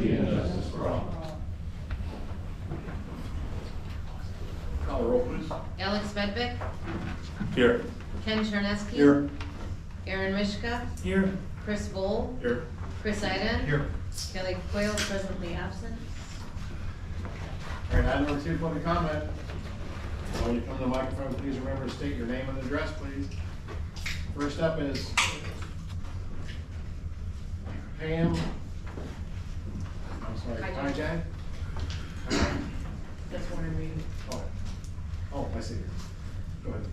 liberty and justice for all. Call the roll, please. Alex Bedvik, Here. Ken Charneski. Here. Aaron Mishka, Here. Chris Bowl, Here. Chris Iden. Here. Kelly Coyle presently absent. All right, item number 2, public comment. When you come to the microphone, please remember to state your name and address, please. First up is Pam. I'm sorry, Kajak. Kajak? That's one I'm reading. Oh, I see. Go ahead.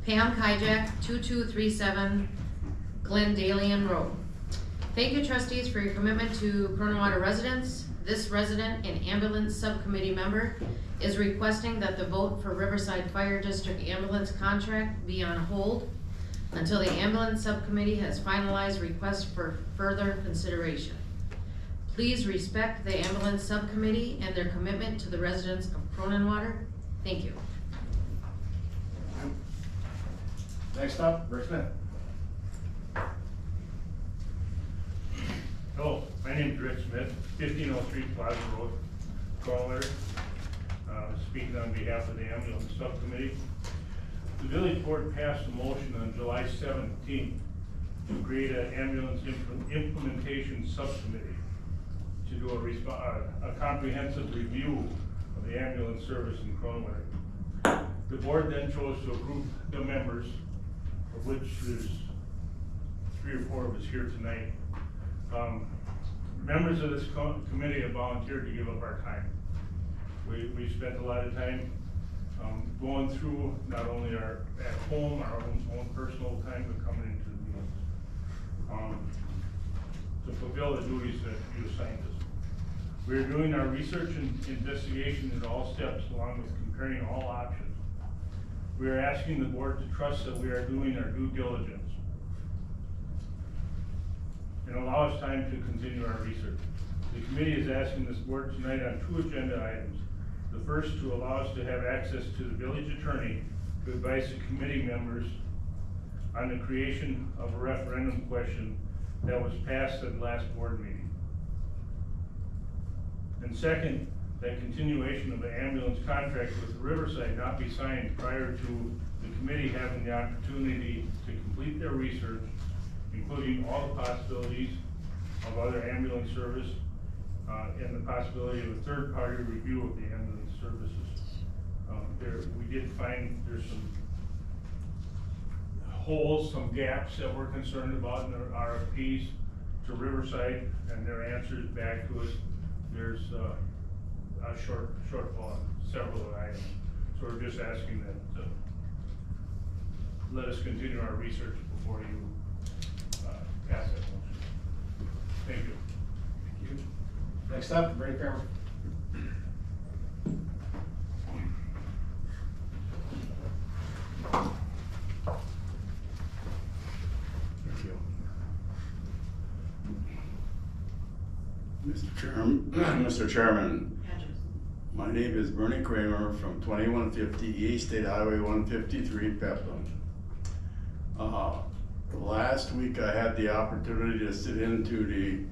Pam Kajak, 2237 Glendalian Road. Thank you, trustees, for your commitment to Kronenwetter residents. This resident and ambulance subcommittee member is requesting that the vote for Riverside Fire District ambulance contract be on hold until the ambulance subcommittee has finalized requests for further consideration. Please respect the ambulance subcommittee and their commitment to the residents of Kronenwetter. Thank you. Next up, Rick Smith. Hello, my name is Rick Smith, 1503 Plaza Road, Kronenwetter. Speaking on behalf of the ambulance subcommittee. The village board passed a motion on July 17th to create an ambulance implementation subcommittee to do a comprehensive review of the ambulance service in Kronenwetter. The board then chose to approve the members, of which there's 3 or 4 of us here tonight. Members of this committee have volunteered to give up our time. We spent a lot of time going through not only our at home, our own personal time, but coming into the meetings to fulfill the duties that you assigned us. We are doing our research and investigation in all steps, along with comparing all options. We are asking the board to trust that we are doing our due diligence and allow us time to continue our research. The committee is asking this board tonight on 2 agenda items. The first, to allow us to have access to the village attorney to advise the committee members on the creation of a referendum question that was passed at the last board meeting. And second, that continuation of the ambulance contract with Riverside not be signed prior to the committee having the opportunity to complete their research, including all the possibilities of other ambulance service and the possibility of a third-party review of the ambulance services. We did find there's some holes, some gaps that we're concerned about in their RFPs to Riverside, and their answers back to us. There's a shortfall in several of the items. So we're just asking that let us continue our research before you pass that motion. Thank you. Thank you. Next up, Brady Kramer. Thank you. Mr. Chairman, my name is Bernie Kramer from 2150 East State Highway 153, Peplin. Last week I had the opportunity to sit into the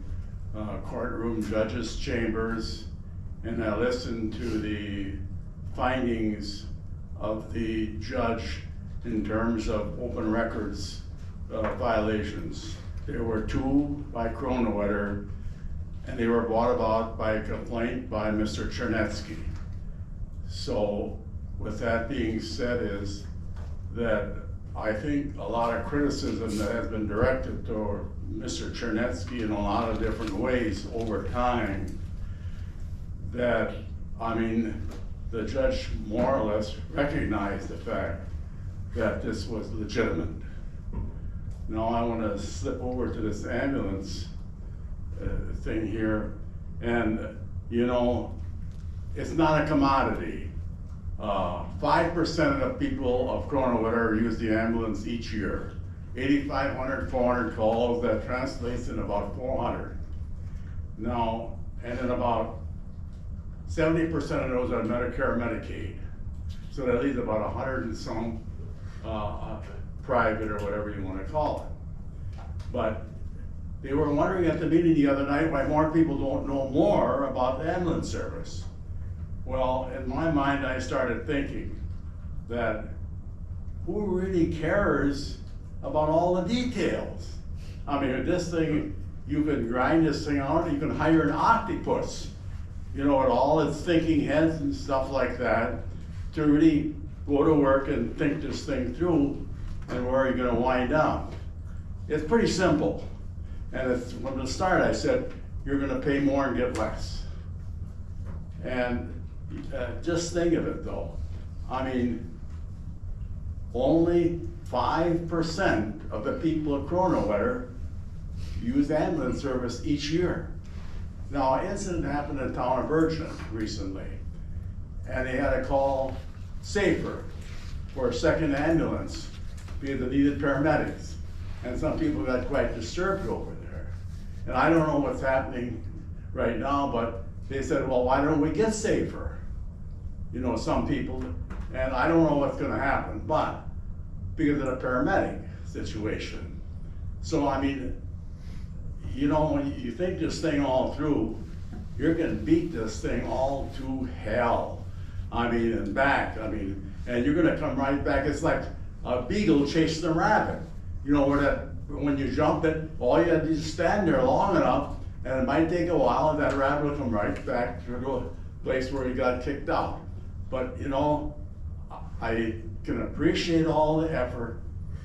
courtroom judges' chambers, and I listened to the findings of the judge in terms of open records violations. There were 2 by Kronenwetter, and they were brought about by a complaint by Mr. Chernetsky. So with that being said, is that I think a lot of criticism that has been directed toward Mr. Chernetsky in a lot of different ways over time, that, I mean, the judge more or less recognized the fact that this was legitimate. Now I want to slip over to this ambulance thing here, and you know, it's not a commodity. 5% of the people of Kronenwetter use the ambulance each year. 8,500, 400 calls, that translates in about 400. Now, and then about 70% of those are Medicare, Medicaid. So that leaves about 100 and some private or whatever you want to call it. But they were wondering at the meeting the other night why more people don't know more about the ambulance service. Well, in my mind, I started thinking that who really cares about all the details? I mean, this thing, you can grind this thing out, you can hire an octopus, you know, with all its thinking heads and stuff like that, to really go to work and think this thing through and where you're gonna wind up. It's pretty simple. And it's, from the start I said, you're gonna pay more and get less. And just think of it though. I mean, only 5% of the people of Kronenwetter use ambulance service each year. Now, an incident happened in the town of Virgin recently, and they had to call Safer for a second ambulance because they needed paramedics. And some people got quite disturbed over there. And I don't know what's happening right now, but they said, well, why don't we get Safer? You know, some people, and I don't know what's gonna happen, but because of the paramedic situation. So, I mean, you know, when you think this thing all through, you're gonna beat this thing all to hell. I mean, and back, I mean, and you're gonna come right back. It's like a beagle chasing a rabbit. You know, where that, when you jump it, all you have to do is stand there long enough, and it might take a while, and that rabbit will come right back to the place where he got kicked out. But, you know, I can appreciate all the effort,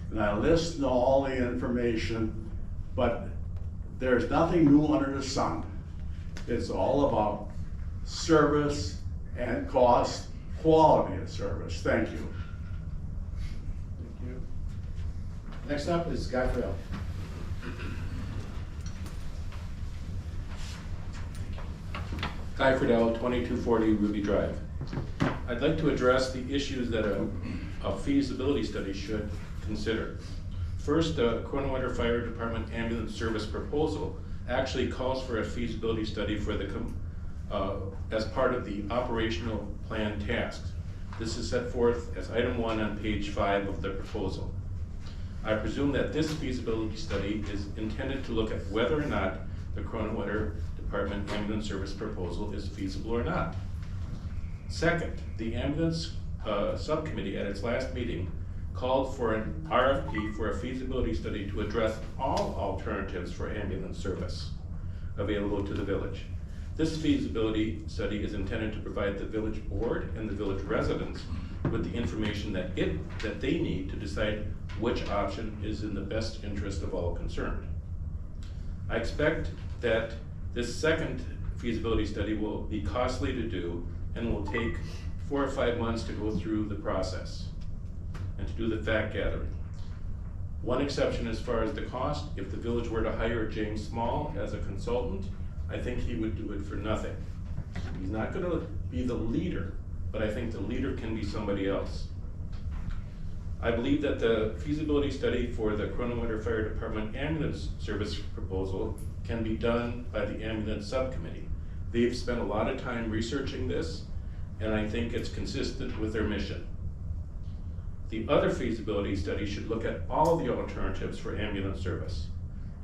and I listen to all the information, but there's nothing new under the sun. It's all about service and cost, quality of service. Thank you. Thank you. Next up is Guy Friel. Guy Friedel, 2240 Ruby Drive. I'd like to address the issues that a feasibility study should consider. First, the Kronenwetter Fire Department ambulance service proposal actually calls for a feasibility study for the as part of the operational plan tasks. This is set forth as item 1 on page 5 of the proposal. I presume that this feasibility study is intended to look at whether or not the Kronenwetter Department ambulance service proposal is feasible or not. Second, the ambulance subcommittee at its last meeting called for an RFP for a feasibility study to address all alternatives for ambulance service available to the village. This feasibility study is intended to provide the village board and the village residents with the information that they need to decide which option is in the best interest of all concerned. I expect that this second feasibility study will be costly to do and will take 4 or 5 months to go through the process and to do the fact gathering. One exception as far as the cost, if the village were to hire James Small as a consultant, I think he would do it for nothing. He's not gonna be the leader, but I think the leader can be somebody else. I believe that the feasibility study for the Kronenwetter Fire Department ambulance service proposal can be done by the ambulance subcommittee. They've spent a lot of time researching this, and I think it's consistent with their mission. The other feasibility study should look at all the alternatives for ambulance service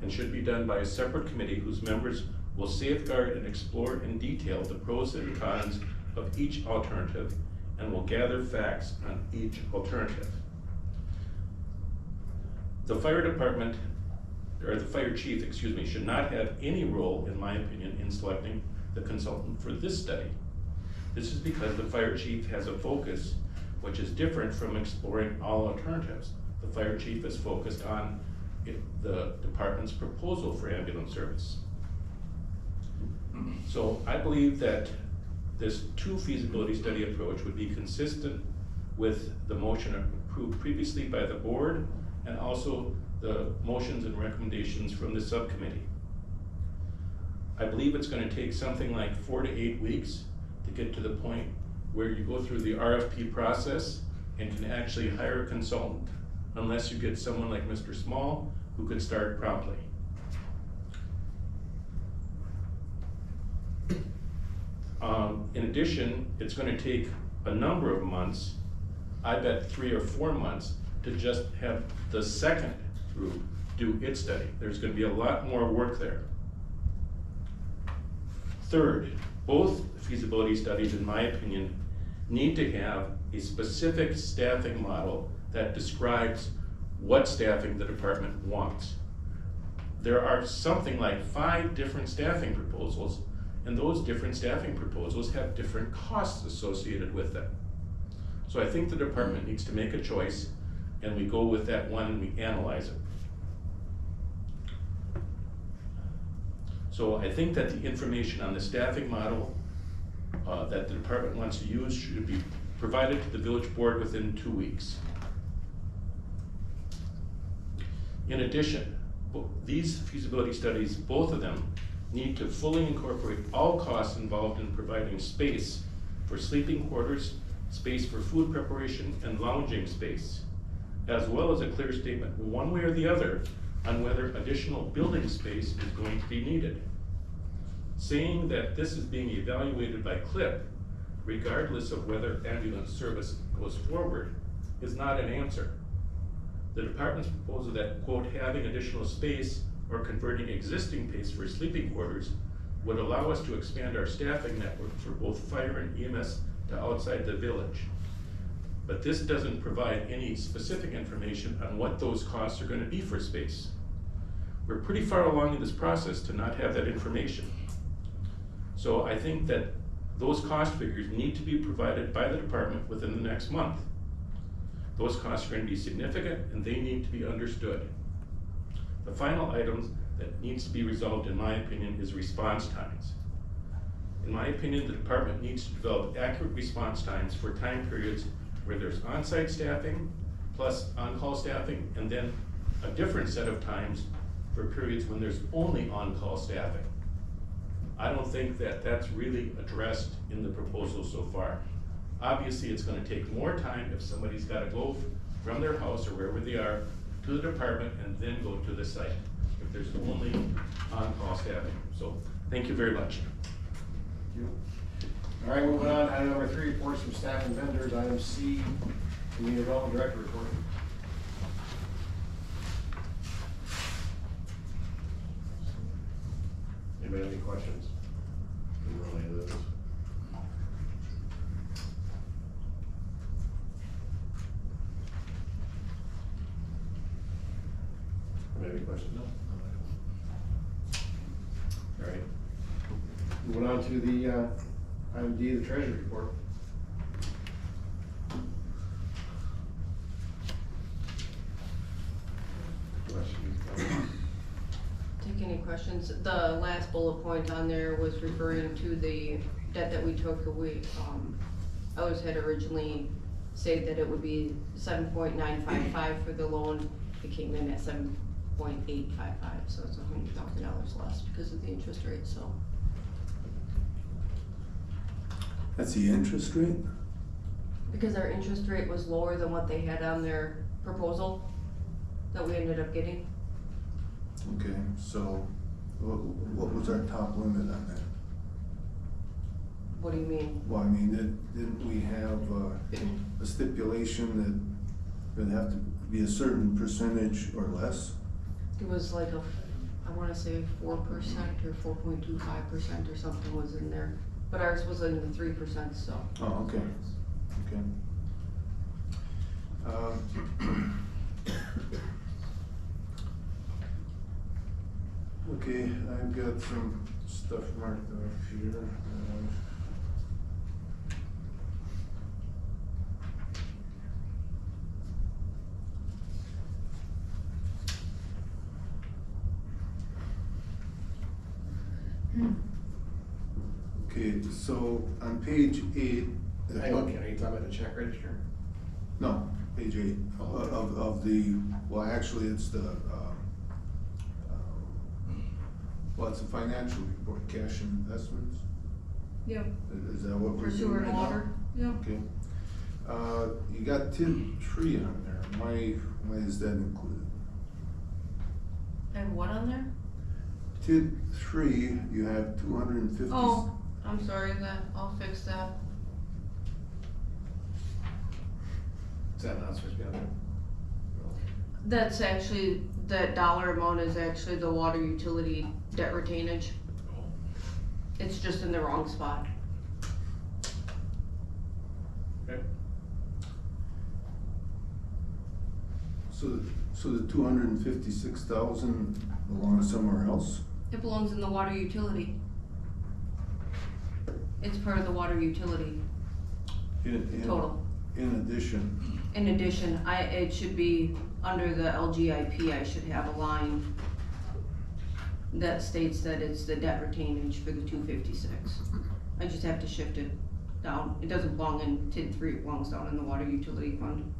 and should be done by a separate committee whose members will safeguard and explore in detail the pros and cons of each alternative and will gather facts on each alternative. The fire department, or the fire chief, excuse me, should not have any role, in my opinion, in selecting the consultant for this study. This is because the fire chief has a focus which is different from exploring all alternatives. The fire chief is focused on the department's proposal for ambulance service. So I believe that this 2 feasibility study approach would be consistent with the motion approved previously by the board and also the motions and recommendations from the subcommittee. I believe it's going to take something like 4 to 8 weeks to get to the point where you go through the RFP process and can actually hire a consultant, unless you get someone like Mr. Small who could start promptly. In addition, it's going to take a number of months, I bet 3 or 4 months, to just have the second group do its study. There's gonna be a lot more work there. Third, both feasibility studies, in my opinion, need to have a specific staffing model that describes what staffing the department wants. There are something like 5 different staffing proposals, and those different staffing proposals have different costs associated with them. So I think the department needs to make a choice, and we go with that one and we analyze it. So I think that the information on the staffing model that the department wants to use should be provided to the village board within 2 weeks. In addition, these feasibility studies, both of them, need to fully incorporate all costs involved in providing space for sleeping quarters, space for food preparation, and lounging space, as well as a clear statement, one way or the other, on whether additional building space is going to be needed. Saying that this is being evaluated by CLIP, regardless of whether ambulance service goes forward, is not an answer. The department's proposal that, quote, having additional space or converting existing space for sleeping quarters would allow us to expand our staffing network for both fire and EMS to outside the village. But this doesn't provide any specific information on what those costs are going to be for space. We're pretty far along in this process to not have that information. So I think that those cost figures need to be provided by the department within the next month. Those costs are going to be significant and they need to be understood. The final item that needs to be resolved, in my opinion, is response times. In my opinion, the department needs to develop accurate response times for time periods where there's on-site staffing plus on-call staffing, and then a different set of times for periods when there's only on-call staffing. I don't think that that's really addressed in the proposal so far. Obviously, it's gonna take more time if somebody's gotta go from their house or wherever they are to the department and then go to the site, if there's only on-call staffing. So, thank you very much. Thank you. All right, moving on, item number 3, reports from staff and vendors. Item C, Community Development Director report. Anybody have any questions? On any of those? Any questions? No. All right. Moving on to the item D, the treasury report. Take any questions. The last bullet point on there was referring to the debt that we took. I always had originally said that it would be 7.955 for the loan. It came in at 7.855, so it's $100,000 less because of the interest rate, so. That's the interest rate? Because our interest rate was lower than what they had on their proposal that we ended up getting. Okay, so what was our top limit on that? What do you mean? Well, I mean, didn't we have a stipulation that it'd have to be a certain percentage or less? It was like I wanna say 4% or 4.25% or something was in there, but ours was in the 3%, so. Oh, okay, okay. Okay, I've got some stuff marked off here. Okay, so on page 8. Hang on, Ken, are you talking about the check register? No, page 8 Oh, okay. of the, well, actually, it's the, well, it's a financial report, cash and investments. Yep. Is that what we're For doing sewer right and now? water, yep. Okay. You got tin tree on there, why is that included? I have what on there? TID 3, you have 250. Oh, I'm sorry, I'll fix that. Is that not supposed to be on there? That's actually, that dollar amount is actually the water utility debt retainage. It's just in the wrong spot. Okay. So the 256,000 belongs somewhere else? It belongs in the water utility. It's part of the water utility total. In addition, In addition, it should be under the LGIP, I should have a line that states that it's the debt retainage for the 256. I just have to shift it down. It doesn't belong in TID 3, it belongs down in the water utility fund.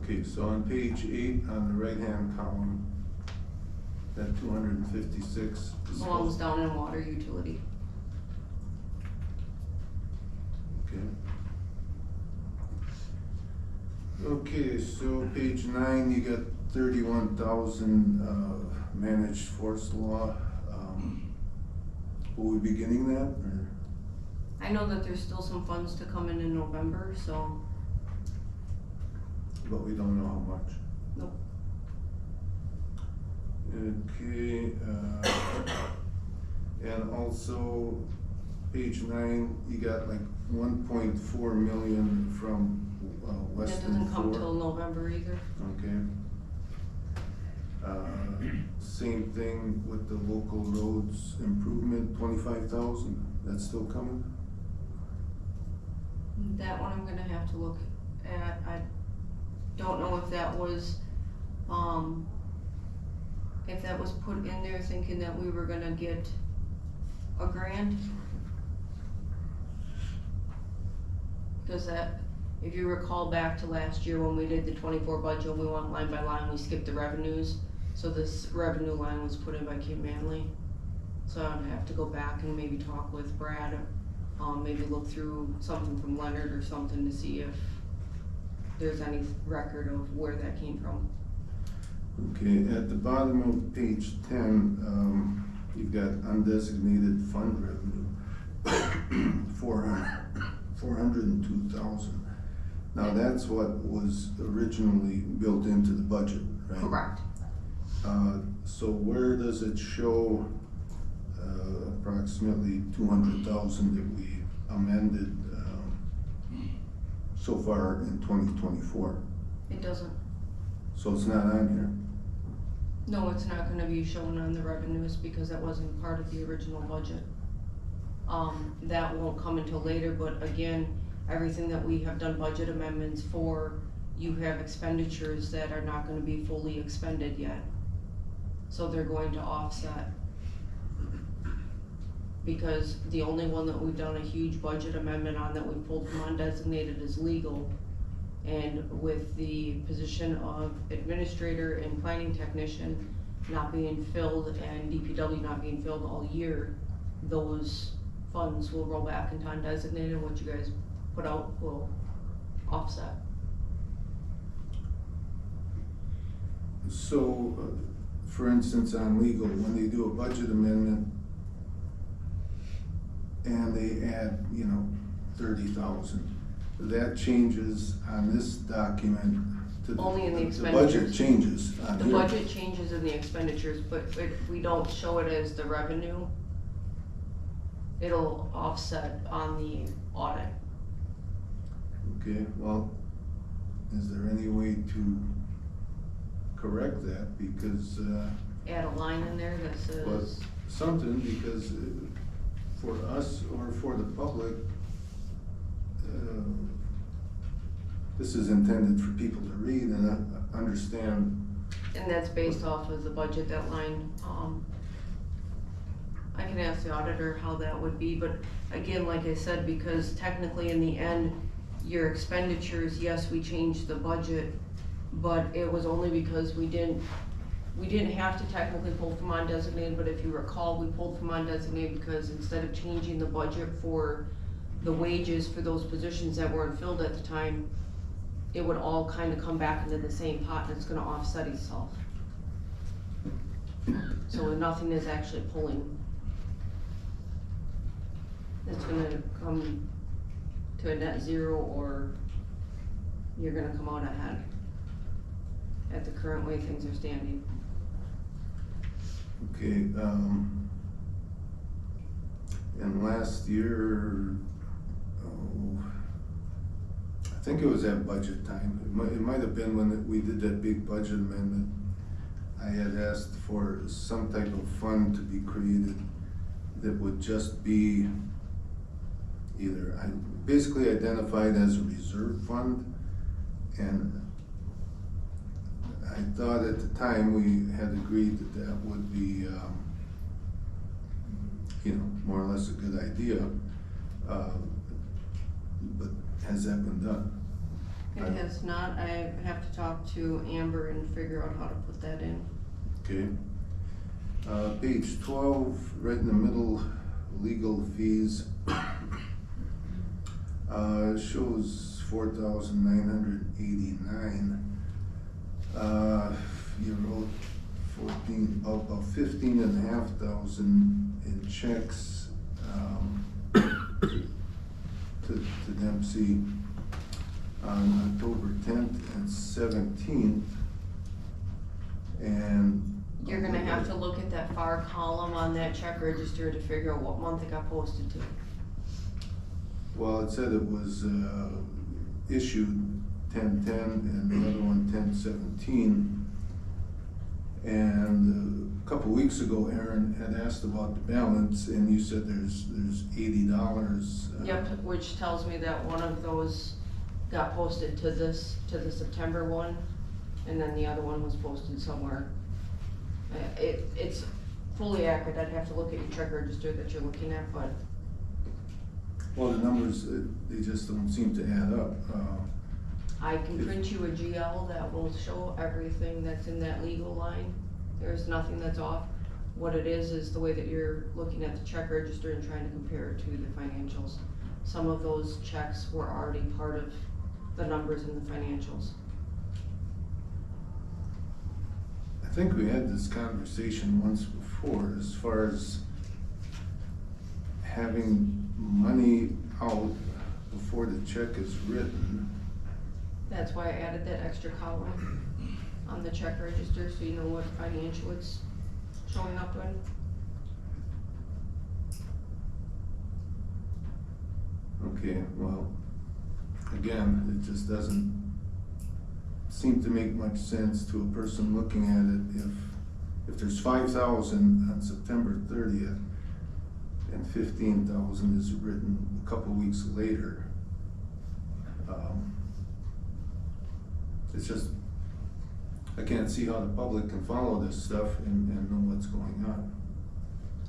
okay, so on page 8, on the right-hand column, that 256 is Belongs down in water utility. okay. Okay, so page 9, you got 31,000, managed forest law. Will we be getting that, or? I know that there's still some funds to come in November, so, But we don't know how much. nope. Okay, and also, page 9, you got like 1.4 million from, That Western doesn't come 4. till November either. Okay. Same thing with the local roads improvement, 25,000, that's still coming? That one I'm gonna have to look at. I don't know if that was put in there thinking that we were gonna get a grant. Cause that, if you recall back to last year when we did the 24 budget, we went line by line, we skipped the revenues. So this revenue line was put in by Kim Manley. So I'd have to go back and maybe talk with Brad, maybe look through something from Leonard or something to see if there's any record of where that came from. Okay, at the bottom of page 10, you've got undesignated fund revenue, 402,000. Now, that's what was originally built into the budget, right? Correct. So where does it show, approximately 200,000 that we amended, so far in 2024? It doesn't. So it's not on here? No, it's not gonna be shown on the revenues because that wasn't part of the original budget. That won't come until later, but again, everything that we have done budget amendments for, you have expenditures that are not gonna be fully expended yet. So they're going to offset. Because the only one that we've done a huge budget amendment on that we pulled from undesignated is legal. And with the position of administrator and planning technician not being filled and DPW not being filled all year, those funds will roll back into undesignated. What you guys put out will offset. So, for instance, on legal, when they do a budget amendment and they add, 30,000, that changes on this document to the. Only in the The expenditures. budget changes on The here. budget changes in the expenditures, but if we don't show it as the revenue, it'll offset on the audit. Okay, well, is there any way to correct that? Because, Add a line in there that well, says, something, because for us or for the public, this is intended for people to read and understand. and that's based off of the budget, that line. I can ask the auditor how that would be, but again, like I said, because technically in the end, your expenditures, yes, we changed the budget, but it was only because we didn't have to technically pull from undesignated, but if you recall, we pulled from undesignated because instead of changing the budget for the wages for those positions that weren't filled at the time, it would all kind of come back into the same pot and it's gonna offset itself. So nothing is actually pulling. It's gonna come to a net zero or you're gonna come out ahead at the current way things are standing. Okay, and last year, I think it was at budget time, it might have been when we did that big budget amendment. I had asked for some type of fund to be created that would just be either, basically identified as a reserve fund. And I thought at the time we had agreed that that would be, more or less a good idea. But has that been done? It has not, I have to talk to Amber and figure out how to put that in. Okay. Page 12, right in the middle, legal fees. Shows 4,989. You wrote 15,500 in checks, to Dempsey on October 10th and 17th. And You're gonna have to look at that far column on that check register to figure out what month it got posted to. well, it said it was issued 10/10 and the other one 10/17. And a couple weeks ago, Aaron had asked about the balance, and you said there's $80. Yep, which tells me that one of those got posted to the September one, and then the other one was posted somewhere. It's fully accurate, I'd have to look at your check register that you're looking at, but Well, the numbers, they just don't seem to add up. I can print you a GL that will show everything that's in that legal line. There's nothing that's off. What it is the way that you're looking at the check register and trying to compare it to the financials. Some of those checks were already part of the numbers in the financials. I think we had this conversation once before, as far as having money out before the check is written. That's why I added that extra column on the check register, so you know what financial it's showing up in. Okay, well, again, it just doesn't seem to make much sense to a person looking at it if there's 5,000 on September 30th and 15,000 is written a couple weeks later. It's just, I can't see how the public can follow this stuff and know what's going on.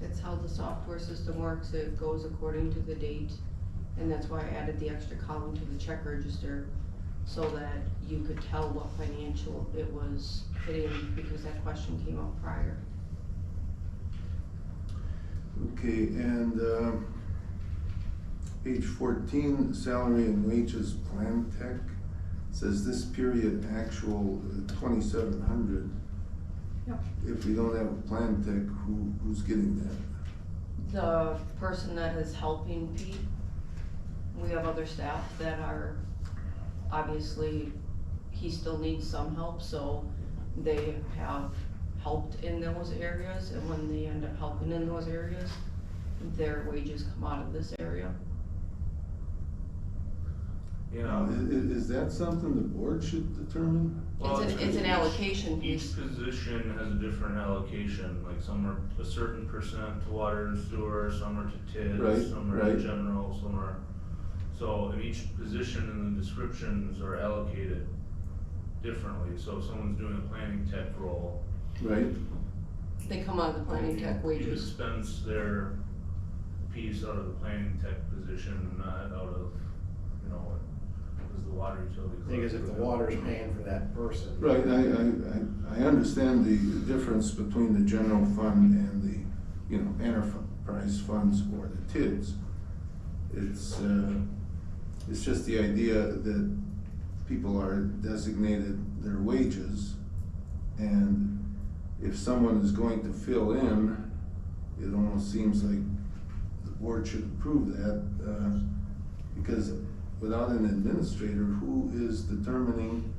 It's how the software system works, it goes according to the date, and that's why I added the extra column to the check register, so that you could tell what financial it was hitting, because that question came up prior. Okay, and page 14, salary and wages plan tech, says this period actual 2,700. Yep. If we don't have a plan tech, who's getting that? The person that is helping Pete, we have other staff that are, obviously, he still needs some help, so they have helped in those areas, and when they end up helping in those areas, their wages come out of this area. Yeah. Is that something the board should determine? Well, It's an allocation Each piece. position has a different allocation, like some are a certain percent to water and sewer, some are to Right, TIDS, some are right. to general, some are, so, and each position in the descriptions are allocated differently, so if someone's doing a planning tech role, Right, They come out of the planning tech you wages. expense their piece out of the planning tech position, not out of, because the water utility. Because if the water's paying for that person. right, I understand the difference between the general fund and the, enterprise funds or the TIDS. It's just the idea that people are designated their wages, and if someone is going to fill in, it almost seems like the board should approve that, because without an administrator, who is determining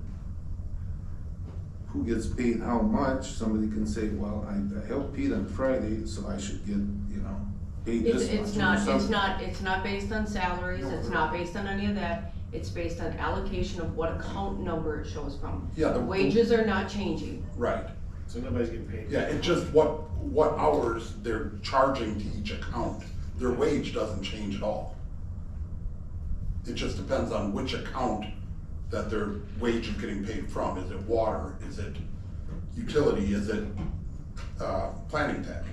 who gets paid how much? Somebody can say, well, I helped Pete on Friday, so I should get, paid this much. It's or not, something. it's not based on salaries, it's not based on any of that. It's based on allocation of what account number it shows from. Yeah, The wages are not changing. Right. So nobody's getting paid. Yeah, it's just what hours they're charging to each account. Their wage doesn't change at all. It just depends on which account that their wage is getting paid from. Is it water? Is it utility? Is it, planning tech?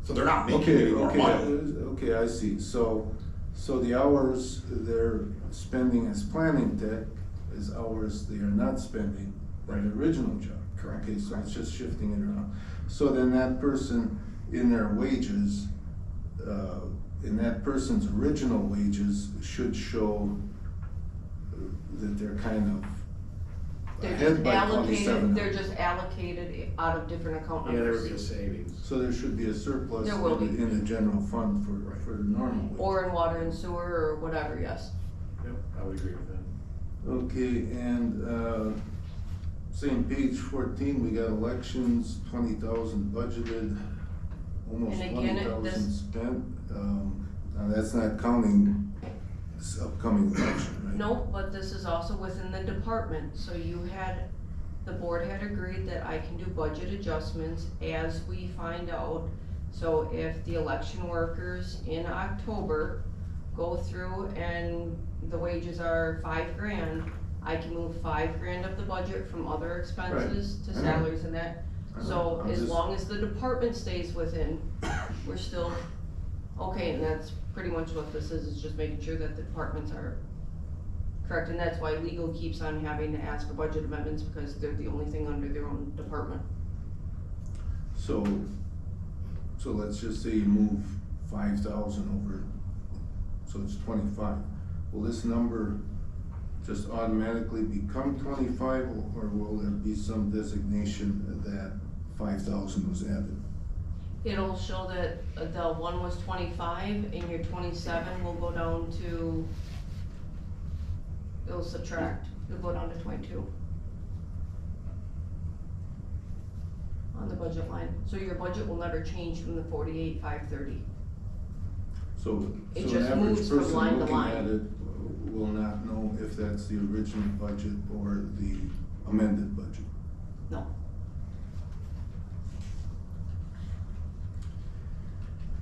So they're not making any more money. Okay, I see. So the hours they're spending as planning tech is hours they are not spending in the original job. Correct. Okay, so it's just shifting it around. So then that person in their wages, in that person's original wages should show that they're kind of They're ahead just by allocated, 27. they're just allocated out of different account Yeah, there would numbers. be a savings. So there should be a surplus There will be. in the general fund for the normal wage. Or in water and sewer or whatever, yes. Yep, I would agree with that. Okay, and, same page 14, we got elections, 20,000 budgeted, almost And again, 20,000 spent. Now that's not counting this upcoming election, right? No, but this is also within the department, so the board had agreed that I can do budget adjustments as we find out. So if the election workers in October go through and the wages are $5,000, I can move $5,000 of the budget from other expenses to I know. salaries and that. I know. So I'm as just- long as the department stays within, we're still, okay, and that's pretty much what this is just making sure that the departments are correct, and that's why legal keeps on having to ask for budget amendments, because they're the only thing under their own department. So let's just say you move 5,000 over, so it's 25. Will this number just automatically become 25, or will there be some designation that 5,000 was added? It'll show that the one was 25 and your 27 will go down to, it'll subtract, it'll go down to 22. On the budget line, so your budget will never change from the 48,530. So It an just average moves from person line to looking line. at it will not know if that's the original budget or the amended budget. No,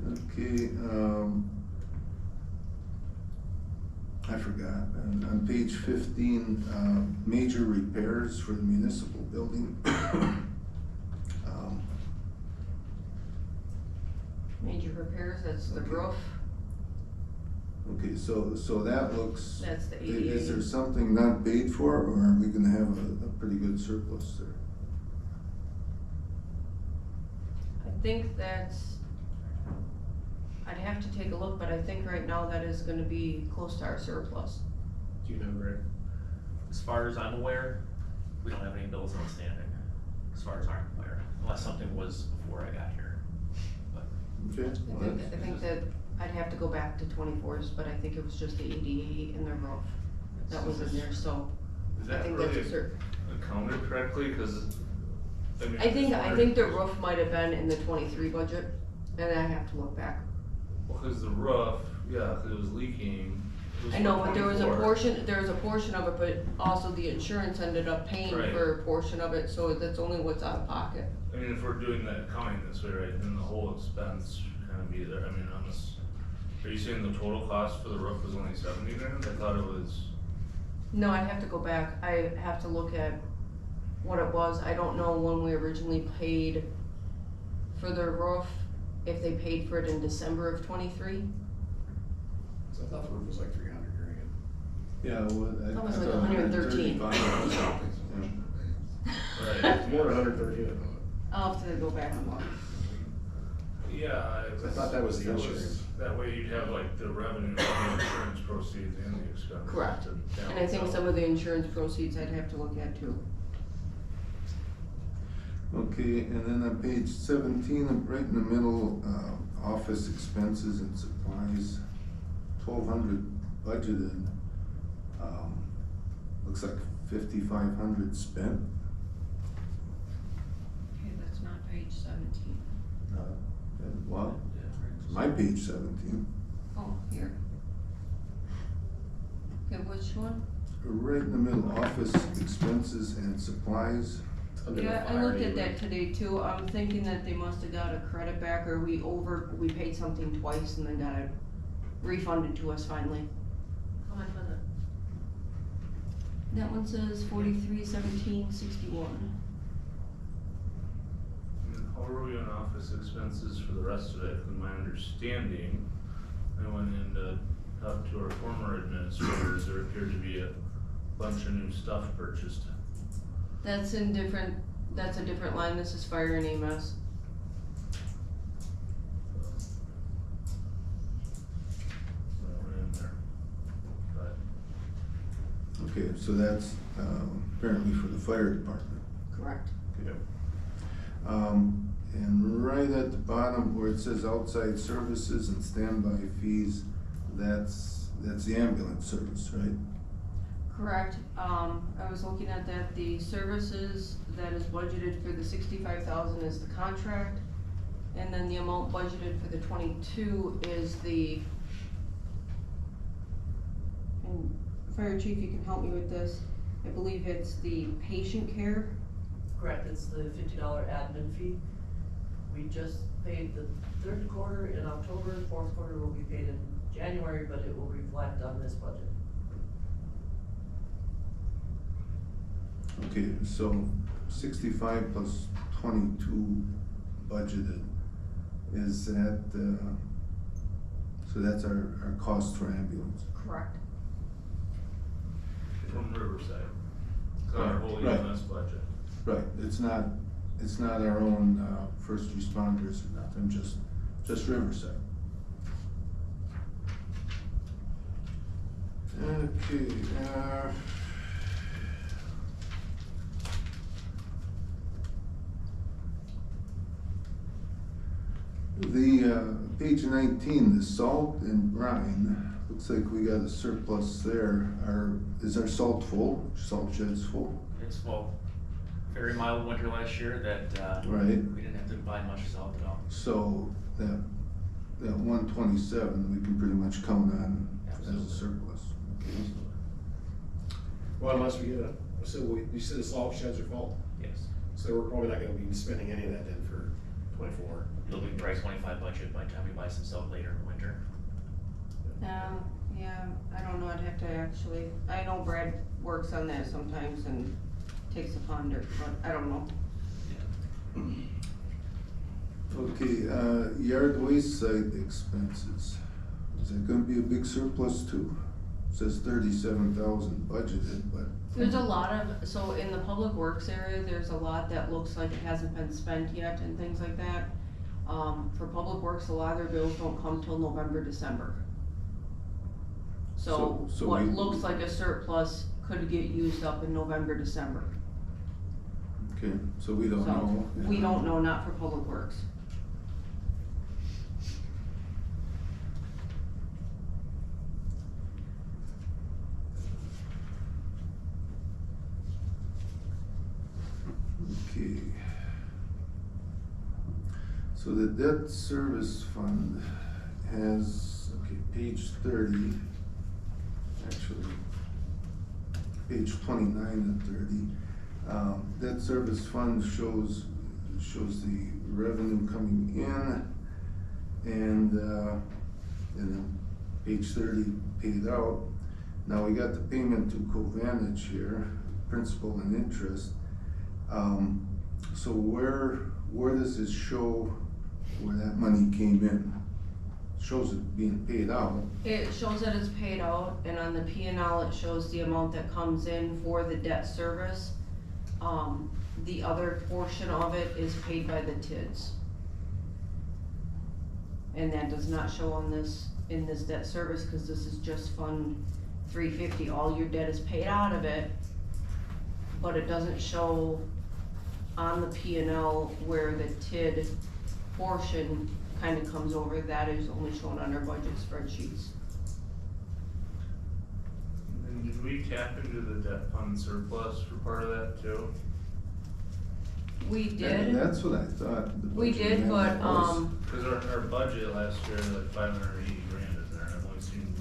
Okay, I forgot, on page 15, major repairs for the municipal building. major repairs, that's the Okay. roof, Okay, so that looks. That's the Is there 88. something not paid for, or are we gonna have a pretty good surplus there? I think that's, I'd have to take a look, but I think right now that is gonna be close to our surplus. Do you know, Greg? As far as I'm aware, we don't have any bills outstanding, as far as I'm aware, unless something was before I got here. But Okay. well, I that's- think that I'd have to go back to 24s, but I think it was just the ADA and the roof that was in there, so Is I that think that's really a certain. accounted correctly? Cause I mean. I think as far the as- roof might have been in the 23 budget, and I have to look back. Well, cause the roof, yeah, cause it was leaking. It was I know, for but there was a 24. portion of it, but also the insurance ended up paying Right. for a portion of it, so that's only what's out of pocket. I mean, if we're doing that accounting this way, right, then the whole expense should kinda be there, I mean, on this. Are you saying the total cost for the roof was only 70 grand? I thought it was, No, I'd have to go back, I have to look at what it was, I don't know when we originally paid for the roof, if they paid for it in December of 23. So I thought the roof was like 300 grand. Yeah, well, I. That was I like thought 113. 135. right, More than 130, I thought. I'll have to go back and look. yeah. I thought that was the insurance. That way you'd have like the revenue, from the insurance proceeds and the expense. Correct. And I think some of the insurance proceeds I'd have to look at too. Okay, and then on page 17, right in the middle, office expenses and supplies, 1,200 budgeted. Looks like 5,500 spent. Okay, that's not page 17. Well, my page 17, Oh, here. Okay, which one? right in the middle, office expenses and supplies. Yeah, I looked at that today too. I'm thinking that they must have got a credit back, or we paid something twice and then got it refunded to us finally. How much was it? That one says 43,1761. How are we on office expenses for the rest of it? From my understanding, I went in to talk to our former administrators, there appeared to be a bunch of new stuff purchased. That's a different line. This is fire and EMS. That went in there. But Okay, so that's apparently for the fire department. Correct. Okay. And right at the bottom where it says outside services and standby fees, that's the ambulance service, right? Correct. I was looking at that. The services that is budgeted for the 65,000 is the contract. And then the amount budgeted for the 22 is the, and Fire Chief, you can help me with this. I believe it's the patient care. Correct, it's the $50 admin fee. We just paid the third quarter in October, fourth quarter will be paid in January, but it will reflect on this budget. Okay, so 65 plus 22 budgeted, is that, so that's our cost for ambulance? Correct. from Riverside, it's our whole Right. EMS budget. Right, it's not our own, first responders or nothing, just Riverside. Okay, the, page 19, the salt and brine, looks like we got a surplus there. Is our salt full? Salt shed's full? It's full. Very mild winter last year that, Right. we didn't have to buy much salt at all. So that 127, we can pretty much count on as a Absolutely. surplus. Okay. Well, unless we get you said the salt sheds are full, Yes. so we're probably not gonna be spending any of that then for 24. It'll be probably 25 budget by the time we buy some salt later in the winter. Yeah, I don't know, I'd have to actually, I know Brad works on that sometimes and takes a ponder, but I don't know. Okay, yard waste site expenses. Is that gonna be a big surplus too? It says 37,000 budgeted, but. There's a lot of, so in the public works area, there's a lot that looks like it hasn't been spent yet and things like that. For public works, a lot of their bills don't come till November, December. So So what we- looks like a surplus could get used up in November, December. Okay, so we don't So, know. we don't know, not for public works. Okay. So the debt service fund has, okay, page 30, actually, page 29 and 30. Debt service fund shows the revenue coming in, and then page 30 paid out. Now we got the payment to Covantage here, principal and interest. So where does this show where that money came in? Shows it being paid out. It shows that it's paid out, and on the P&L, it shows the amount that comes in for the debt service. The other portion of it is paid by the TIDS. And that does not show on this, in this debt service, cause this is just Fund 350, all your debt is paid out of it. But it doesn't show on the P&L where the TID portion kinda comes over, that is only shown on our budget spreadsheets. And then Did we tap into the debt fund surplus for part of that too? We And did, that's what I thought. the we budget did, but, amendment was. Cause our budget last year, like 580 grand in there, I've only seen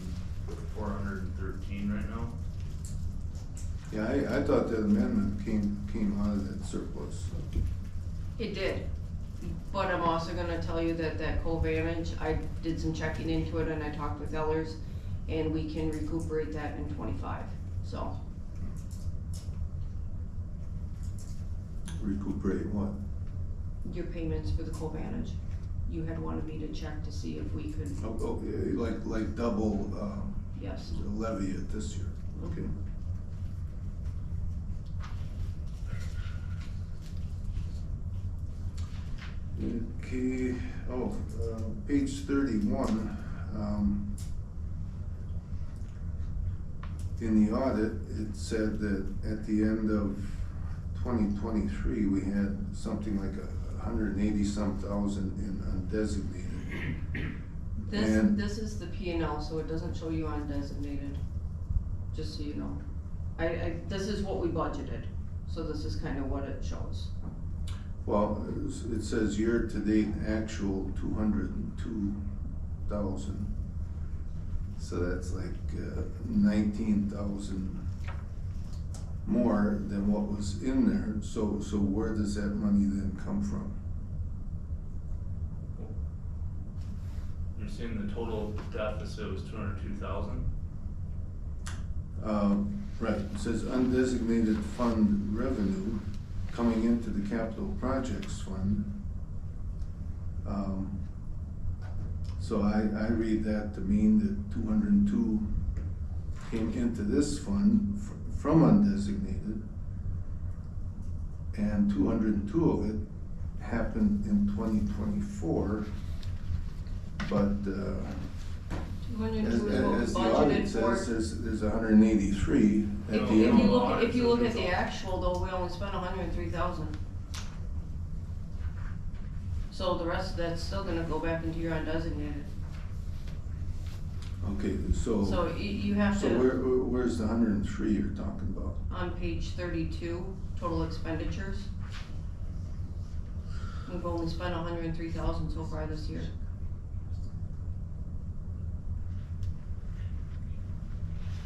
413 right now. Yeah, I thought that amendment came out of that surplus. it did. But I'm also gonna tell you that that co-vantage, I did some checking into it and I talked with Ellers, and we can recuperate that in 25, so. Recuperate what? Your payments for the co-vantage, you had wanted me to check to see if we could, Oh, yeah, like double, yes. levy it this year, okay. Okay, page 31, in the audit, it said that at the end of 2023, we had something like 180-some thousand in undesignated. And- This is the P and L, so it doesn't show you undesignated, just so you know. This is what we budgeted, so this is kinda what it shows. Well, it says year-to-date actual 202,000. So that's like 19,000 more than what was in there. So where does that money then come from? You're saying the total deficit was 202,000? Right, it says undesignated fund revenue coming into the capital projects fund. So I read that to mean that 202 came into this fund from undesignated, and 202 of it happened in 2024, but, as 202 is what we the audit budgeted for. says, there's 183 at If the you end. look at the actual though, we only spent 103,000. So the rest of that's still gonna go back into your undesignated. Okay, So so you have to, where's the 103 you're talking about? on page 32, total expenditures. We've only spent 103,000 so far this year.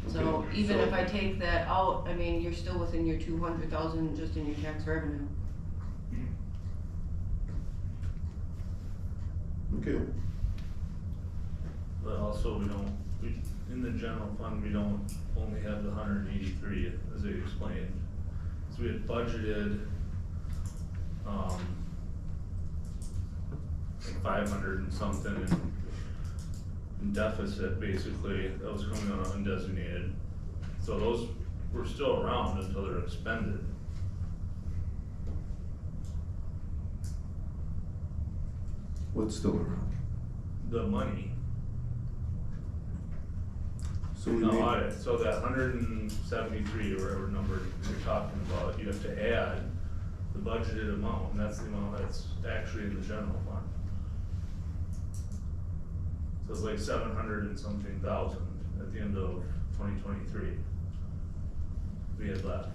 So Okay, even so- if I take that out, I mean, you're still within your 200,000 just in your tax revenue. Okay, But also in the general fund, we don't only have the 183, as I explained. So we had budgeted, like 500 and something in deficit, basically, that was coming out of undesignated. So those were still around until they're expended. what's still around? The money. So we No made, audit, so that 173 or whatever number you're talking about, you have to add the budgeted amount, and that's the amount that's actually in the general fund. So it's like 700 and something thousand at the end of 2023. We had left.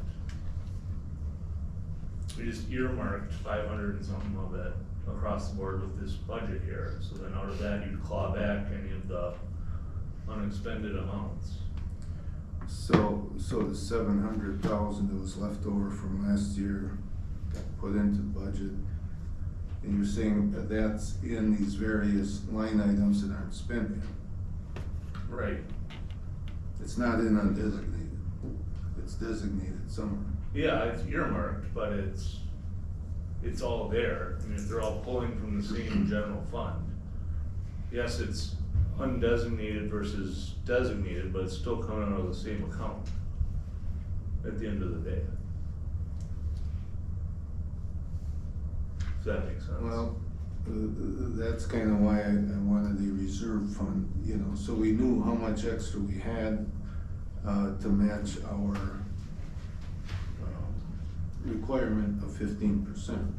We just earmarked 500 and something of it across the board with this budget here, so then out of that, you'd claw back any of the unexpended amounts. so the 700,000 that was left over from last year got put into the budget. And you're saying that that's in these various line items that aren't spent yet. Right. It's not in undesignated, it's designated somewhere. Yeah, it's earmarked, but it's all there. I mean, if they're all pulling from the same general fund. Yes, it's undesignated versus designated, but it's still coming out of the same account at the end of the day. If that makes sense. Well, that's kinda why I wanted a reserve fund, you know, so we knew how much extra we had, to match our, requirement of 15%.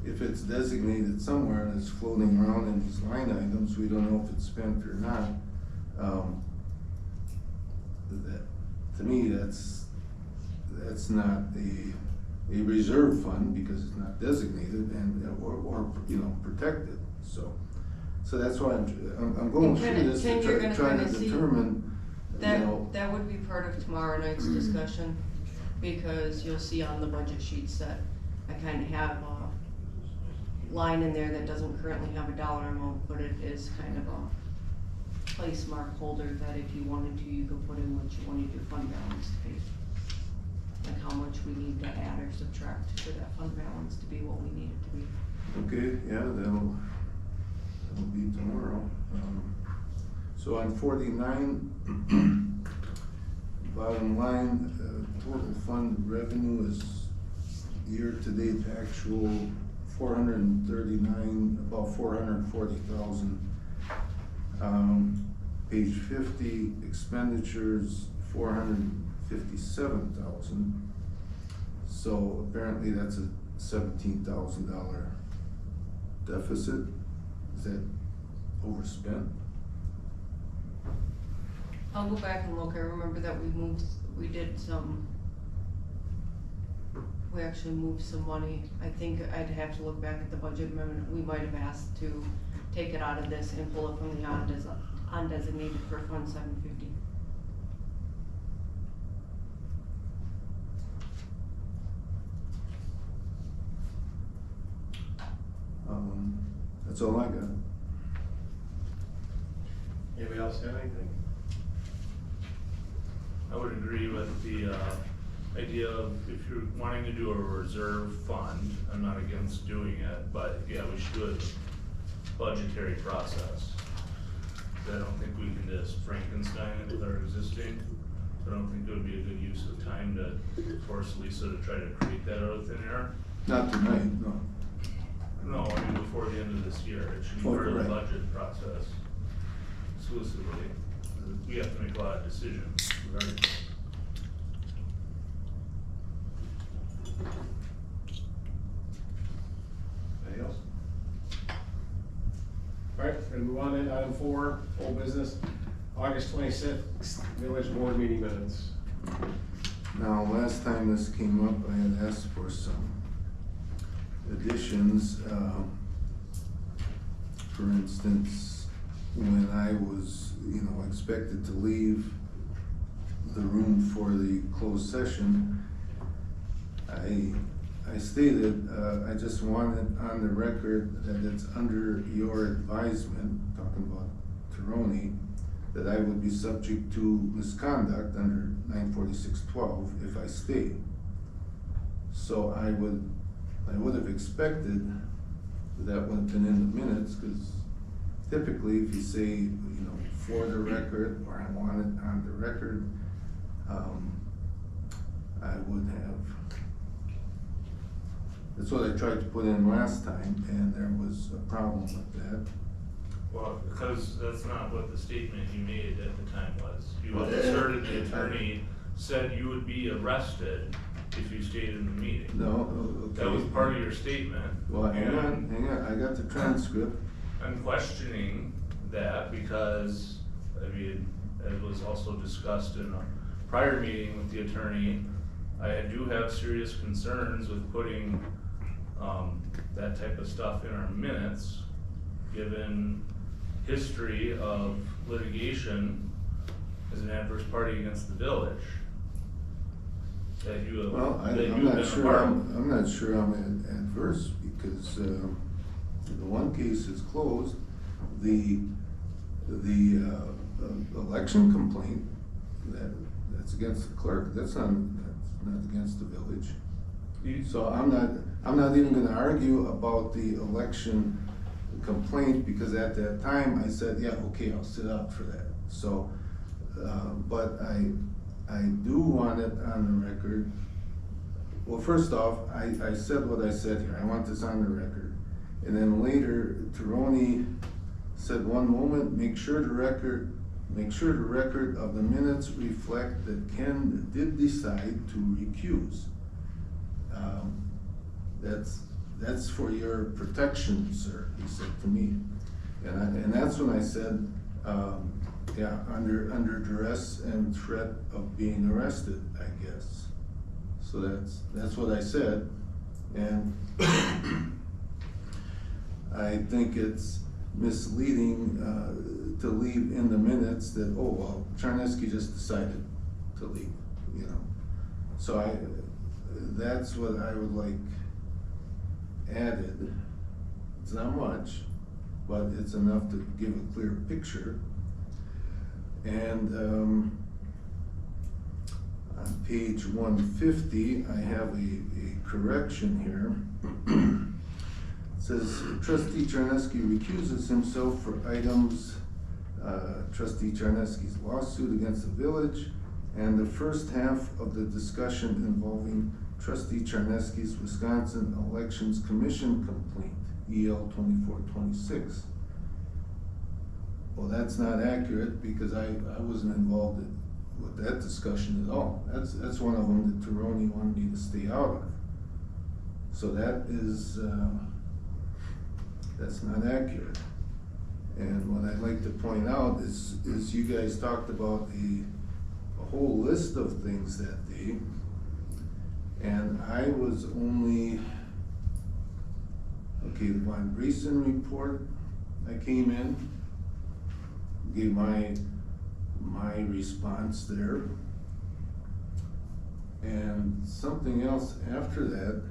If it's designated somewhere and it's floating around in these line items, we don't know if it's spent or not. that, to me, that's not a reserve fund because it's not designated and, or, you know, protected, so that's why I'm going And through kinda- this Ken, to you're gonna try to kinda see determine, you know. That would be part of tomorrow night's discussion, because you'll see on the budget sheets that I kinda have a line in there that doesn't currently have a dollar amount, but it is kind of a place mark holder that if you wanted to, you could put in what you wanted your fund balance to be. Like how much we need to add or subtract for that fund balance to be what we need it to be. Okay, yeah, that'll be tomorrow. So on 49, bottom line, total fund revenue is year-to-date actual 439, about 440,000. Page 50, expenditures 457,000. So apparently that's a $17,000 deficit. Is that overspent? I'll go back and look, I remember that we actually moved some money. I think I'd have to look back at the budget amendment, we might have asked to take it out of this and pull it from the undesignated for Fund 750. That's all I got. Anybody else have anything? I would agree with the, idea of if you're wanting to do a reserve fund, I'm not against doing it, but yeah, we should do it budgetary process. I don't think we can just Frankenstein it with our existing. I don't think it would be a good use of time to force Lisa to try to create that out of thin air. Not tonight, no. No, I mean, before the end of this year, it should be part of the Right. budget process exclusively. We have to make a lot of decisions regarding that. Anything else? Alright, we're gonna move on to item 4, old business, August 26th, village board meeting minutes. Now, last time this came up, I had asked for some additions. For instance, when I was, you know, expected to leave the room for the closed session, I stated, I just wanted on the record that it's under your advisement, talking about Tironi, that I would be subject to misconduct under 946.12 if I stayed. So I would have expected that would have been in the minutes, because typically if you say, you know, for the record, or I want it on the record, I would have. That's what I tried to put in last time, and there was a problem with that. Well, because that's not what the statement you made at the time was. You Well, asserted the attorney said you would be arrested if you stayed in the meeting. No, okay. That was part of your statement. Well, hang and on, I got the transcript. I'm questioning that because, I mean, it was also discussed in a prior meeting with the attorney. I do have serious concerns with putting, that type of stuff in our minutes, given history of litigation as an adverse party against the village. That you have, Well, that I'm you've not been a sure, part of. I'm not sure I'm adverse, because, the one case is closed. The election complaint, that's against the clerk, that's not against the village. So I'm not even gonna argue about the election complaint, because at that time I said, yeah, okay, I'll sit out for that. So, but I do want it on the record. Well, first off, I said what I said here, I want this on the record. And then later, Tironi said, one moment, make sure the record of the minutes reflect that Ken did decide to recuse. That's for your protection, sir, he said to me. And that's when I said, Yeah, under duress and threat of being arrested, I guess. So that's what I said, and I think it's misleading, to leave in the minutes that, oh, well, Charneski just decided to leave, you know. So that's what I would like added. It's not much, but it's enough to give a clear picture. And on page 150, I have a correction here. It says trustee Charneski recuses himself for items, trustee Charneski's lawsuit against the village, and the first half of the discussion involving trustee Charneski's Wisconsin Elections Commission complaint, EL 2426. Well, that's not accurate because I wasn't involved with that discussion at all. That's one of them that Tironi wanted me to stay out of. So that is, that's not accurate. And what I'd like to point out is you guys talked about a whole list of things that day, and I was only, okay, the Von Briesen report, I came in, gave my response there, and something else after that,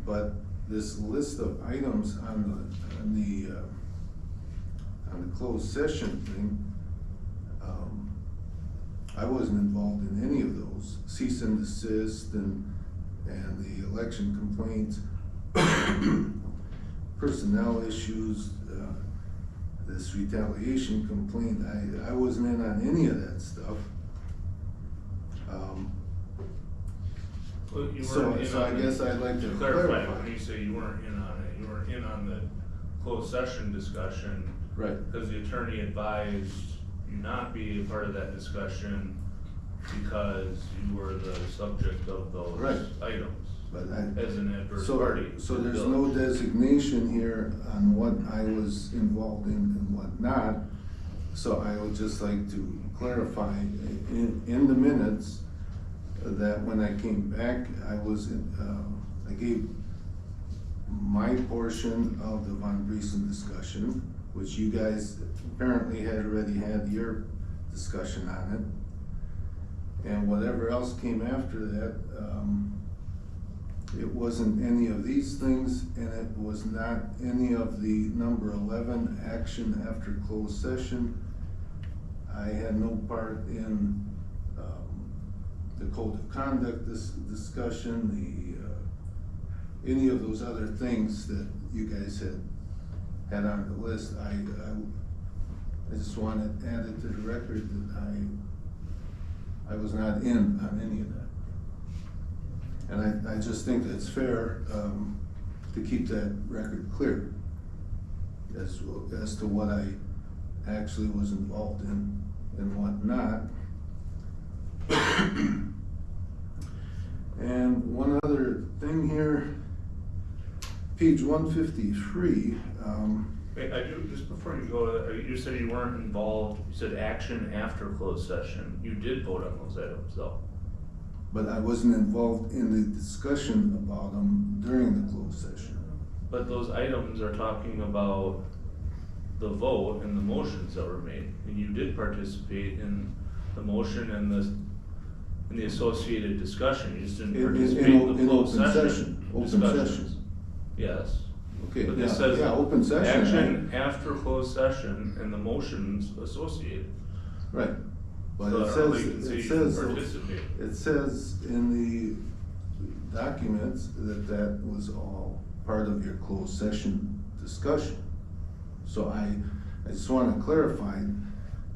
but this list of items on the closed session thing, I wasn't involved in any of those. Cease and desist and the election complaints, personnel issues, this retaliation complaint, I wasn't in on any of that stuff. Well, you So weren't in I on the- guess I'd like to clarify, clarify. when you say you weren't in on it, you were in on the closed session discussion. Right. Because the attorney advised you not be a part of that discussion because you were the subject of those Right. items But as an adverse so party. So to the there's no village. designation here on what I was involved in and what not. So I would just like to clarify in the minutes that when I came back, I gave my portion of the Von Briesen discussion, which you guys apparently had already had your discussion on it. And whatever else came after that, it wasn't any of these things, and it was not any of the number 11 action after closed session. I had no part in the code of conduct discussion, any of those other things that you guys had on the list. I just wanted added to the record that I was not in on any of that. And I just think that's fair, to keep that record clear as to what I actually was involved in and what not. And one other thing here, page 153. Wait, I do, just before you go, you said you weren't involved, you said action after closed session. You did vote on those items though. But I wasn't involved in the discussion about them during the closed session. But those items are talking about the vote and the motions that were made, and you did participate in the motion and the associated discussion, you just didn't participate in the closed open session Open discussions. session. Yes. Okay, But yeah, this says yeah, open session. action after closed session and the motions associated. Right. But So it I don't think you can says, say it you says, didn't participate. it says in the documents that was all part of your closed session discussion. So I just want to clarify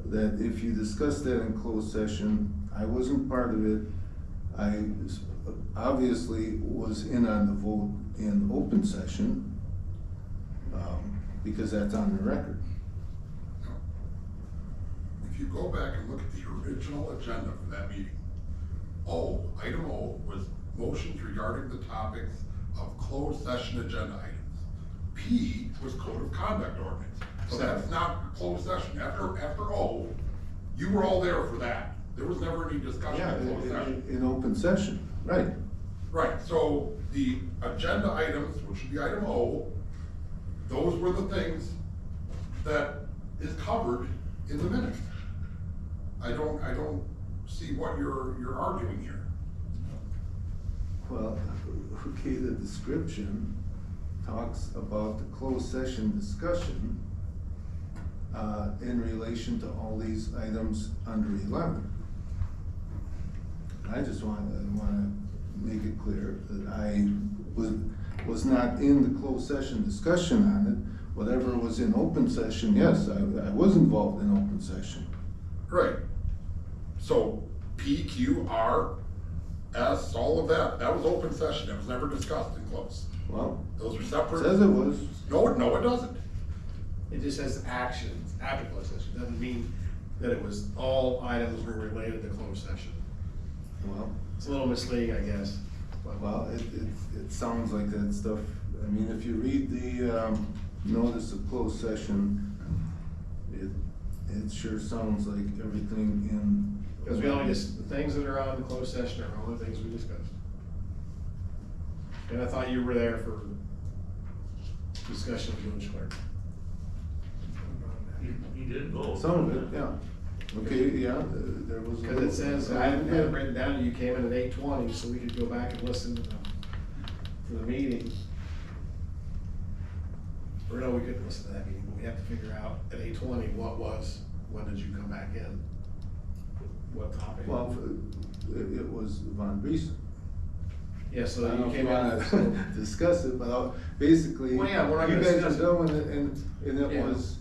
that if you discussed that in closed session, I wasn't part of it. I obviously was in on the vote in open session, because that's on the record. If you go back and look at the original agenda for that meeting, item O was motions regarding the topics of closed session agenda items. P was code of conduct ordinance. So that's not closed session. After O, you were all there for that. There was never any discussion Yeah, in closed session. in open session, right. Right, so the agenda items, which would be item O, those were the things that is covered in the minute. I don't see what you're arguing here. Well, okay, the description talks about the closed session discussion in relation to all these items under 11. I just wanna make it clear that I was not in the closed session discussion on it. Whatever was in open session, yes, I was involved in open session. Right. So P, Q, R, S, all of that was open session. It was never discussed in closed. Well, Those are it separate. says it was. No, it doesn't. It just says actions after closed session, doesn't mean that it was all items were related to closed session. Well, It's a little misleading, I guess. But- well, it sounds like that stuff. I mean, if you read the notice of closed session, it sure sounds like everything in. Because we only just, the things that are on the closed session are only things we discussed. And I thought you were there for discussion with village clerk. He did both. Some of it, yeah. Okay, yeah, there was. a Because it says, little- I had it written down, you came in at 8:20, so we could go back and listen to the meeting. Or no, we couldn't listen to that meeting, but we have to figure out at 8:20 when did you come back in? What topic? Well, it was Von Briesen. Yeah, I so don't know you if came you wanna in. discuss it, but basically, Well, yeah, we're not you gonna guys discuss are it. done with it, and it Yeah. was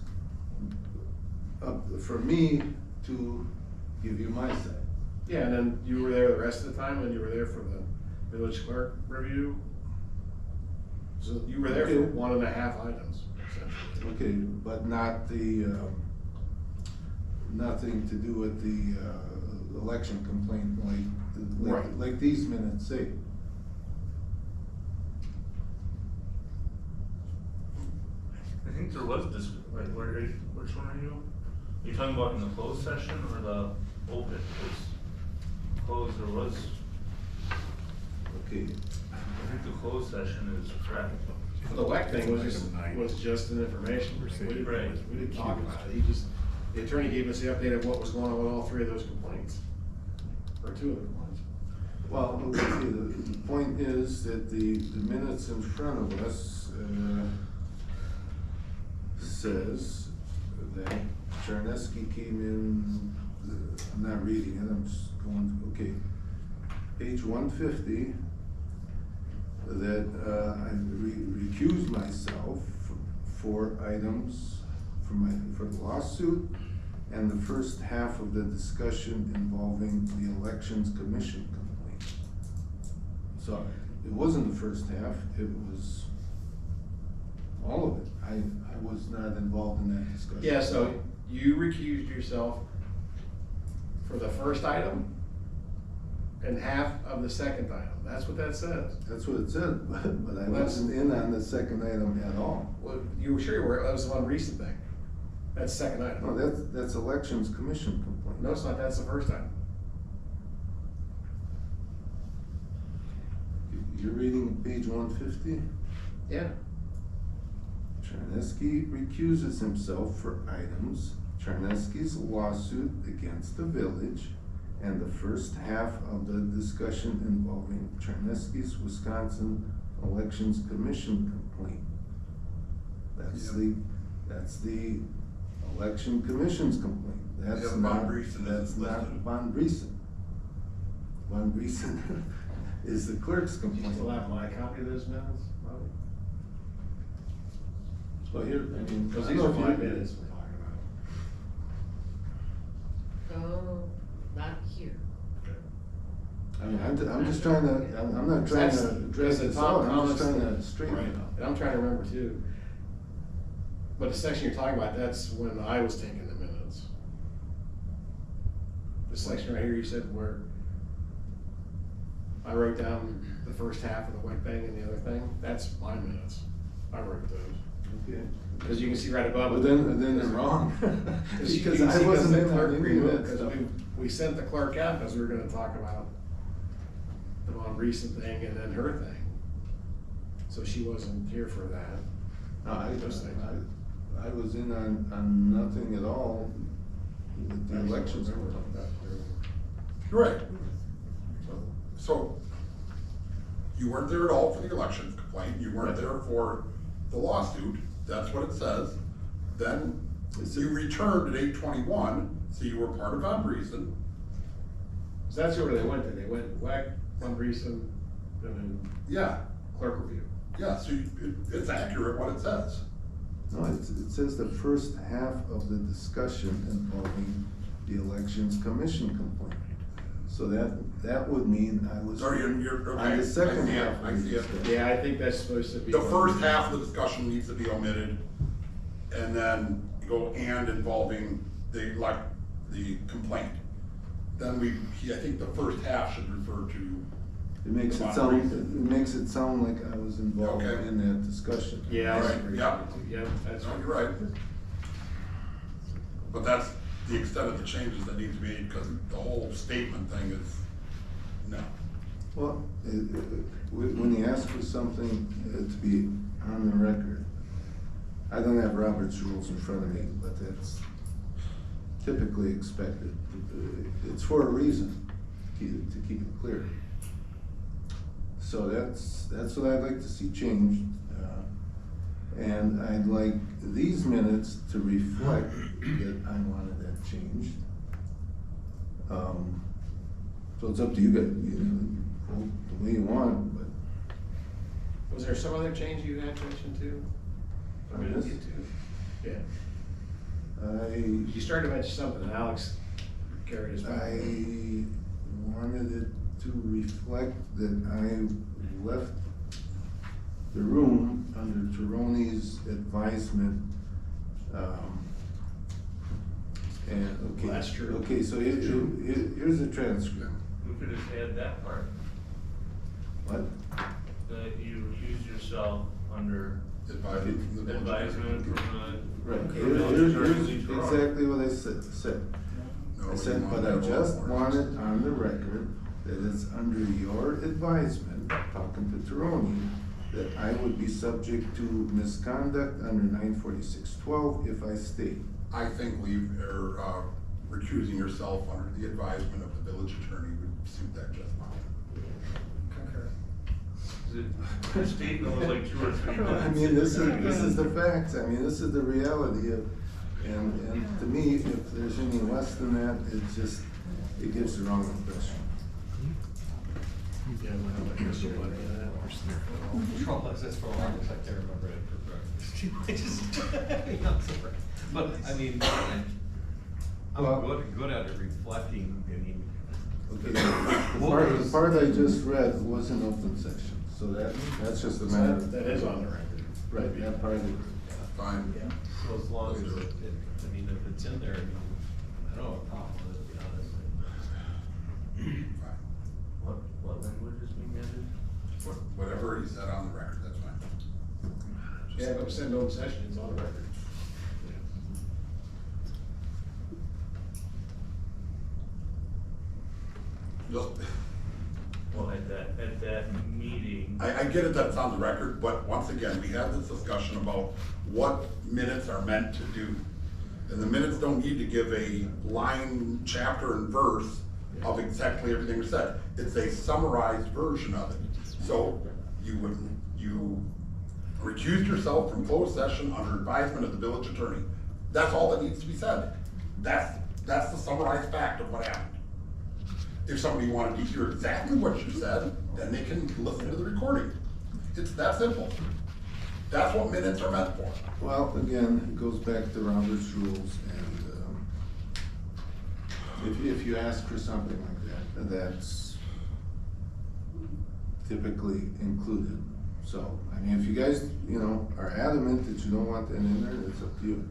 for me to give you my side. Yeah, and then you were there the rest of the time, and you were there for the village clerk review. So you were there for Okay. 1.5 items, essentially. Okay, but not the, nothing to do with the, election complaint Right. like these minutes say. I think there was this, like, which one are you? Are you talking about in the closed session or the open? Because closed, there was, Okay, I think the closed session is correct. The WEC thing was just an information. We didn't talk about it. The attorney gave us the update of what was going on with all 3 of those complaints. Or 2 of the complaints. well, okay, the point is that the minutes in front of us, says that Charneski came in, I'm not reading it, I'm just going, okay. Page 150, that I recused myself for items for the lawsuit and the first half of the discussion involving the Elections Commission complaint. So it wasn't the first half, it was all of it. I was not involved in that discussion. Yeah, so you recused yourself for the first item and half of the second item. That's what that says. That's what it said, but I That's- wasn't in on the second item at all. Well, you were sure you were, that was the one recent thing. That's the second item. No, that's Elections Commission complaint. No, it's not, that's the first item. You're reading page 150? Yeah. Charneski recuses himself for items, Charneski's lawsuit against the village, and the first half of the discussion involving Charneski's Wisconsin Elections Commission complaint. That's the Election Commission's complaint. That's Yeah, Von not, Briesen that's is not listed. Von Briesen. Von Briesen is the clerk's Do you complaint. still have my copy of those minutes, Bobby? Well, here, I mean, Because I these don't are know if 5 you- minutes we're talking about. Oh, not here. I mean, I'm just trying to, I'm not trying That's- to address the this Tom out, I'm just Collins trying to thing. straighten Right. it out. And I'm trying to remember too. But the section you're talking about, that's when I was taking the minutes. The section right here, you said where I wrote down the first half of the WEC thing and the other thing, that's my minutes. I wrote those. Okay, Cause you can see right above But it. then they're wrong. Cause you Because can I see wasn't the in clerk on any of removed, that cause stuff. we sent the clerk out, cause we were gonna talk about the one recent thing and then her thing. So she wasn't here for that. No, Those things. I was in on nothing at all with the elections. Right. So, you weren't there at all for the elections complaint, you weren't there for the lawsuit, that's what it says. Then, you returned at 8/21, so you were part of Von Briesen. So that's where they went to, they went WAC, one recent, and then Yeah, clerk review. yeah, so it's accurate what it says. No, it says the first half of the discussion involving the elections commission complaint. So that would mean I was So you're, okay. on the second I see it, half. I of the see it. discussion. Yeah, I think that's supposed to be. The first half of the discussion needs to be omitted, and then go and involving the complaint. Then I think the first half should refer to. It makes it sound like I was involved Okay. in that discussion. Yeah, I Right, agree. yeah. Yeah, that's No, right. you're right. But that's the extent of the changes that need to be made, because the whole statement thing is, no. Well, when you ask for something to be on the record, I don't have Robert's rules in front of me, but that's typically expected. It's for a reason, to keep it clear. So that's what I'd like to see changed. And I'd like these minutes to reflect that I wanted that changed. So it's up to you guys, vote the way you want, but. Was there some other change you had attention to? I mean, Yes. Yeah, I you started to mention something, and Alex carried us back. I wanted it to reflect that I left the room under Taroni's advisement. And, okay. Well, that's true. Okay, so here's the transcript. We could just add that part, What? that you accused yourself under Advisement from the. advisement from Right, Okay, here's Attorney General. exactly what I said. I said, but I just wanted on the record that it's under your advisement, talking to Taroni, that I would be subject to misconduct under 946-12 if I stayed. I think recusing yourself under the advisement of the village attorney would suit that just fine. Concur. Her statement was like 2 or 3 minutes. I mean, this is the facts, I mean, this is the reality of, and to me, if there's any less than that, it gives the wrong impression. Yeah, well, I guess you're right, yeah. That's for a long time, I can't remember it for breakfast. I just, I'm sorry. But, I mean, I'm good at it reflecting, I mean. Okay, the part I just read was an open session, so that's just a matter of. That is on the record. Right, that part of it. Fine. Yeah. So as long as I mean, if it's in there, I don't have a problem with it, to be honest. What language is being added? Whatever he said on the record, that's fine. Yeah, but we said no session, it's on the record. Just, Well, at that meeting. I get it that it's on the record, but once again, we had this discussion about what minutes are meant to do. And the minutes don't need to give a line, chapter, and verse of exactly everything said. It's a summarized version of it. So you recused yourself from closed session under advisement of the village attorney. That's all that needs to be said. That's the summarized fact of what happened. If somebody wanted to hear exactly what you said, then they can listen to the recording. It's that simple. That's what minutes are meant for. Well, again, it goes back to Robert's rules, and if you ask for something like that, that's typically included. So, I mean, if you guys, are adamant that you don't want that in there, it's up to you.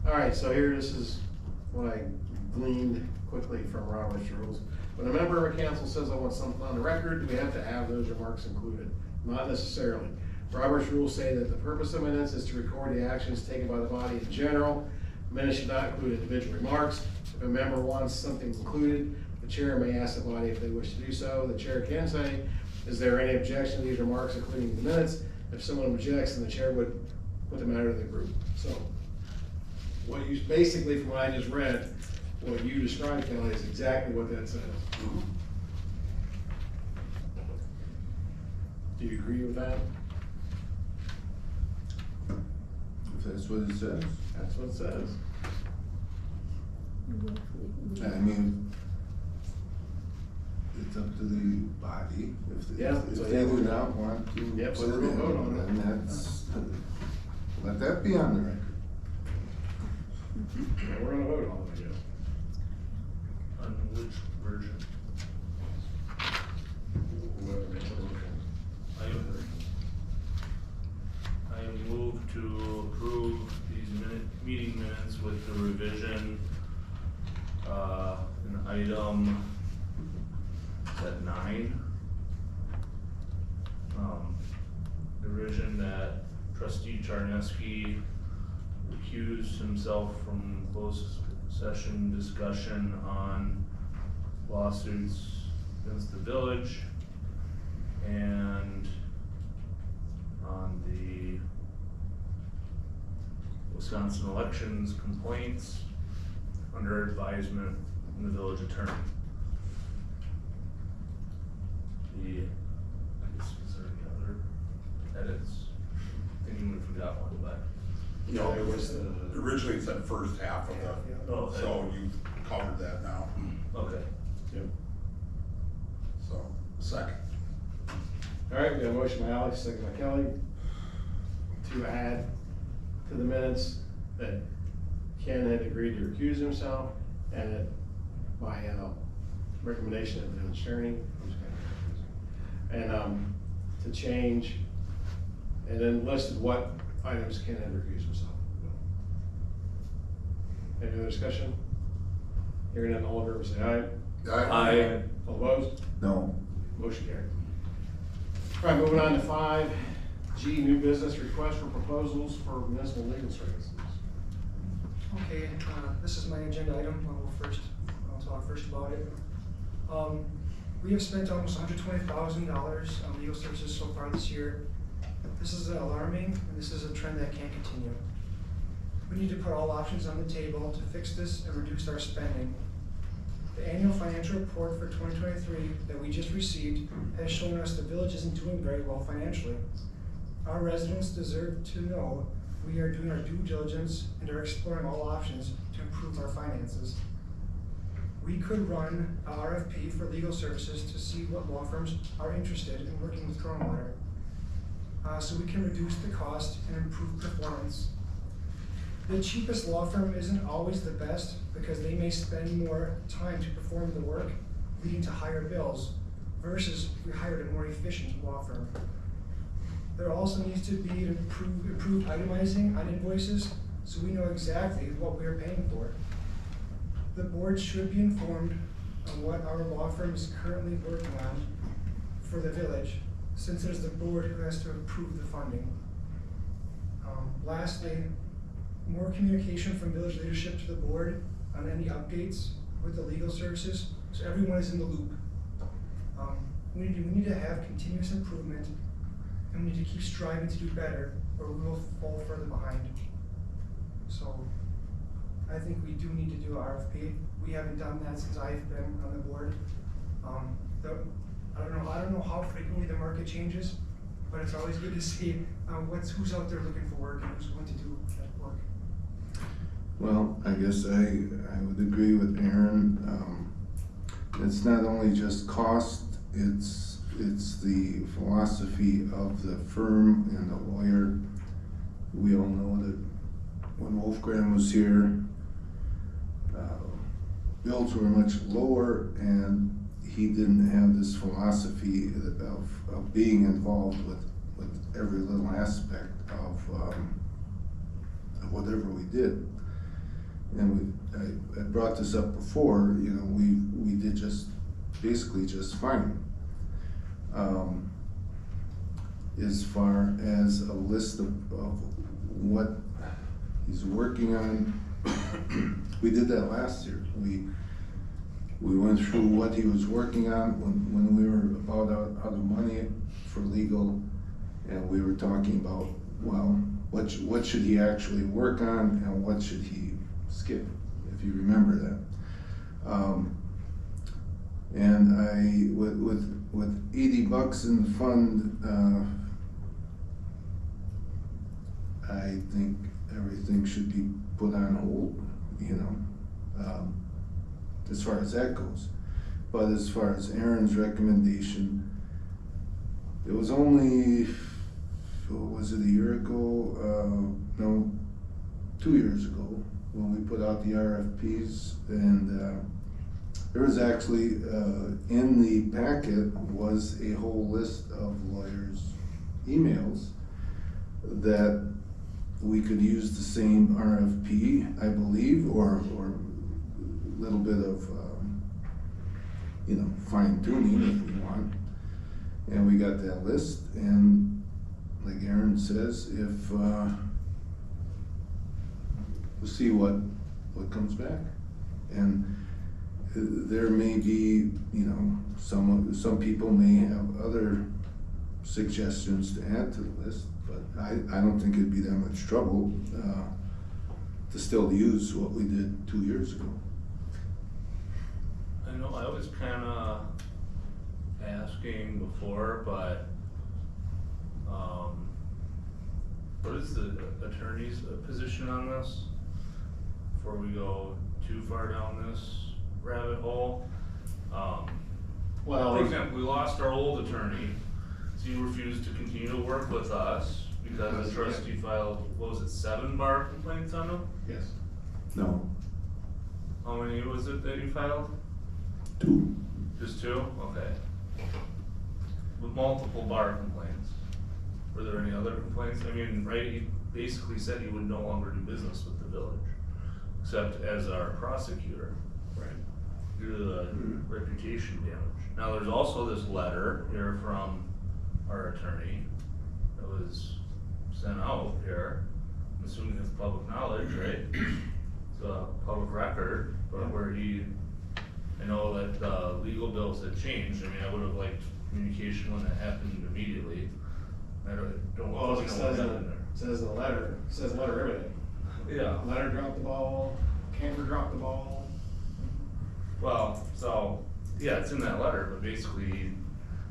Alright, so here, this is what I gleaned quickly from Robert's rules. When a member of a council says I want something on the record, do we have to have those remarks included? Not necessarily. Robert's rules say that the purpose of minutes is to record the actions taken by the body in general. Minutes should not include individual remarks. If a member wants something included, the chair may ask the body if they wish to do so. The chair can say, is there any objection to these remarks, including the minutes? If someone objects, then the chair would put the matter to the group. So, what you, basically from what I just read, what you described, Kelly, is exactly what that says. Do you agree with that? If that's what it says. That's what it says. I mean, it's up to the body, Yeah, if so they yeah, do not want to Yep, put so it we're gonna vote on in, it. then that's, let that be on the record. Yeah, we're gonna vote on it, I guess. On which version? Whoever makes the motion. I move to approve these meeting minutes with the revision, in item, is that 9? The revision that trustee Charneski recused himself from closed session discussion on lawsuits against the village and on the Wisconsin elections complaints under advisement from the village attorney. I guess, is there any other edits? I think we forgot one, but. No, There was the. originally it said first half of the, Oh, okay. so you've covered that now, Okay. Yep. so, second. All right, we got a motion by Alex, second by Kelly, to add to the minutes that Ken had agreed to recuse himself, and that by recommendation of the village attorney, and to change, and then listed what items Ken had recused himself. Any other discussion? Hearing none, all in favor say aye. Aye. All opposed? No, Motion carried. All right, moving on to 5G, new business request for proposals for municipal legal services. Okay, this is my agenda item, I'll talk first about it. We have spent almost $120,000 on legal services so far this year. This is alarming, and this is a trend that can't continue. We need to put all options on the table to fix this and reduce our spending. The annual financial report for 2023 that we just received has shown us the village isn't doing very well financially. Our residents deserve to know we are doing our due diligence and are exploring all options to improve our finances. We could run a RFP for legal services to see what law firms are interested in working with Kronenwetter, so we can reduce the cost and improve performance. The cheapest law firm isn't always the best because they may spend more time to perform the work, leading to higher bills, versus if we hired a more efficient law firm. There also needs to be improved itemizing on invoices so we know exactly what we are paying for. The board should be informed on what our law firm is currently working on for the village, since it is the board who has to approve the funding. Lastly, more communication from village leadership to the board on any updates with the legal services, so everyone is in the loop. We need to have continuous improvement, and we need to keep striving to do better, or we will fall further behind. So, I think we do need to do an RFP. We haven't done that since I've been on the board. I don't know how frequently the market changes, but it's always good to see who's out there looking for work and who's going to do that work. well, I guess I would agree with Aaron. It's not only just cost, it's the philosophy of the firm and the lawyer. We all know that when Wolfgram was here, bills were much lower, and he didn't have this philosophy of being involved with every little aspect of whatever we did. and I brought this up before, you know, we did basically just fine. As far as a list of what he's working on, we did that last year. We went through what he was working on when we were about out of money for legal, and we were talking about, well, what should he actually work on and what should he skip, if you remember that. And with $80 in the fund, I think everything should be put on hold, you know, as far as that goes. But as far as Aaron's recommendation, it was only, was it a year ago? No, 2 years ago, when we put out the RFPs, and there was actually, in the packet was a whole list of lawyers' emails that we could use the same RFP, I believe, or a little bit of, you know, fine tuning if we want. And we got that list, and like Aaron says, if, we'll see what comes back. And there may be, you know, some people may have other suggestions to add to the list, but I don't think it'd be that much trouble to still use what we did 2 years ago. I know I was kinda asking before, but, what is the attorney's position on this? Before we go too far down this rabbit hole. Well, For example, we lost our old attorney, so he refused to continue to work with us because the trustee filed, what was it, 7 bar complaints on him? yes. No, How many was it that you filed? 2. Just 2? Okay. With multiple bar complaints. Were there any other complaints? I mean, right, he basically said he would no longer do business with the village, except as our prosecutor. Right. Due to the reputation damage. Now, there's also this letter here from our attorney that was sent out here. I'm assuming it's public knowledge, right? It's a public record, but where I know that the legal bills had changed. I mean, I would have liked communication when that happened immediately. I don't Well, know it what says in happened there. the letter, it says letter everything. Yeah. Letter dropped the ball, Camper dropped the ball. Well, so, yeah, it's in that letter, but basically he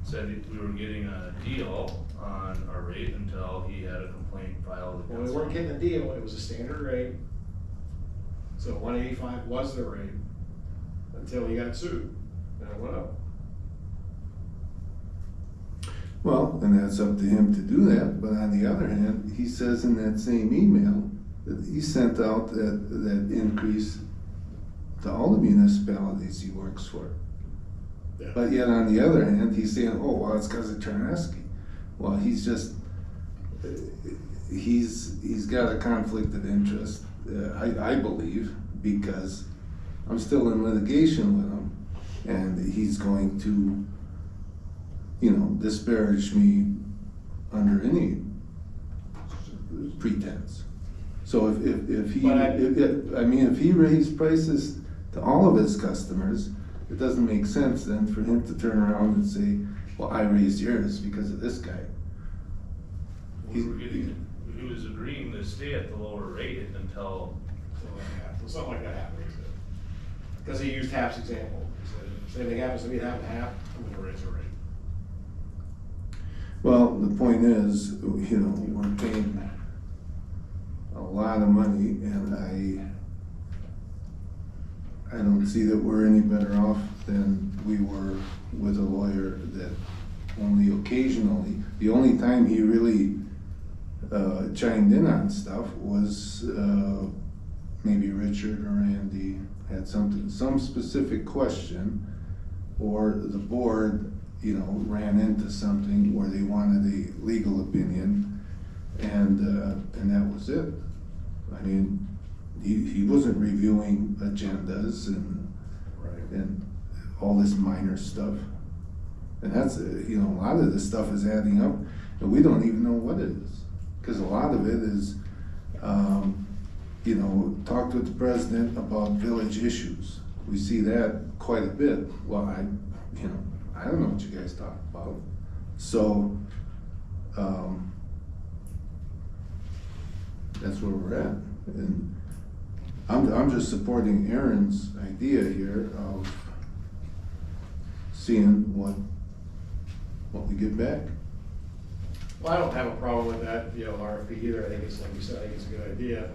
said we were getting a deal on our rate until he had a complaint filed Well, we against weren't him. getting a deal, it was a standard rate. So 185 was the rate until he got sued, and it went up. well, and that's up to him to do that, but on the other hand, he says in that same email that he sent out that increase to all the municipalities he works for. Yeah. But yet on the other hand, he's saying, oh, well, it's because of Charneski. Well, he's just, he's got a conflict of interest, I believe, because I'm still in litigation with him, and he's going to, you know, disparage me under any pretense. So if he, But if he raised prices to all of his customers, it doesn't make sense then for him to turn around and say, well, I raised yours because of this guy. He was agreeing to stay at the lower rate until, Something like that happened. Because he used Hap's example. He said, if anything happens to me, Hap, I'm gonna raise the rate. Well, the point is, you know, we're paying a lot of money, and I don't see that we're any better off than we were with a lawyer that only occasionally, the only time he really chimed in on stuff was maybe Richard or Andy had some specific question, or the board, you know, ran into something where they wanted a legal opinion, and that was it. I mean, he wasn't reviewing agendas and all this minor stuff. And that's, you know, a lot of this stuff is adding up, and we don't even know what it is. Cause a lot of it is, you know, talked with the president about village issues. We see that quite a bit. Well, I don't know what you guys talk about. So, that's where we're at. And I'm just supporting Aaron's idea here of seeing what we get back. Well, I don't have a problem with that, you know, RFP either. I think it's, like you said, I think it's a good idea.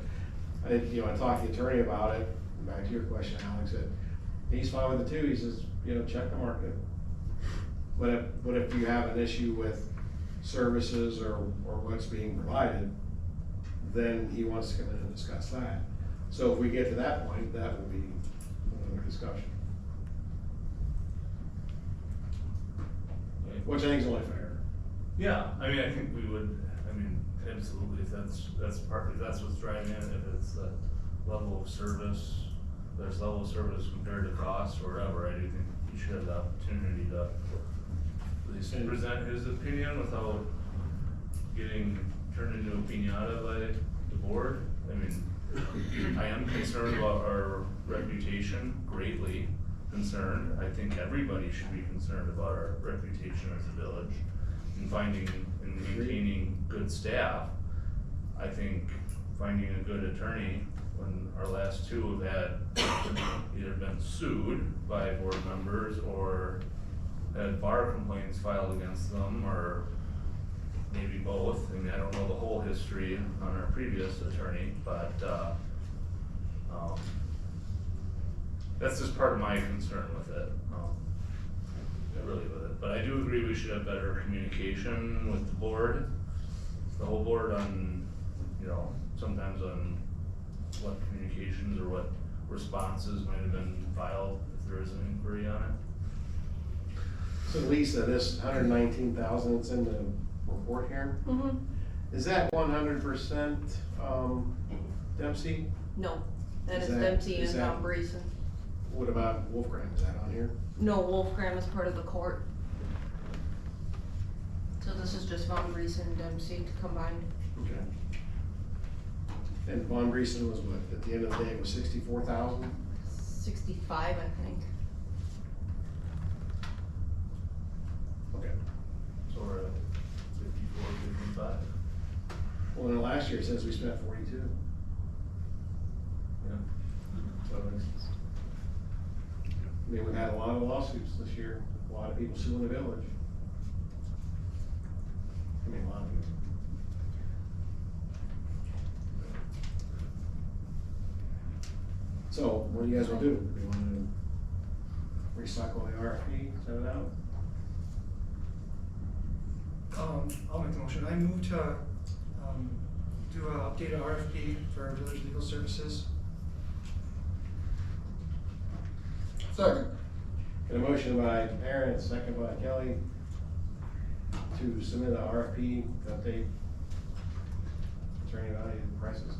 I talked to the attorney about it, back to your question, Alex, said, he's fine with it too. He says, you know, check the market. But if you have an issue with services or what's being provided, then he wants to come in and discuss that. So if we get to that point, that will be another discussion. Which I think is only fair. Yeah, I mean, I think we would, I mean, absolutely, if that's partly, that's what's driving it, if it's the level of service, there's level of service compared to cost or whatever, I do think he should have the opportunity to at least present his opinion without getting turned into a piñata by the board. I mean, I am concerned about our reputation, greatly concerned. I think everybody should be concerned about our reputation as a village and finding and maintaining good staff. I think finding a good attorney, when our last two have had either been sued by board members or had bar complaints filed against them, or maybe both. I mean, I don't know the whole history on our previous attorney, but that's just part of my concern with it, really with it. But I do agree we should have better communication with the board, the whole board, on, you know, sometimes on what communications or what responses might have been filed if there is an inquiry on it. So Lisa, this 119,000 that's in the report here, Mm-hmm. is that 100% Dempsey? No, that Is is that- Dempsey is and that- Tom Breesen. What about Wolfgram, is that on here? No, Wolfgram is part of the court. So this is just Von Breesen and Dempsey combined. Okay. And Von Breesen was what, at the end of the day, it was 64,000? 65, I think. Okay. So we're at 54, 55. Well, then last year it says we spent 42. Yeah. So it's, I mean, we've had a lot of lawsuits this year, a lot of people suing the village. I mean, a lot of people. So, what do you guys want to do? Do you want to recycle the RFP, send it out? I'll make the motion. I move to, do a updated RFP for village legal services. Second. Got a motion by Aaron, second by Kelly, to submit an RFP to update attorney value prices.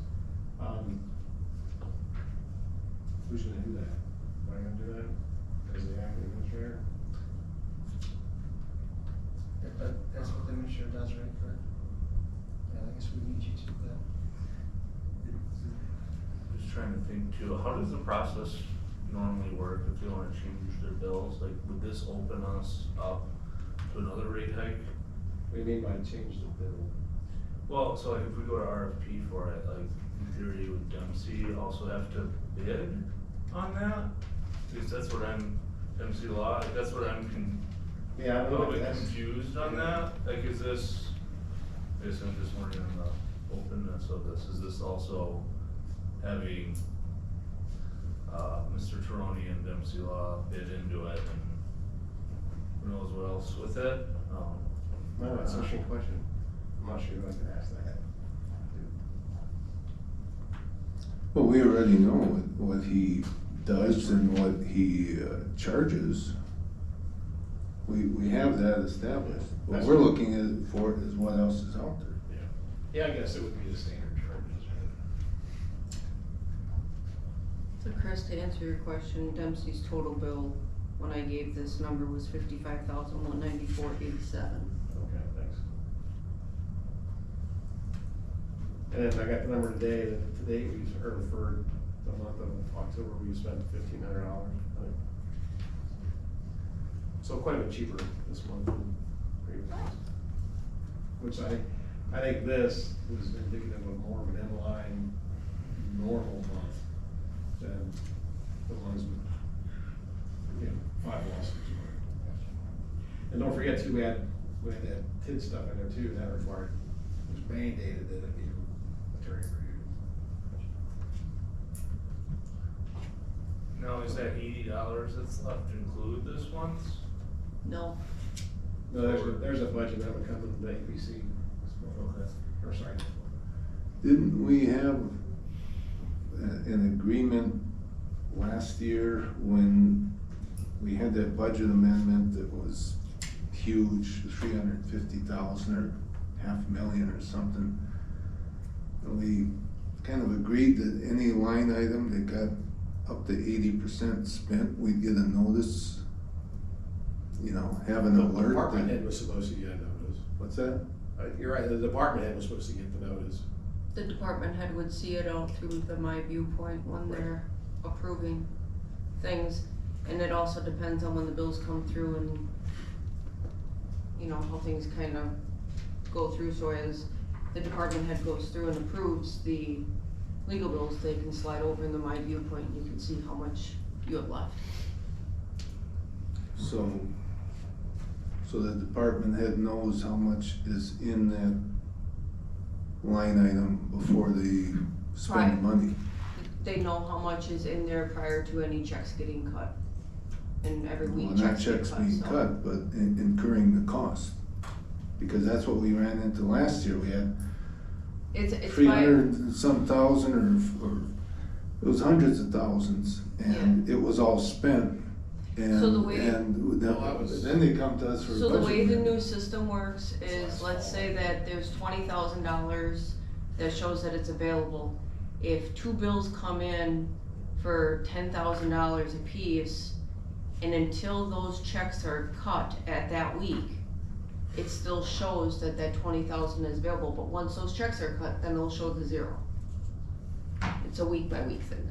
Who's gonna do that? Am I gonna do that as the acting administrator? That's what the administrator does, right? Correct? Yeah, I guess we need you to do that. Just trying to think too, how does the process normally work if they wanna change their bills? Like, would this open us up to another rate hike? What do you mean by change the bill? Well, so like if we go to RFP for it, like in theory would Dempsey also have to bid on that? Because that's what I'm, Dempsey law, like that's what I'm Yeah, I a don't little know, bit that's, confused on that. Like, is this, I guess I'm just wondering on the openness of this, is this also having Mr. Taroni and Dempsey Law bid into it and who knows what else with it? no, that's such a question. I'm not sure who I can ask that. Well, we already know what he does and what he charges. We have that established. What That's we're right. looking at for is what else is out there. Yeah, I guess it would be the standard charges, Chris, to answer your question, Dempsey's total bill, when I gave this number, was 55,194.87. Okay, thanks. And then I got the number today, that today we, or for the month of October, we spent $1,500. So quite a bit cheaper this month than previous months. Which I think this was indicative of more of an inline, normal month than the ones with, 5 lawsuits. And don't forget too, we had that TID stuff in there too, that required, which mandated that it be attorney reviewed. Now, is that $80 that's left include this month's? No, No, there's a budget that would come in the APC. Or sorry. Didn't we have an agreement last year when we had that budget amendment that was huge, 350,000 or $500,000 or something? And we kind of agreed that any line item that got up to 80% spent, we'd get a notice, have an The alert. department head was supposed to get a notice. What's that? You're right, the department head was supposed to get the notice. the department head would see it out through the My Viewpoint when they're approving things. And it also depends on when the bills come through and, how things kind of go through. So as the department head goes through and approves the legal bills, they can slide over in the My Viewpoint and you can see how much you have left. So the department head knows how much is in that line item before they spend Right. the money. They know how much is in there prior to any checks getting cut. And every week Well, not checks get checks cut, being so. cut, but incurring the cost. Because that's what we ran into last year, we had It's 300 and some thousand or it was hundreds of thousands and it was all spent. And, So the way- then they come to us for a So the budget way the amendment. new system works is, let's say that there's $20,000 that shows that it's available. If 2 bills come in for $10,000 apiece, and until those checks are cut at that week, it still shows that that 20,000 is available, but once those checks are cut, then it'll show the 0. It's a week by week thing.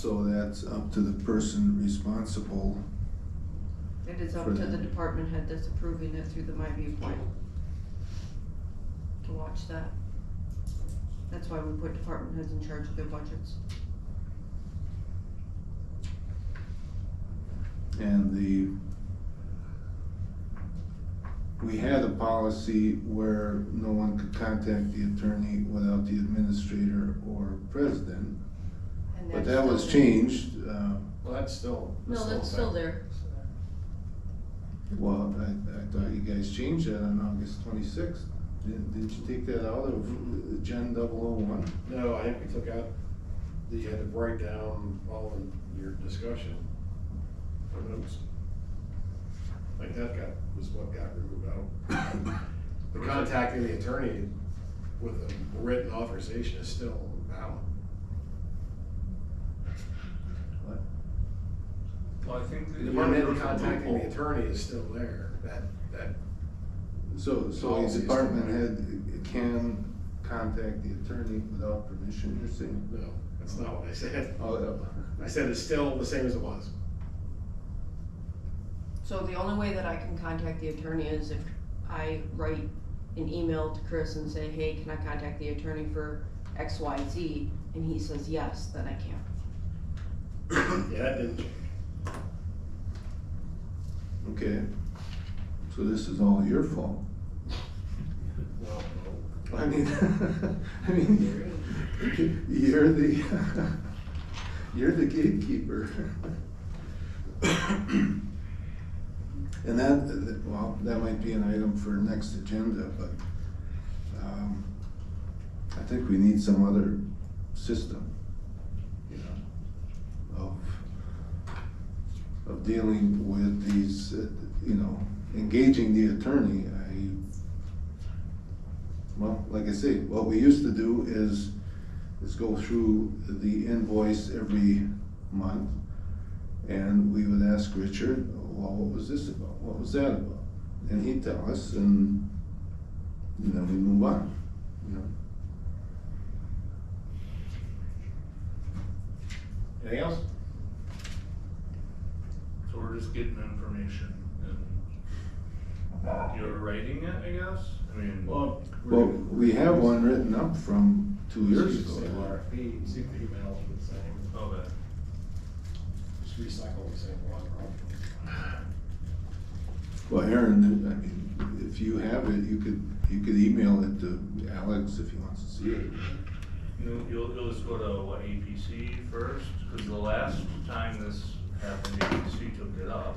So that's up to the person responsible. It is up For to the them. department head that's approving it through the My Viewpoint to watch that. That's why we put department heads in charge of their budgets. And we had a policy where no one could contact the attorney without the administrator or president. And But that's that was still there. changed, Well, that's still. No, that's still there. well, I thought you guys changed that on August 26th. Didn't you take that out of Gen 001? No, I think we took out, you had to write down all of your discussion for notes. Like was what got removed out. The contacting the attorney with a written authorization is still valid. What? Well, I think that. The department head contacting the attorney is still there, that. So Policy a is department still head can contact the attorney without permission, you're saying? No, that's not what I said. Oh, I said it's still the same as it was. So the only way that I can contact the attorney is if I write an email to Chris and say, hey, can I contact the attorney for X, Y, Z? And he says yes, then I can. Yeah, that didn't change. okay. So this is all your fault. Well, I mean, you're the gatekeeper. And that might be an item for next agenda, but, I think we need some other system, of dealing with these, engaging the attorney. Well, like I say, what we used to do is is go through the invoice every month, and we would ask Richard, well, what was this about? What was that about? And he'd tell us, and then we move on, you know. Anything else? So we're just getting information and you're writing it, I guess? I mean. Well, Well, we have one written up from 2 years ago. Same RFP, see if the emails are the same, Okay. just recycle the same one, probably. Well, Aaron, I mean, if you have it, you could email it to Alex if he wants to see it. You'll just go to what, APC first? Cause the last time this happened, APC took it up.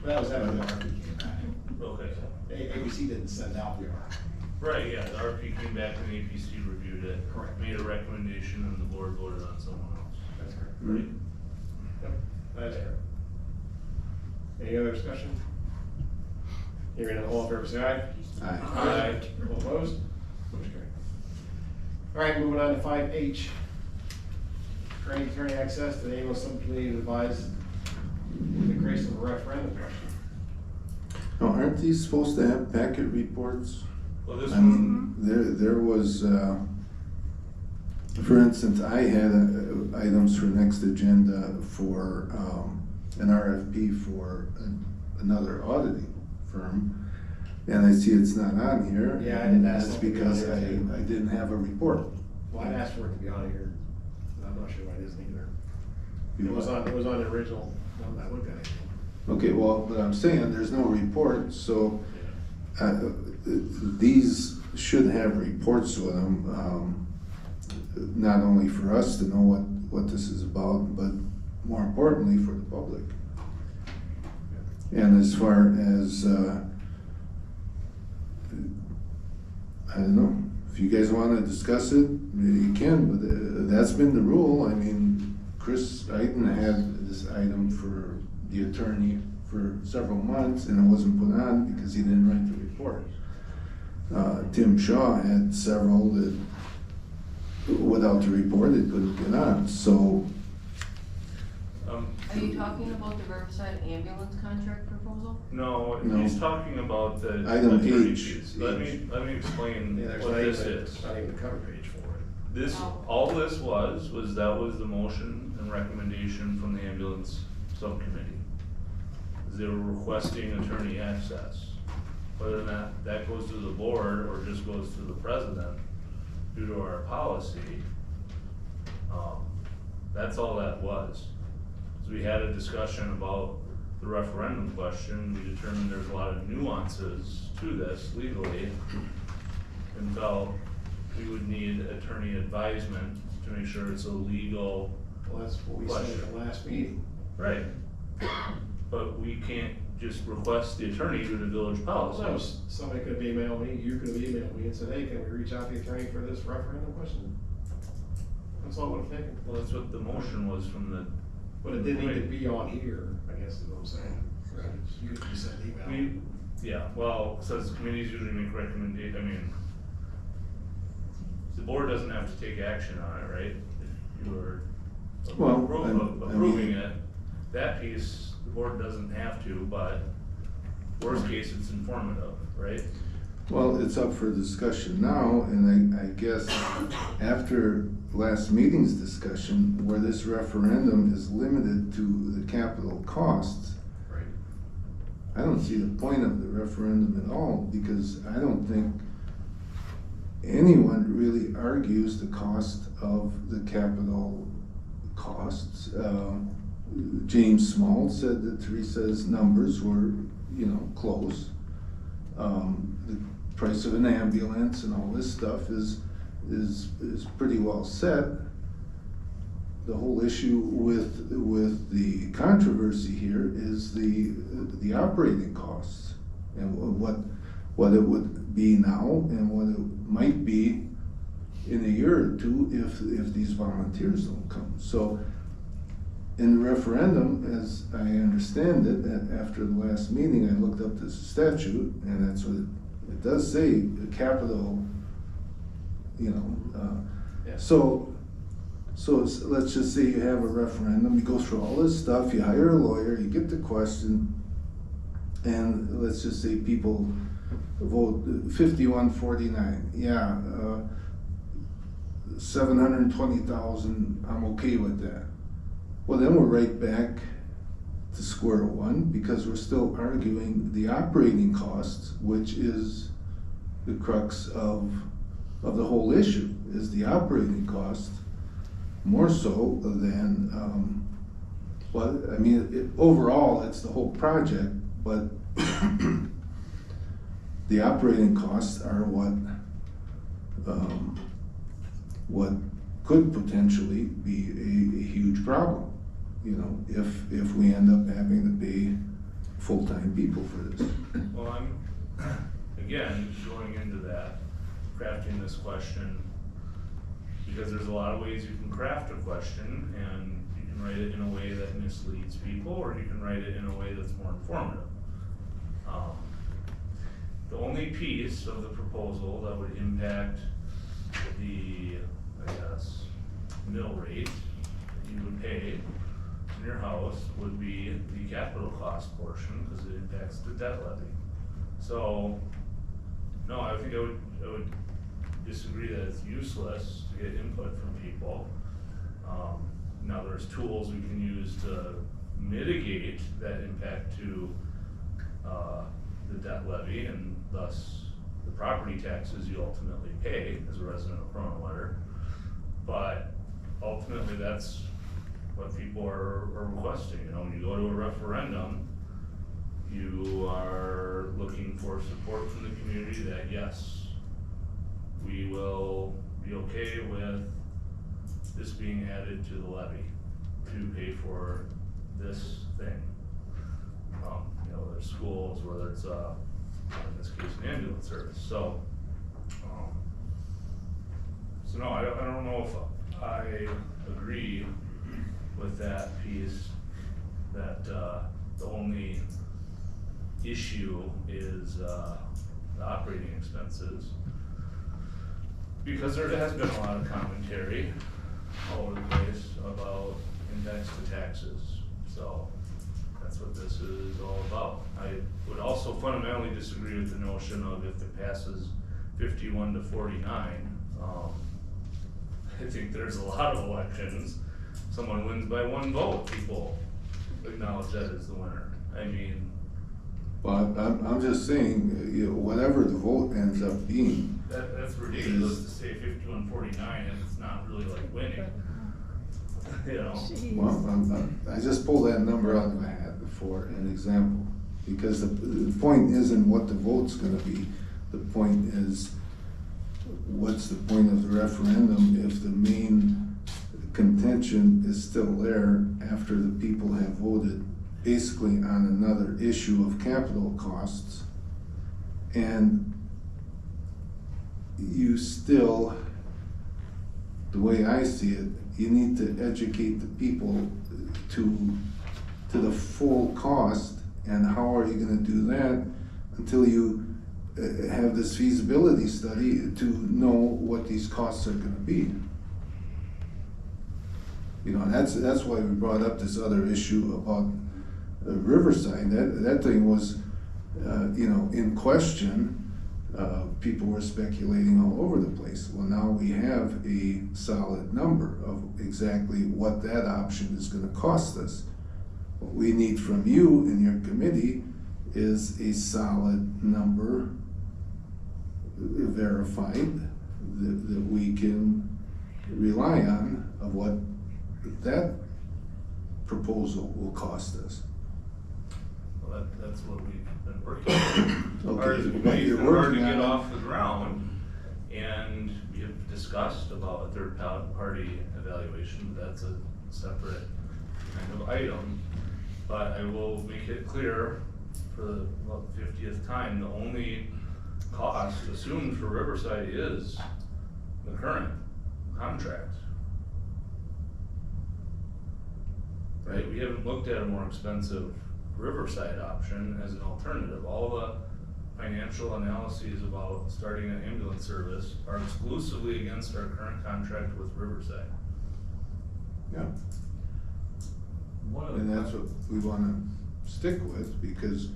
That was after the RFP came back. Okay. ABC didn't send out the RFP. Right, yeah, the RP came back and the APC reviewed it. Correct. Made a recommendation and the board voted on someone else. That's correct. Right? Yep, that's correct. Any other discussion? Hearing none, all in favor, say aye. Aye. All opposed? Motion carried. All right, moving on to 5H. Granting attorney access to the ambulance subcommittee to advise the grace of a referendum question. Now, aren't these supposed to have packet reports? Well, this I mean, there was, for instance, I had items for next agenda for an RFP for another auditing firm, and I see it's not on here. Yeah, I didn't ask That's them to be on because here, too. I didn't have a report. Well, I'd asked for it to be on here, and I'm not sure why it isn't either. You It was what? on the original one I looked at it. Okay, well, but I'm saying there's no report, so these should have reports with them, not only for us to know what this is about, but more importantly for the public. And as far as, I don't know, if you guys wanna discuss it, maybe you can, but that's been the rule. I mean, Chris Iden had this item for the attorney for several months, and it wasn't put on because he didn't write the report. Tim Shaw had several that, without the report, it couldn't get on, so. Are you talking about the Riverside ambulance contract proposal? No, No. he's talking about the Item attorney H. fees. Let me explain Yeah, there's what not this even, is. not even a cover page for it. This, Oh. all this was that was the motion and recommendation from the ambulance subcommittee. They were requesting attorney access. Whether or not that goes to the board or just goes to the president due to our policy, that's all that was. So we had a discussion about the referendum question, we determined there's a lot of nuances to this legally, and felt we would need attorney advisement to make sure it's a legal. Well, that's what we said at the last meeting. Right. But we can't just request the attorney to the village policy. Also, somebody could have emailed me, you could have emailed me and said, hey, can we reach out to the attorney for this referendum question? That's all it would have taken. Well, that's what the motion was from the. But it didn't need to be on here, I guess is what I'm saying. You could send an email. Yeah, well, says committees usually make recommendation, I mean, the board doesn't have to take action on it, right? If you were Well, approving it, that piece, the board doesn't have to, but worst case, it's informative, right? Well, it's up for discussion now, and I guess after last meeting's discussion, where this referendum is limited to the capital costs, Right. I don't see the point of the referendum at all, because I don't think anyone really argues the cost of the capital costs. James Small said that Teresa's numbers were, close. The price of an ambulance and all this stuff is pretty well set. The whole issue with the controversy here is the operating costs and what it would be now and what it might be in a year or two if these volunteers don't come. So in the referendum, as I understand it, after the last meeting, I looked up the statute, and that's what it does say, the capital, Yeah. So let's just say you have a referendum, you go through all this stuff, you hire a lawyer, you get the question, and let's just say people vote 51-49. Yeah, 720,000, I'm okay with that. Well, then we're right back to square one, because we're still arguing the operating costs, which is the crux of the whole issue, is the operating cost, more so than, well, I mean, overall, it's the whole project, but the operating costs are what could potentially be a huge problem, you know, if we end up having to pay full-time people for this. Well, I'm, again, going into that, crafting this question, because there's a lot of ways you can craft a question, and you can write it in a way that misleads people, or you can write it in a way that's more informative. The only piece of the proposal that would impact the, I guess, mill rate that you would pay in your house would be the capital cost portion, because it impacts the debt levy. So, no, I think I would disagree that it's useless to get input from people. Now there's tools we can use to mitigate that impact to the debt levy, and thus the property taxes you ultimately pay as a resident of Kronenwetter. But ultimately that's what people are requesting. You know, when you go to a referendum, you are looking for support from the community that yes, we will be okay with this being added to the levy to pay for this thing. You know, there's schools, whether it's in this case an ambulance service. So no, I don't know if I agree with that piece, that the only issue is the operating expenses, because there has been a lot of commentary all over the place about index to taxes. So that's what this is all about. I would also fundamentally disagree with the notion of if it passes 51-49. I think there's a lot of elections, someone wins by one vote, people acknowledge that as the winner. I mean, But I'm just saying, you know, whatever the vote ends up being. that's ridiculous to say 51-49 and it's not really like winning. You know? Well, I just pulled that number out of my hat for an example, because the point isn't what the vote's gonna be. The point is, what's the point of the referendum if the main contention is still there after the people have voted basically on another issue of capital costs, and you still, the way I see it, you need to educate the people to the full cost, and how are you gonna do that until you have this feasibility study to know what these costs are gonna be. You know, that's why we brought up this other issue about Riverside. That thing was, you know, in question. People were speculating all over the place. Well, now we have a solid number of exactly what that option is gonna cost us. What we need from you and your committee is a solid number, verified, that we can rely on, of what that proposal will cost us. Well, that's what we've been working on. Okay, As we've but made you're in order to working get on it. off the ground, and we have discussed about a third party evaluation, but that's a separate kind of item. But I will make it clear for the about 50th time, the only cost assumed for Riverside is the current contract. Right, we haven't looked at a more expensive Riverside option as an alternative. All the financial analyses about starting an ambulance service are exclusively against our current contract with Riverside. Yeah, One of and that's what we wanna stick with, because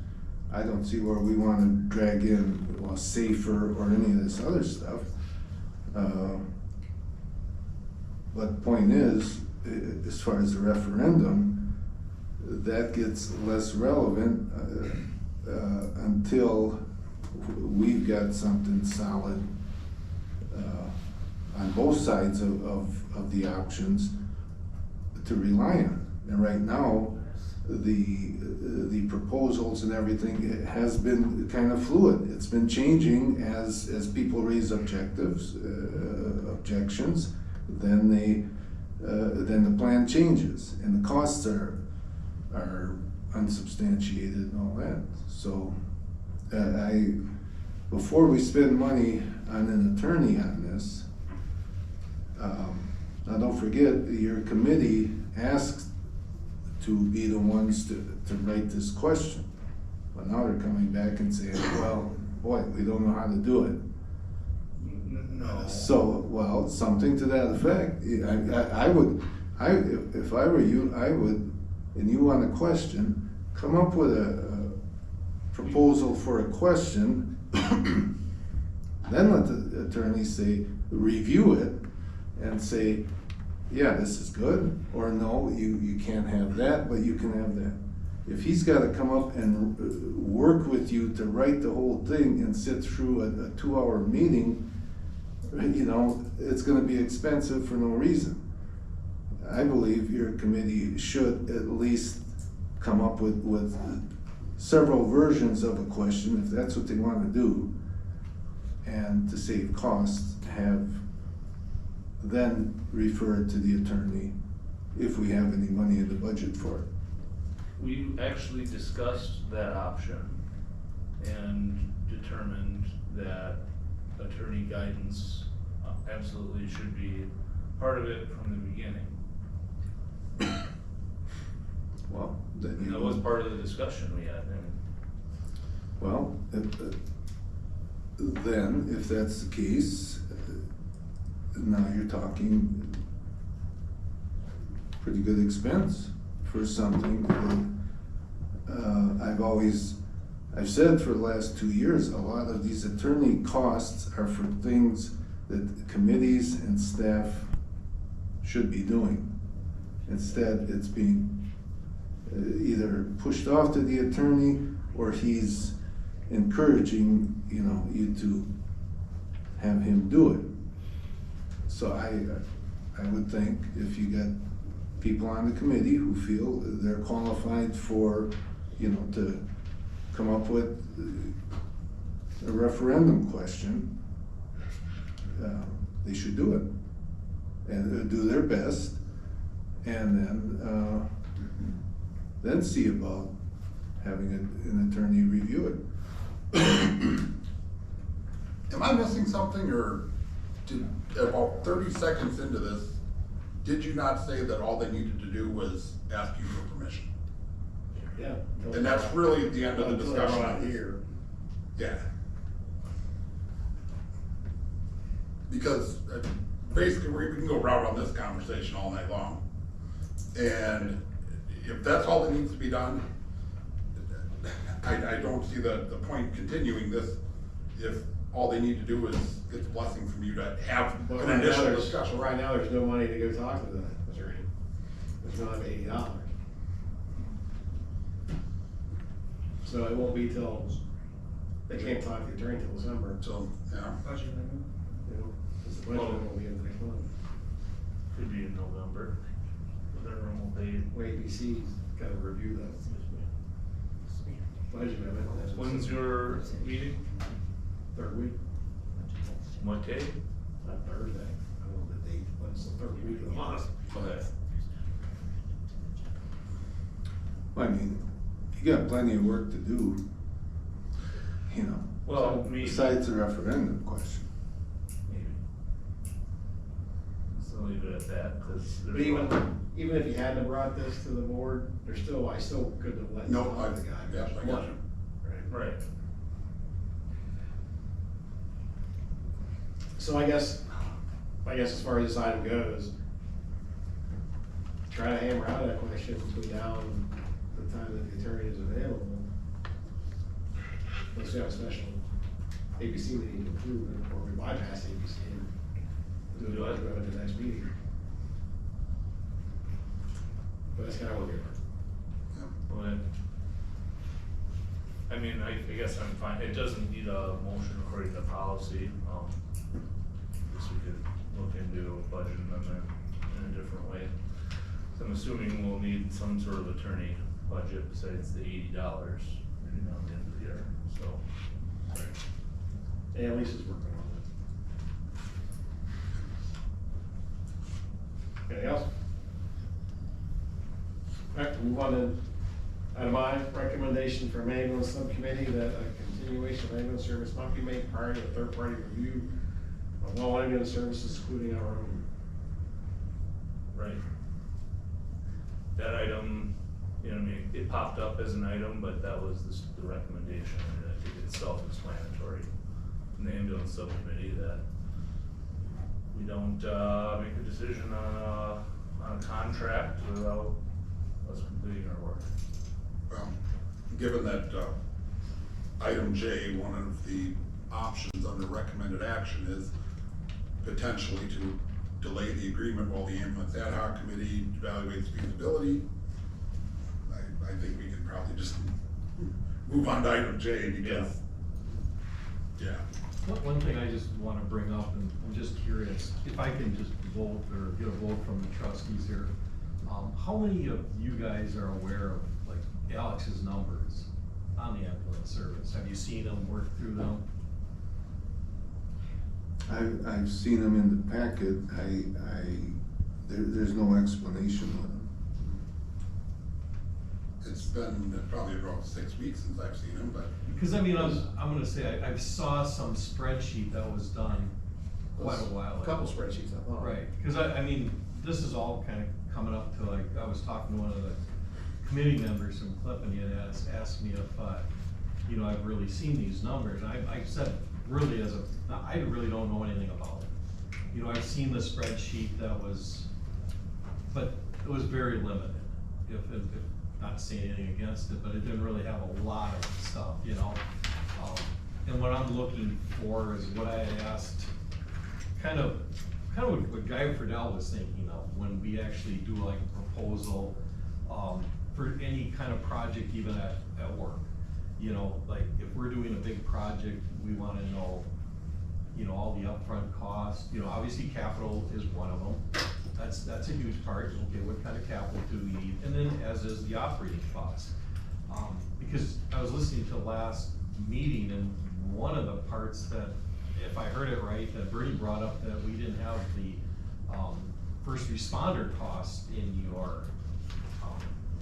I don't see where we wanna drag in, well, safer or any of this other stuff. But point is, as far as the referendum, that gets less relevant, until we've got something solid, on both sides of the options to rely on. And right now, the proposals and everything, it has been kind of fluid. It's been changing as people raise objectives, objections, then the plan changes and the costs are unsubstantiated and all that. So, before we spend money on an attorney on this, now don't forget, your committee asked to be the ones to write this question. But now they're coming back and saying, well, boy, we don't know how to do it. No. So, well, something to that effect. If I were you, I would, and you want a question, come up with a proposal for a question, then let the attorney say, review it, and say, yeah, this is good, or no, you can't have that, but you can have that. If he's gotta come up and work with you to write the whole thing and sit through a 2-hour meeting, you know, it's gonna be expensive for no reason. I believe your committee should at least come up with several versions of a question, if that's what they wanna do, and to save costs, have then refer it to the attorney if we have any money in the budget for it. We actually discussed that option and determined that attorney guidance absolutely should be part of it from the beginning. Well, then And you. that was part of the discussion we had, and Well, then, if that's the case, now you're talking pretty good expense for something that, I've said for the last 2 years, a lot of these attorney costs are for things that committees and staff should be doing. Instead, it's being either pushed off to the attorney, or he's encouraging, you know, you to have him do it. So I would think if you got people on the committee who feel they're qualified for, you know, to come up with a referendum question, they should do it and do their best, and then see about having an attorney review it. Am I missing something, or about 30 seconds into this, did you not say that all they needed to do was ask you for permission? Yeah. And that's really the end of the Until they're discussion. not here. Yeah. Because basically, we can go route on this conversation all night long. And if that's all that needs to be done, I don't see the point continuing this if all they need to do is get the blessing from you to have But an right now, initial there's, discussion. right now, there's no money to go talk to the attorney. There's not $80. So it won't be till, they can't talk to the attorney till December. So, yeah. Budget amendment. You know, 'cause the budget won't be in the next month. could be in November, with our normal date. Wait, ABC's gotta review the budget amendment. When's your meeting? Third week, What day? not Thursday. I don't know the date, but it's the third week of the month. Okay. I mean, you got plenty of work to do, you know. Well, maybe. Besides the referendum question. Maybe. So leave it at that, cause But there's. even if you hadn't brought this to the board, I still couldn't have let you No, talk to the guy. yeah, I got you. Right. Right. So I guess as far as this item goes, try to hammer out that question between now and the time that the attorney is available. Unless we have a special ABC meeting to approve it, or we bypass ABC and do it at the next meeting. But that's kind of what we're doing. Well, I mean, I guess I'm fine, it doesn't need a motion according to policy, guess we could look into a budget amendment in a different way. So I'm assuming we'll need some sort of attorney budget besides the $80 between now and the end of the year, so. Yeah, Lisa's working on it. Anything else? Alright, move on to item I, recommendation from ambulance subcommittee that a continuation of ambulance service not be made prior to a third-party review of all ambulance services, including our own. Right. That item, you know, I mean, it popped up as an item, but that was the recommendation, and I think it's self-explanatory in the ambulance subcommittee that we don't, make a decision on a contract without us completing our work. Well, given that, item J, one of the options under recommended action is potentially to delay the agreement while the ambulance ad hoc committee evaluates feasibility, I think we can probably just move on to item J because, yeah. One thing I just wanna bring up, and I'm just curious, if I can just vote or get a vote from the trustees here, how many of you guys are aware of like Alex's numbers on the ambulance service? Have you seen them, work through them? I've seen them in the packet, there's no explanation on them. It's been probably around 6 weeks since I've seen him, but. Because I mean, I'm gonna say, I saw some spreadsheet that was done quite a while ago. A couple spreadsheets, I thought. Right, cause I mean, this is all kind of coming up to like, I was talking to one of the committee members from Clip, and he had asked me if, you know, I've really seen these numbers, and I said, really I really don't know anything about it. You know, I've seen the spreadsheet that was, but it was very limited, if not saying anything against it, but it didn't really have a lot of stuff, you know? And what I'm looking for is what I had asked, kind of what Guy Friedel was thinking of when we actually do like a proposal, for any kind of project, even at work. You know, like if we're doing a big project, we wanna know, you know, all the upfront costs, you know, obviously capital is one of them. That's a huge part, okay, what kind of capital do we need? And then as is the operating cost. Because I was listening to the last meeting, and one of the parts that, if I heard it right, that Bernie brought up that we didn't have the, first responder costs in your,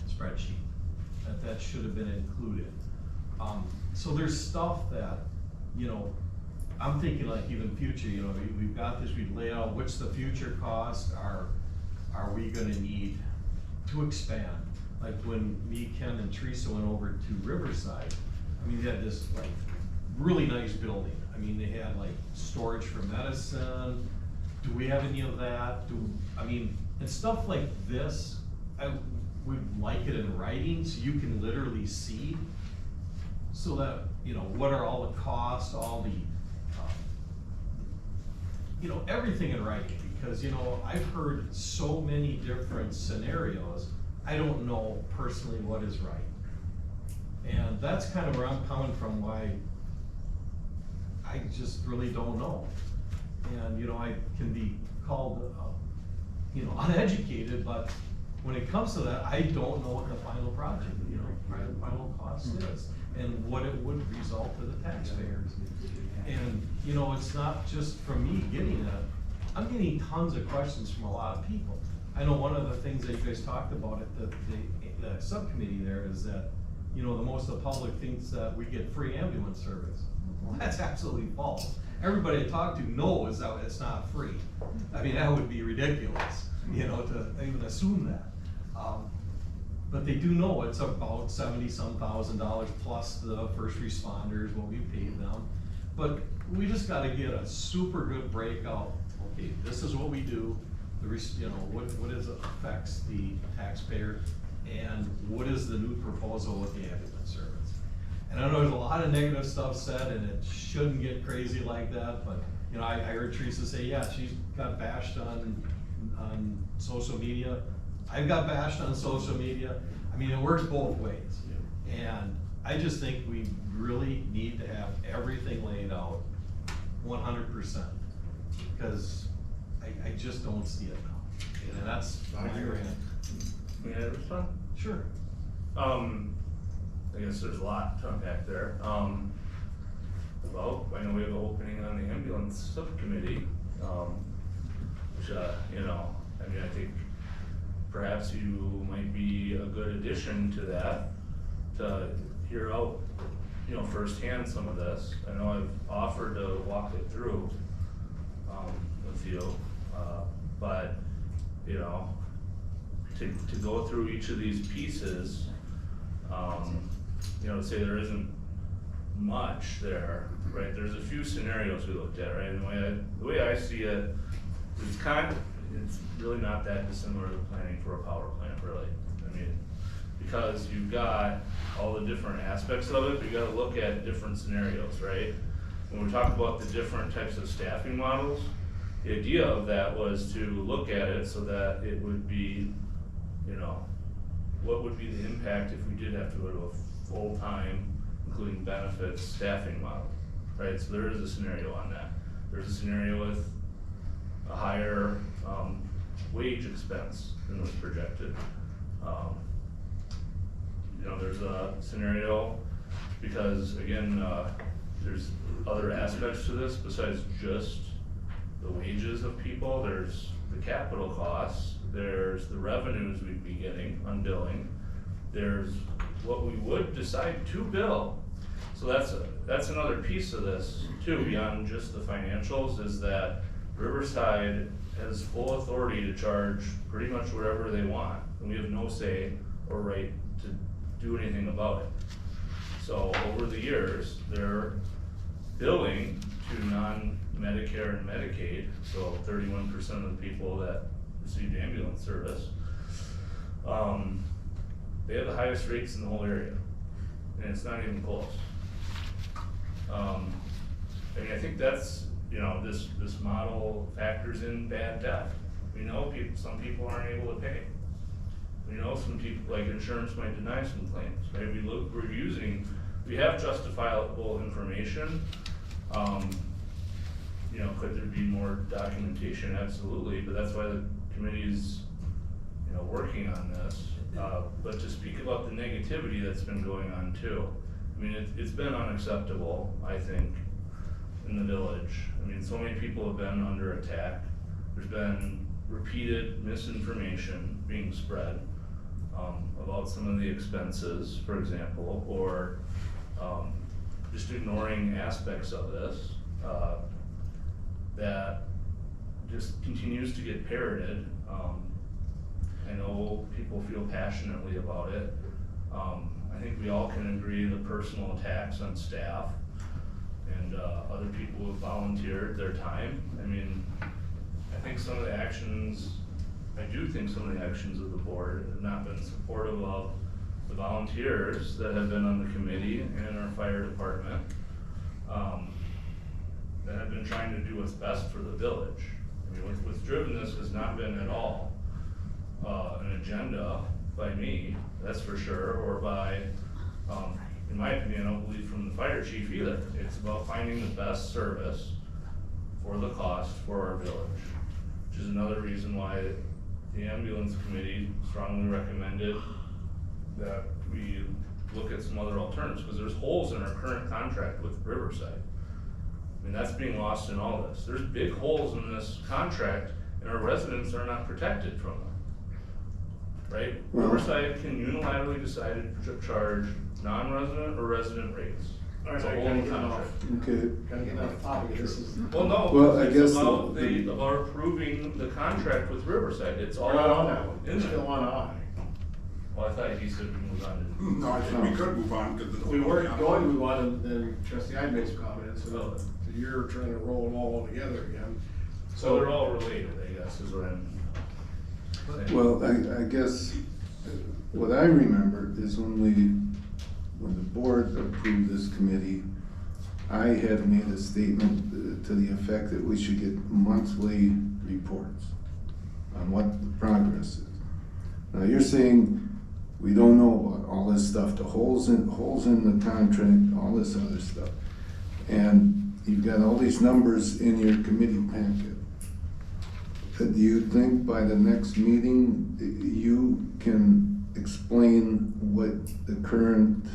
spreadsheet. That should have been included. So there's stuff that, you know, I'm thinking like even future, you know, we've got this, we lay out what's the future cost, are we gonna need to expand? Like when me, Ken, and Teresa went over to Riverside, I mean, they had this like really nice building. I mean, they had like storage for medicine. Do we have any of that? I mean, and stuff like this, I would like it in writing so you can literally see, so that, you know, what are all the costs, all the, you know, everything in writing, because, you know, I've heard so many different scenarios, I don't know personally what is right. And that's kind of where I'm coming from, why I just really don't know. And, you know, I can be called, you know, uneducated, but when it comes to that, I don't know what the final project, you know, final cost is, and what it would result to the taxpayers. And, you know, it's not just from me getting that, I'm getting tons of questions from a lot of people. I know one of the things that you guys talked about at the subcommittee there is that, you know, the most of the public thinks that we get free ambulance service. Well, that's absolutely false. Everybody I talk to knows that it's not free. I mean, that would be ridiculous, you know, to even assume that. But they do know it's about $70-some thousand plus the first responders, what we pay them. But we just gotta get a super good breakout, okay, this is what we do, you know, what is it affects the taxpayer, and what is the new proposal with the ambulance service? And I know there's a lot of negative stuff said, and it shouldn't get crazy like that, but, you know, I heard Teresa say, yeah, she's got bashed on social media. I've got bashed on social media. I mean, it works both ways. And I just think we really need to have everything laid out 100%, because I just don't see it now. And that's my rant. May I respond? Sure. I guess there's a lot to unpack there. Well, I know we have an opening on the ambulance subcommittee, which, you know, I mean, I think perhaps you might be a good addition to that, to hear out, you know, firsthand some of this. I know I've offered to walk it through, with you, but, you know, to go through each of these pieces, you know, say there isn't much there, right? There's a few scenarios we looked at, right? And the way I see it, it's really not that dissimilar to planning for a power plant, really. I mean, because you've got all the different aspects of it, but you gotta look at different scenarios, right? When we talk about the different types of staffing models, the idea of that was to look at it so that it would be, you know, what would be the impact if we did have to go to a full-time, including benefits, staffing model, right? So there is a scenario on that. There's a scenario with a higher wage expense than was projected. You know, there's a scenario because, again, there's other aspects to this besides just the wages of people. There's the capital costs, there's the revenues we'd be getting on billing, there's what we would decide to bill. So that's another piece of this too, beyond just the financials, is that Riverside has full authority to charge pretty much whatever they want, and we have no say or right to do anything about it. So over the years, they're billing to non-Medicare and Medicaid, so 31% of the people that received ambulance service, they have the highest rates in the whole area, and it's not even close. I mean, I think that's, you know, this model factors in bad debt. We know some people aren't able to pay. We know some people, like insurance might deny some claims, right? We have justifiable information. You know, could there be more documentation? Absolutely, but that's why the committee's, you know, working on this. But to speak about the negativity that's been going on too, I mean, it's been unacceptable, I think, in the village. I mean, so many people have been under attack. There's been repeated misinformation being spread about some of the expenses, for example, or just ignoring aspects of this that just continues to get parroted. I know people feel passionately about it. I think we all can agree the personal attacks on staff and other people who have volunteered their time. I mean, I do think some of the actions of the board have not been supportive of the volunteers that have been on the committee and in our fire department, that have been trying to do what's best for the village. I mean, what's driven this has not been at all an agenda by me, that's for sure, or by, in my opinion, I don't believe from the fire chief either. It's about finding the best service for the cost for our village, which is another reason why the ambulance committee strongly recommended that we look at some other alternatives, because there's holes in our current contract with Riverside. I mean, that's being lost in all this. There's big holes in this contract, and our residents are not protected from them. Right? Riverside can unilaterally decide to charge non-resident or resident rates. It's a whole new contract. Okay. Gotta get off topic, this is. Well, I it's guess about approving the contract with Riverside. It's all We're not on that one, in we're there. still on I. Well, I thought you said we moved on to. No, I think we could move on, because. We weren't going to move on, and then trustee Ide made some comments, and Oh. so you're trying to roll them all together again. So they're all related, I guess, is what I'm. Well, I guess what I remember is when the board approved this committee, I had made a statement to the effect that we should get monthly reports on what the progress is. Now, you're saying we don't know about all this stuff, the holes in the contract, all this other stuff. And you've got all these numbers in your committee packet. Do you think by the next meeting, you can explain what the current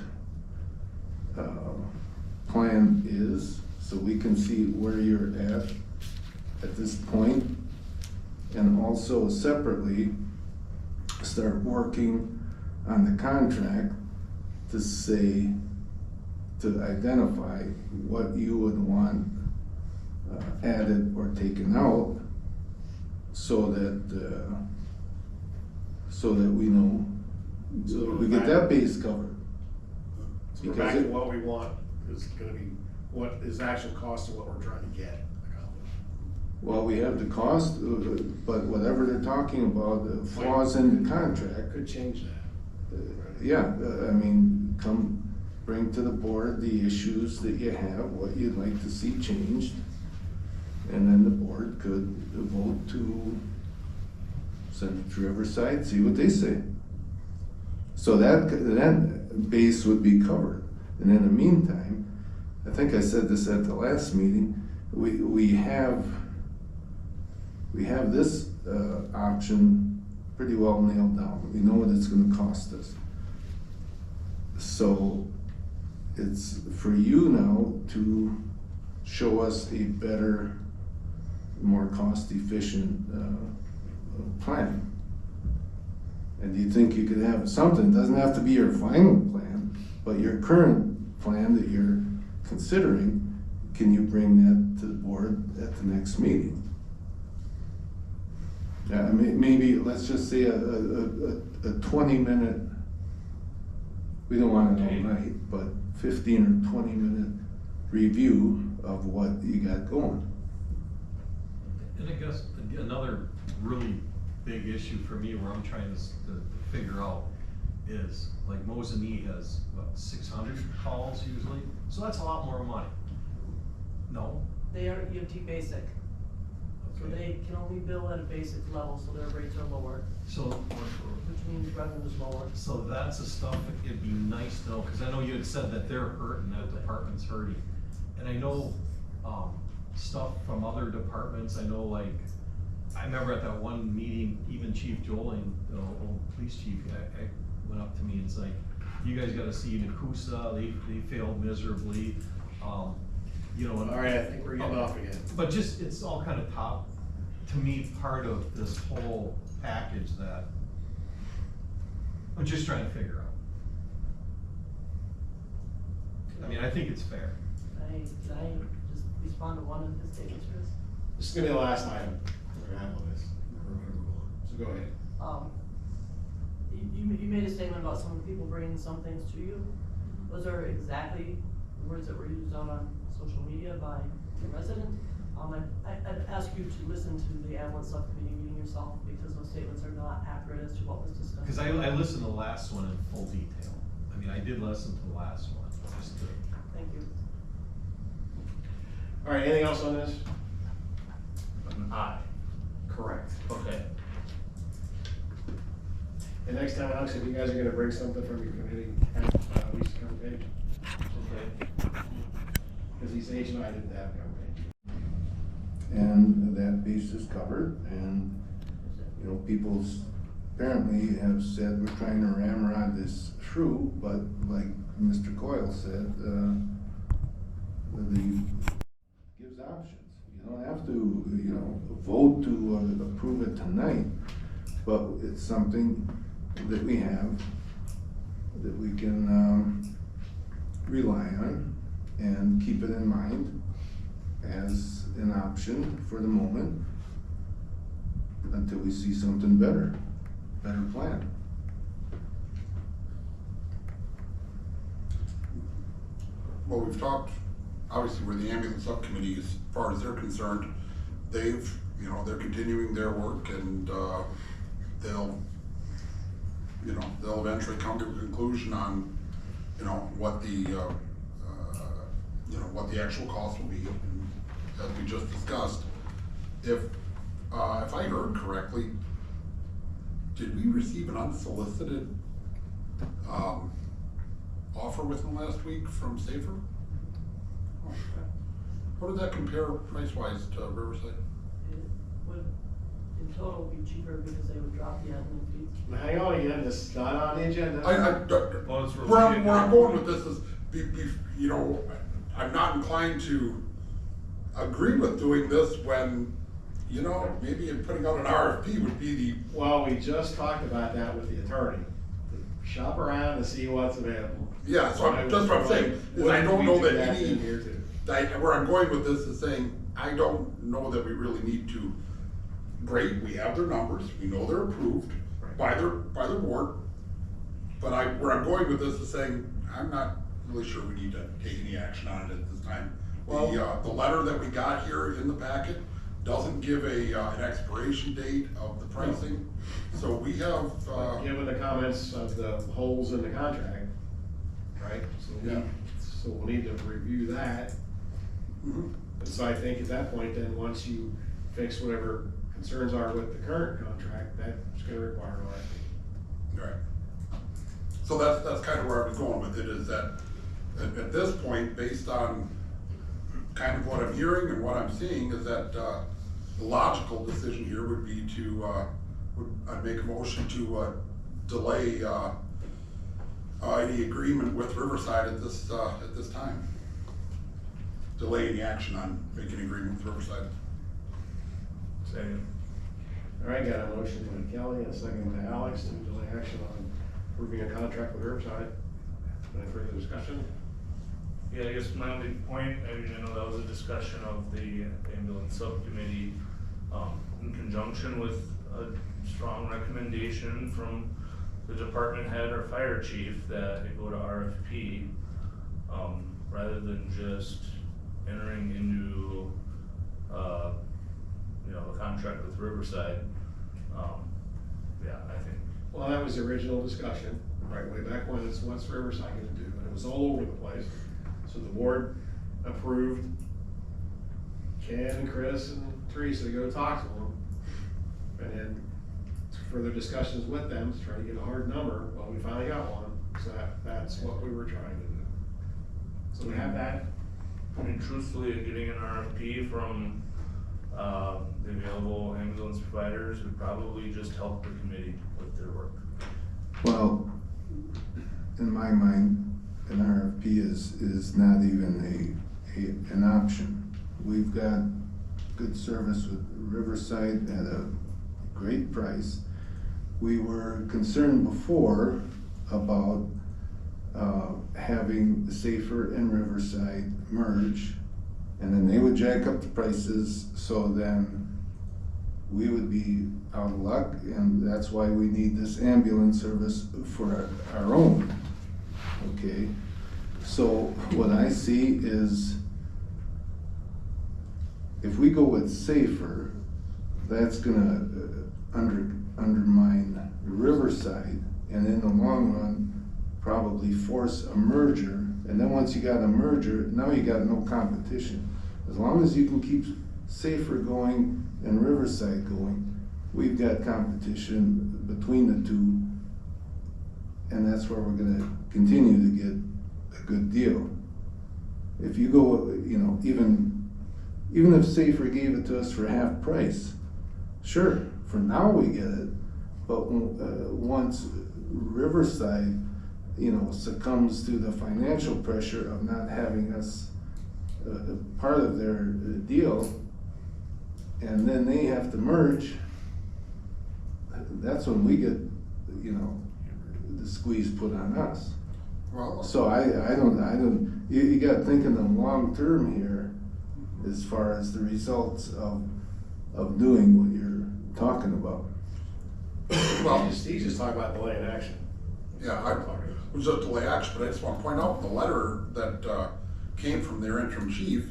plan is, so we can see where you're at this point? And also separately, start working on the contract to say, to identify what you would want added or taken out, so that we know, So we get that base covered. So we're back to what we want is gonna be, what is the actual cost of what we're trying to get accomplished. Well, we have the cost, but whatever they're talking about, the flaws in the contract, Could change that. yeah, I mean, bring to the board the issues that you have, what you'd like to see changed. And then the board could vote to send it to Riverside, see what they say. So that base would be covered. And in the meantime, I think I said this at the last meeting, we have this option pretty well nailed down. We know what it's gonna cost us. So it's for you now to show us a better, more cost-efficient plan. And do you think you could have something, it doesn't have to be your final plan, but your current plan that you're considering, can you bring that to the board at the next meeting? Yeah, maybe, let's just say a 20-minute, we don't want it all night, but 15 or 20-minute review of what you got going. And I guess another really big issue for me where I'm trying to figure out is, like, Mosinee has, what, 600 calls usually? So that's a lot more money. No? They are EMT basic, so Okay. they can only bill at a basic level, so their rates are lower, So, which means revenue is lower. so that's the stuff that it'd be nice to know, cause I know you had said that they're hurting, that department's hurting. And I know, stuff from other departments, I know, like, I remember at that one meeting, even Chief Joling, the old police chief, I went up to me and was like, you guys gotta see Nakusa, they failed miserably, you know. And All right, I think we're getting off again. But just, it's all kind of top, to me, part of this whole package that I'm just trying to figure out. I mean, I think it's fair. Can I just respond to one of his statements, Chris? This is gonna be the last item we're gonna have on this. So go ahead. You made a statement about some people bringing some things to you. Those are exactly the words that were used out on social media by the resident. I'd ask you to listen to the ambulance subcommittee meeting yourself, because those statements are not accurate as to what was discussed. Cause I listened to the last one in full detail. I mean, I did listen to the last one, just to. Thank you. All right, anything else on this? An aye. Correct. Okay. And next time, Alex, if you guys are gonna bring something from your committee, have Lisa come page, Okay. because these H and I didn't have come page. And that base is covered, and, you know, people apparently have said we're trying to ramrod this through, but like Mr. Coyle said, gives options. You don't have to, you know, vote to approve it tonight, but it's something that we have, that we can rely on and keep it in mind as an option for the moment until we see something better plan. well, we've talked, obviously, we're the ambulance subcommittee, as far as they're concerned, they've, you know, they're continuing their work and, they'll eventually come to a conclusion on, you know, what the, what the actual cost will be. And as we just discussed, if I heard correctly, did we receive an unsolicited, offer within last week from Safer? Oh, okay. How did that compare price-wise to Riverside? It would, in total, be cheaper because they would drop the admin fees. Hang on again, this is not on the agenda. Well, it's Where I'm related. going with this is, you know, I'm not inclined to agree with doing this when, you know, maybe putting out an RFP would be the, Well, we just talked about that with the attorney. Shop around and see what's available. yeah, so that's what I'm saying, is I don't know that any, in here too. where I'm going with this is saying, I don't know that we really need to, great, we have their numbers, we know they're approved by their board. But where I'm going with this is saying, I'm not really sure we need to take any action on it at this time. Well, The letter that we got here in the packet doesn't give an expiration date of the pricing. So we have, given the comments of the holes in the contract, right? Yeah. So we'll need to review that. mhm. And so I think at that point, then, once you fix whatever concerns are with the current contract, that's gonna require an RFP. Right. So that's kind of where I was going with it, is that at this point, based on kind of what I'm hearing and what I'm seeing, is that, the logical decision here would be I'd make a motion to, delay, any agreement with Riverside at this time. Delay any action on making an agreement with Riverside. Second. All right, got a motion by Kelly, and a second by Alex to delay action on approving a contract with Riverside. Any further discussion? Yeah, I guess my only point, I mean, I know that was a discussion of the ambulance subcommittee, in conjunction with a strong recommendation from the department head or fire chief that it go to RFP, rather than just entering into, you know, a contract with Riverside. Yeah, I think. Well, that was the original discussion, right, way back when, it's what's Riverside gonna do, and it was all over the place. So the board approved Ken and Chris and Teresa to go talk to them. And then further discussions with them to try to get a hard number, well, we finally got one, so that's what we were trying to do. So we have that. I mean, truthfully, getting an RFP from, the available ambulance providers would probably just help the committee with their work. Well, in my mind, an RFP is not even an option. We've got good service with Riverside at a great price. We were concerned before about having Safer and Riverside merge, and then they would jack up the prices, so then we would be out of luck, and that's why we need this ambulance service for our own. Okay, so what I see is if we go with Safer, that's gonna undermine Riverside, and in the long run, probably force a merger. And then once you got a merger, now you got no competition. As long as you can keep Safer going and Riverside going, we've got competition between the two. And that's where we're gonna continue to get a good deal. If you go, you know, even if Safer gave it to us for half price, sure, for now we get it, but once Riverside, you know, succumbs to the financial pressure of not having us part of their deal, and then they have to merge, that's when we get, you know, the squeeze put on us. Well, So I don't, you gotta think in the long term here, as far as the results of doing what you're talking about. well, He's just talking about delay in action. yeah, I was just delay action, but I just want to point out the letter that came from their interim chief,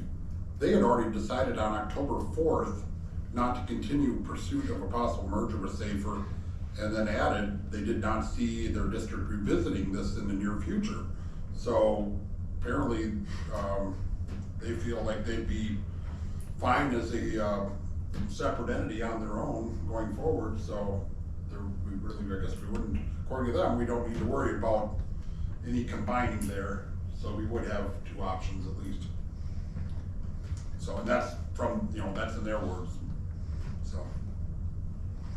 they had already decided on October 4th not to continue pursuit of a possible merger with Safer, and then added, they did not see their district revisiting this in the near future. So apparently, they feel like they'd be fine as a separate entity on their own going forward, so we really, I guess we wouldn't, according to them, we don't need to worry about any combining there, so we would have two options at least. So, and that's from, that's in their words, so.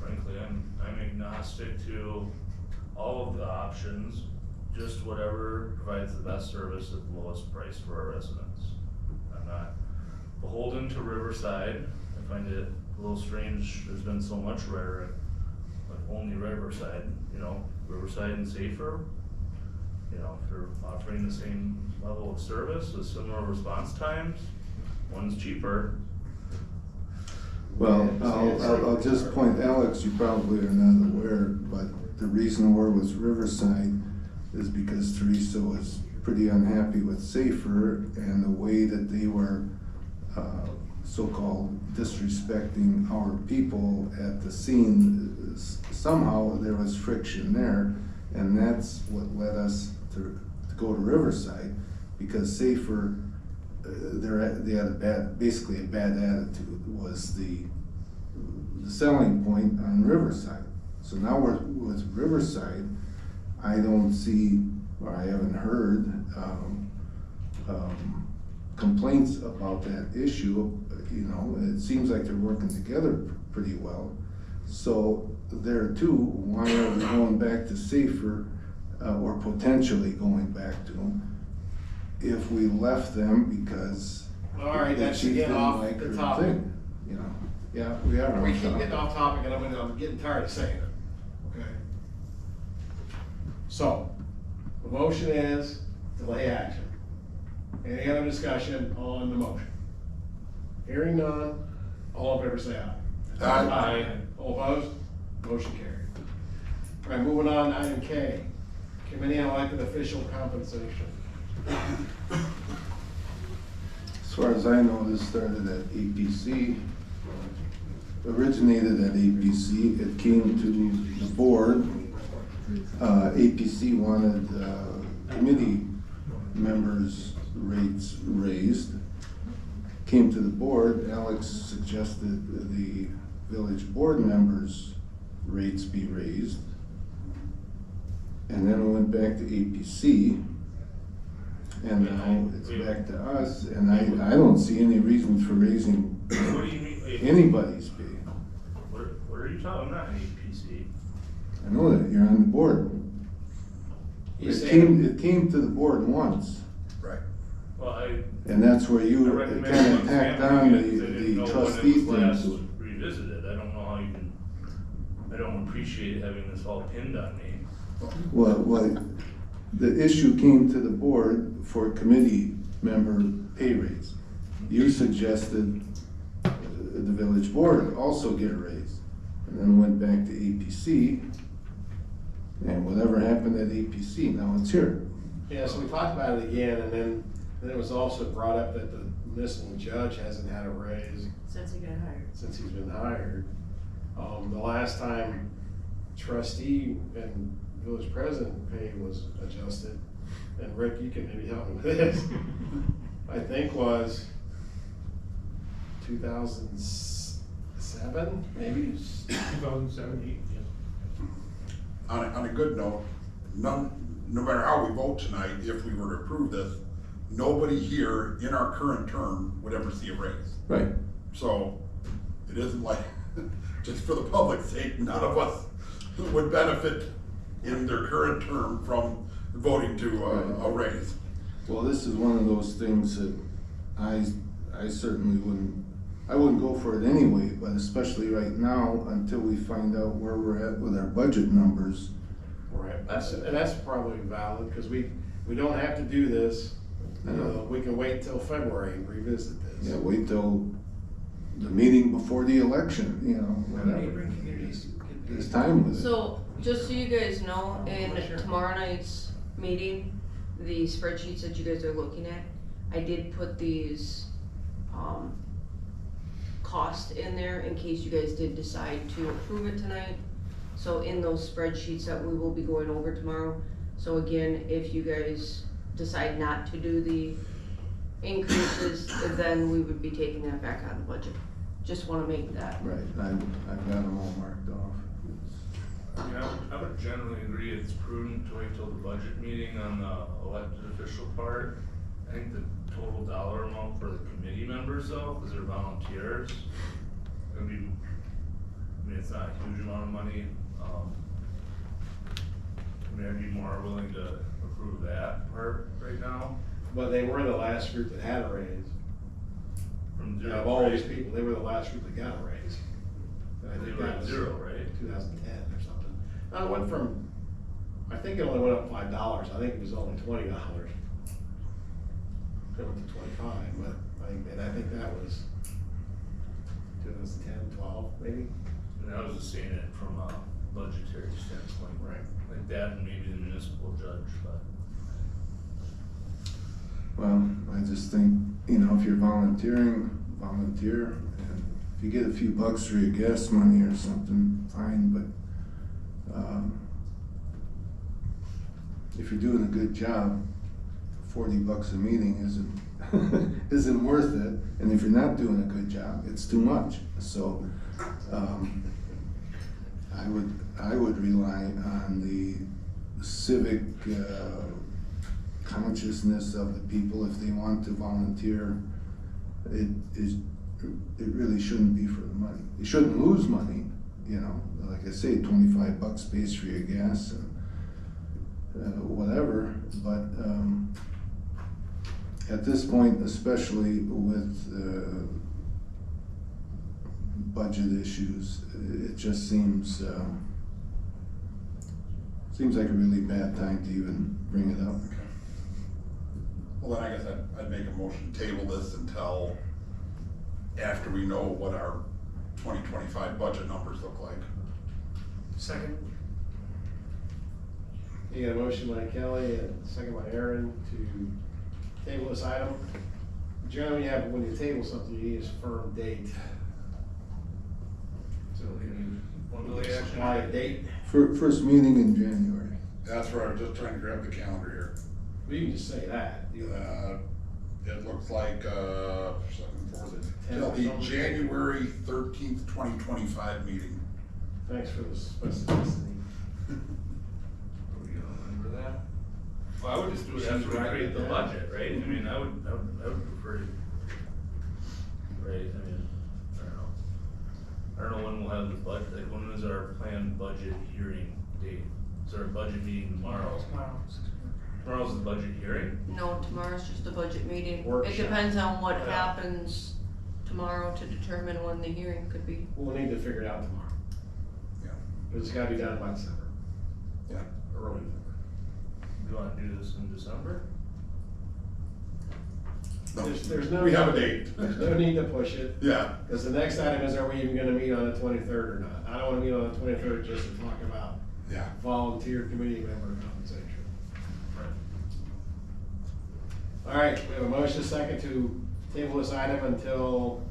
Frankly, I'm agnostic to all of the options, just whatever provides the best service at the lowest price for our residents. I'm not beholden to Riverside. I find it a little strange, there's been so much rhetoric, like only Riverside, Riverside and Safer. If they're offering the same level of service with similar response times, one's cheaper. Well, I'll just point, Alex, you probably are not aware, but the reason we're with Riverside is because Teresa was pretty unhappy with Safer and the way that they were so-called disrespecting our people at the scene. Somehow there was friction there, and that's what led us to go to Riverside, because Safer, they had basically a bad attitude was the selling point on Riverside. So now we're with Riverside. I don't see, or I haven't heard complaints about that issue. It seems like they're working together pretty well. So there too, why are we going back to Safer, or potentially going back to them, if we left them because All right, the that's chief getting didn't off like the her topic. thing, Yeah, we are. We keep getting off topic, and I'm getting tired of saying it, okay? So, the motion is delay action. Any other discussion on the motion? Hearing none, all in favor say aye. Aye. All opposed? Motion carried. All right, moving on to item K, committee on elected official compensation. As far as I know, this started at APC, originated at APC, it came to the board. APC wanted committee members' rates raised. Came to the board, Alex suggested the village board members' rates be raised. And then it went back to APC. And now it's back to us, and I don't see any reason for raising What do you mean? anybody's pay. What are you talking? I'm not an APC. I know that, you're on the board. It came to the board once, Right. Well, and that's where I you recommend kind of one tacked family on because I didn't know the when it trustee was thing last to it. revisited. I don't know how you can, I don't appreciate having this all pinned on me. Well, the issue came to the board for committee member pay raise. You suggested the village board also get a raise, and then went back to APC. And whatever happened at APC, now it's here. Yeah, so we talked about it again, and then it was also brought up that the municipal judge hasn't had a raise Since he got hired. since he's been hired. The last time trustee and village president pay was adjusted, and Rick, you can maybe help me with this, I think was 2007, maybe? 2017, yes. On a good note, no matter how we vote tonight, if we were to approve this, nobody here in our current term would ever see a raise. Right. So it isn't like, just for the public's sake, none of us would benefit in their current term from voting to a raise. Well, this is one of those things that I certainly I wouldn't go for it anyway, but especially right now, until we find out where we're at with our budget numbers. Right, and that's probably valid, because we don't have to do this. We can wait till February and revisit this. Yeah, wait till the meeting before the election, whatever. Neighboring communities get paid. There's time with it. So, just so you guys know, in tomorrow night's meeting, the spreadsheets that you guys are looking at, I did put these, costs in there in case you guys did decide to approve it tonight. So in those spreadsheets that we will be going over tomorrow. So again, if you guys decide not to do the increases, then we would be taking that back out of the budget. Just wanna make that. Right, I've got them all marked off. Yeah, I would generally agree it's prudent to wait till the budget meeting on the elected official part. I think the total dollar amount for the committee members though, cause they're volunteers, I mean, it's not a huge amount of money, I'd be more willing to approve that part right now. But they were the last group that had a raise. From zero. Of all these right? people, they were the last group that got a raise. And I They think were that at was zero, right? 2010 or something. It went from, I think it only went up $5. I think it was only $20. It went to 25, but I think that was 2010, 12, maybe? And I was just saying it from a budgetary standpoint. Right. Like that and maybe the municipal judge, but. Well, I just think, you know, if you're volunteering, volunteer, and if you get a few bucks for your gas money or something, fine, but, if you're doing a good job, $40 a meeting isn't worth it, and if you're not doing a good job, it's too much, so, I would rely on the civic, consciousness of the people. If they want to volunteer, it really shouldn't be for the money. You shouldn't lose money, you know, like I say, $25 pays for your gas and whatever, but at this point, especially with budget issues, it just seems like a really bad time to even bring it up. Well, then I guess I'd make a motion to table this until after we know what our 2025 budget numbers look like. Second. You got a motion by Kelly and a second by Aaron to table this item. Generally, when you table something, you need a firm date. So can you supply a date? First meeting in January. That's where I was just trying to grab the calendar here. Well, you can just say that. It looks like, second, fourth, till 10th, the something. January 13th, 2025 meeting. Thanks for the specificity. We don't remember that? Well, I would just do it She's after we right create at the that. budget, right? I mean, I would prefer to, right, I mean, I don't know when we'll have the budget, like, when is our planned budget hearing date? Is our budget meeting tomorrow? Tomorrow, 6 p.m. Tomorrow's the budget hearing? No, tomorrow's just a budget meeting. Workshop. It depends on what Yeah. happens tomorrow to determine when the hearing could be. We'll need to figure it out tomorrow. Yeah. But it's gotta be done by December, Yeah. early December. Do you wanna do this in December? No, There's no. we have a date. There's no need to push it. Yeah. Because the next item is, are we even gonna meet on the 23rd or not? I don't wanna meet on the 23rd just to talk about Yeah. volunteer committee member compensation. All right, we have a motion second to table this item until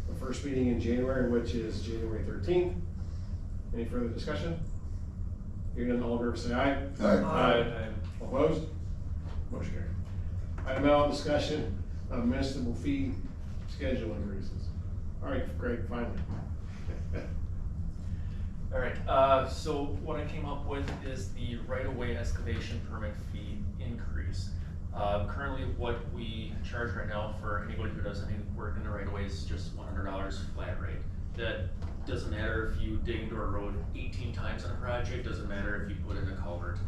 the first meeting in January, which is January 13th. Any further discussion? Hearing none, all in favor say aye. Aye. All opposed? Motion carried. Item L, discussion of municipal fee schedule increases. All right, Greg, finally. Alright, so what I came up with is the right-of-way excavation permit fee increase. Currently what we charge right now for anybody who does any work in the right-of-way is just $100 flat rate. That doesn't matter if you dig into a road 18 times on a project, doesn't matter if you put in a culvert.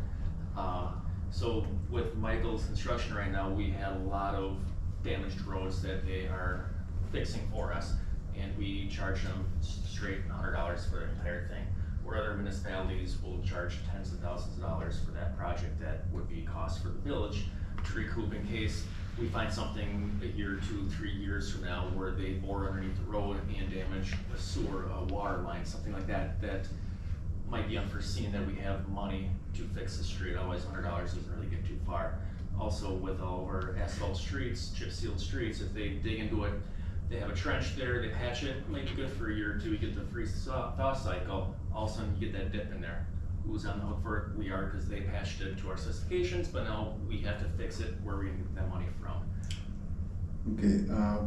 So with Michael's construction right now, we have a lot of damaged roads that they are fixing for us, and we charge them straight $100 for the entire thing. Where other municipalities will charge tens of thousands of dollars for that project that would be cost for the village to recoup in case we find something a year, 2, 3 years from now where they bore underneath the road and damage a sewer, a water line, something like that, that might be unforeseen that we have money to fix the street, otherwise $100 doesn't really get too far. Also with all of our asphalt streets, chip sealed streets, if they dig into it, they have a trench there, they patch it, might be good for a year or two, you get the thaw cycle, all of a sudden you get that dip in there. Who's on the hook for it? We are, because they patched it to our specifications, but now we have to fix it where we get that money from. Okay,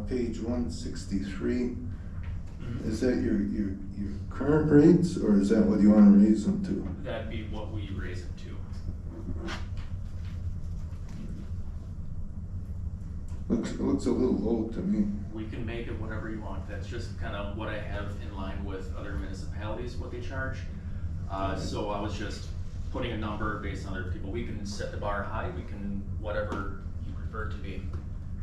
page 163, is that your current rates, or is that what you wanna raise them to? That'd be what we raise it to. Looks a little low to me. We can make it whatever you want, that's just kind of what I have in line with other municipalities, what they charge. So I was just putting a number based on other people, we can set the bar high, we can, whatever you prefer it to be.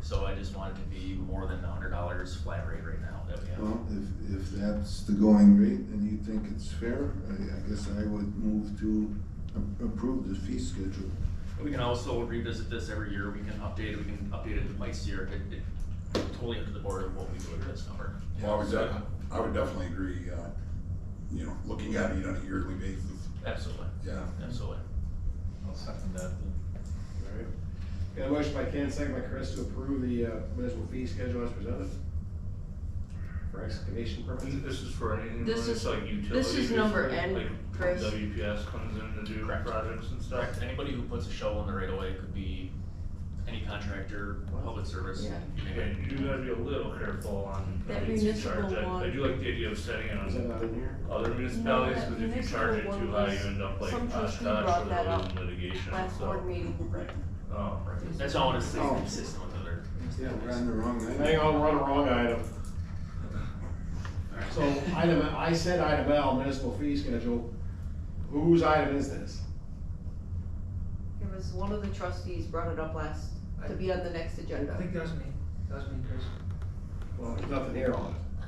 So I just want it to be more than $100 flat rate right now that we have. Well, if that's the going rate and you think it's fair, I guess I would move to approve the fee schedule. We can also revisit this every year, we can update it twice a year, it totally up to the board of what we do with this number. Well, I would definitely agree, you know, looking at it on a yearly basis. Absolutely. Yeah. Absolutely. I'll second that then. Alright. Got a motion by Ken, second by Chris to approve the municipal fee schedule as presented. For excavation purposes. This is for anything, This it's is- like utility. this is number basically, N, like Chris. WPS comes in to do Correct. projects and stuff. Correct, anybody who puts a shovel in the right of way, could be any contractor, public service. Yeah. you name Okay, it. you gotta be a little careful on. That rates you charge. municipal I one- do like the idea of setting it Is that on not in here? other municipalities, that because if you charge it municipal too one high, you was- end up like some Oshkosh trustee where brought that they're up in litigation, Last so. board meeting. Right, Oh, that's all I want to stay Oh. consistent with other. Yeah, we're on the wrong item. Hang on, we're on the wrong item. So I said item L, municipal fee schedule. Whose item is this? It was one of the trustees brought it up last, to be on the next agenda. I think that was me, Chris. Well, there's nothing here on it.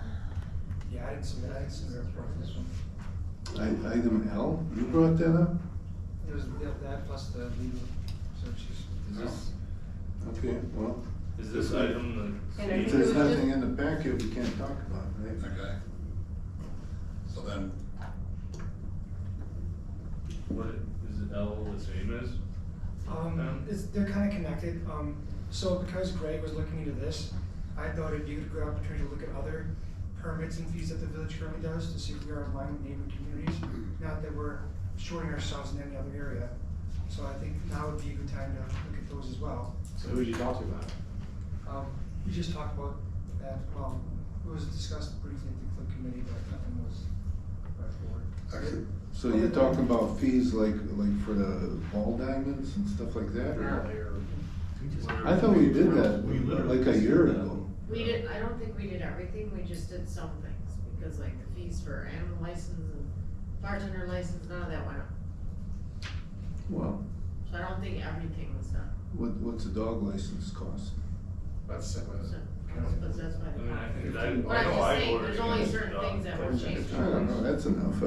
Yeah, I didn't submit a report for this one. Item L, you brought that up? It was that plus the legal searches. Is this, okay, well, is this item And I if think there's it was nothing just- in the packet, we can't talk about it, right? Okay. So then, what is it L the same as? They're kinda connected, so because Greg was looking into this, I thought it'd be a good opportunity to look at other permits and fees that the village currently does to see if we are in line with neighboring communities, not that we're shorting ourselves in any other area. So I think now would be a good time to look at those as well. So who did you talk to about it? We just talked about that, well, it was discussed briefly at the club committee, but nothing was brought forward. actually, So you're talking about fees like for the ball diamonds and stuff like that, or? Apparently, or I thought we did that We literally like a just year did that. ago. We did, I don't think we did everything, we just did some things, because like the fees for animal license and bartender license, none of that went up. Well, So I don't think everything was done, what's a dog license cost? that's set with so, it. but that's why. I mean, I think But I'm I know just I saying, voted there's only against certain the dog. things that were changed. I don't know, that's enough,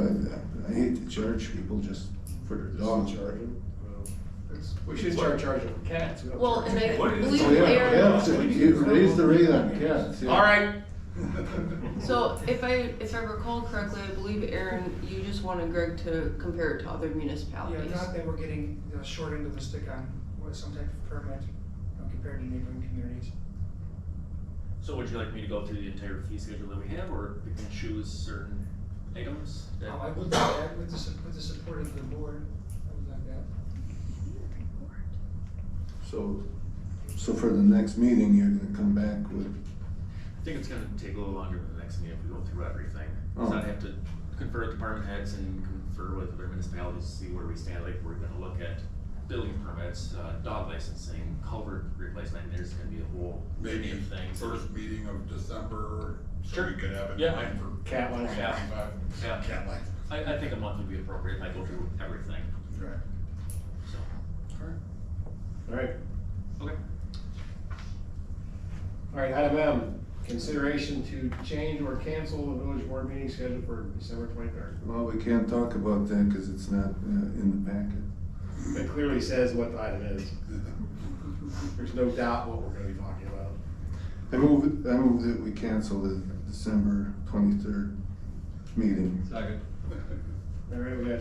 I hate to charge people just for their dog. We should start charging for cats. We don't Well, charge and I for What is- believe Oh, yeah, Aaron, cats, you raised the rate on cats, yeah. All right. so if I recall correctly, I believe Aaron, you just wanted Greg to compare it to other Yeah, municipalities. not that we're getting the short end of the stick on what some type of permit compared to neighboring communities. So would you like me to go through the entire fee schedule that we have, or we can choose certain items? that- I would do that with the support of the board, I would like that. So for the next meeting, you're gonna come back with, I think it's gonna take a little longer than the next meeting if we go through everything. So Oh. I'd have to confer with department heads and confer with other municipalities to see where we stand, like, we're gonna look at building permits, dog licensing, culvert replacement, and there's gonna be a whole maybe litany of things. first meeting of December, so Sure. we could have it Yeah. planned for. Cat license. Yeah. 25. Yeah. Cat license. I think a month would be appropriate, if I go through everything, Right. so. All right. Okay. All right, item M, consideration to change or cancel the village board meeting scheduled for December 23rd. well, we can't talk about that because it's not in the packet. It clearly says what the item is. There's no doubt what we're gonna be talking about. I move that we cancel the December 23rd meeting. Second. All right, we got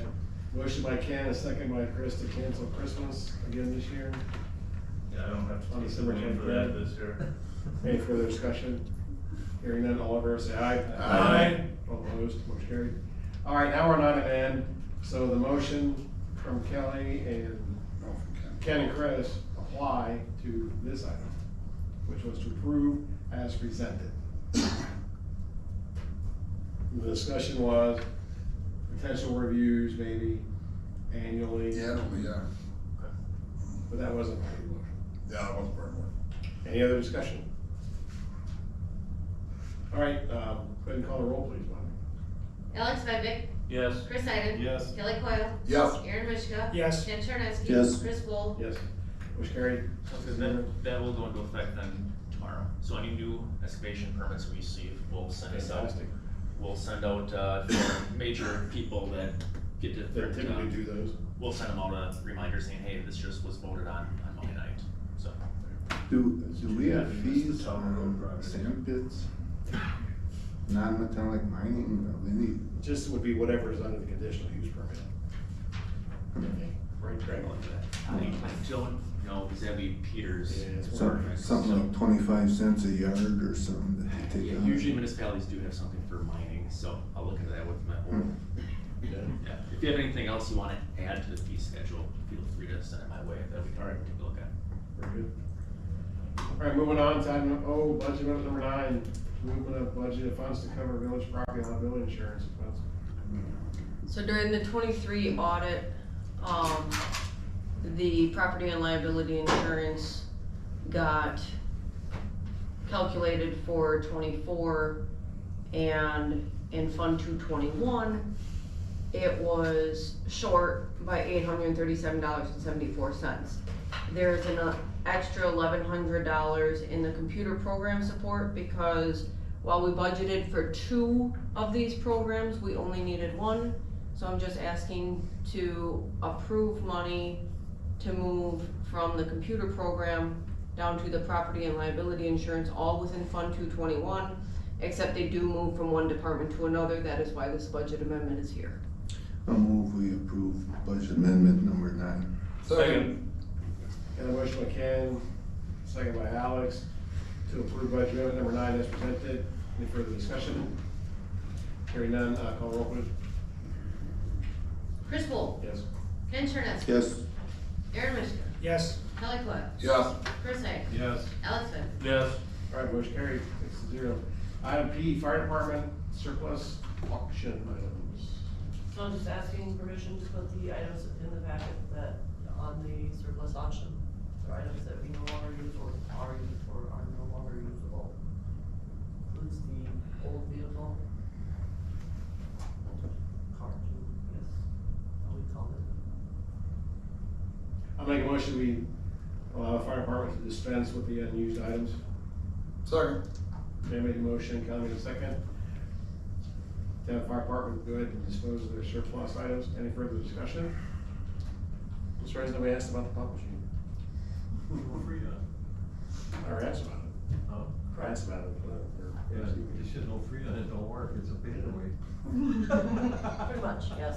motion by Ken, a second by Chris to cancel Christmas again this year. Yeah, I don't have to On take the December blame for 23rd. that this year. Any further discussion? Hearing none, all in favor say aye. Aye. All opposed, motion carried. All right, now we're on item N. So the motion from Kelly and No, if you Ken and Chris apply to this item, which was to approve as presented. The discussion was potential reviews maybe annually. can. Yeah, But that wasn't part of the motion. yeah, it wasn't very much. Any other discussion? All right, go ahead and call the roll, please, Bonnie. Alex Vidvik, Yes. Chris Iden. Yes. Kelly Coyle. Yes. Aaron Mishka. Yes. Ken Charneski. Yes. Chris Bull. Yes, motion carried. That will go into effect then tomorrow. So any new excavation permits we receive, we'll send us out. Fantastic. We'll send out, for major people that get to. They typically do those. We'll send them out a reminder saying, hey, this just was voted on Monday night, so. Do we have fees on sand pits? Non-metallic mining, we need, Just would be whatever is under the conditional use permit. Right, Craig? I don't know, because that'd be Peter's. Yeah, it's some- something like 25 cents a yard or something that they Yeah, take out. usually municipalities do have something for mining, so I'll look into that with my whole. Yeah. Yeah, if you have anything else you wanna add to the fee schedule, feel free to send it my way, that we can take a look at. Very good. All right, moving on to item O, budget amendment number 9, movement of budget funds to cover village property liability insurance expense. So during the 23 audit, the property and liability insurance got calculated for 24, and in Fund 221, it was short by $837.74. There's an extra $1,100 in the computer program support, because while we budgeted for 2 of these programs, we only needed 1. So I'm just asking to approve money to move from the computer program down to the property and liability insurance, all within Fund 221, except they do move from one department to another. That is why this budget amendment is here. I'll move we approve budget amendment number 9. Second. Got a motion by Ken, second by Alex, to approve budget amendment number 9 as presented. Any further discussion? Hearing none, call roll, please. Chris Bull. Yes. Ken Charneski. Yes. Aaron Mishka. Yes. Kelly Coyle. Yes. Chris Iden. Yes. Alex Vidvik. Yes. All right, motion carried, 6-0. Item P, fire department surplus auction items. So I'm just asking permission to put the items in the packet that, on the surplus auction, the items that we no longer use or are used or are no longer usable. Includes the old vehicle. Car too, yes, how we call it. I'll make a motion, we allow the fire department to dispense with the unused items. Second. Jay made a motion, Kelly made a second. To have the fire department go ahead and dispose of their surplus items. Any further discussion? Mr. President, nobody asked about the pump machine. I already asked about it. Oh, I asked about it. yeah, you should know Frida, it don't work, it's a paperweight. Pretty much, yes.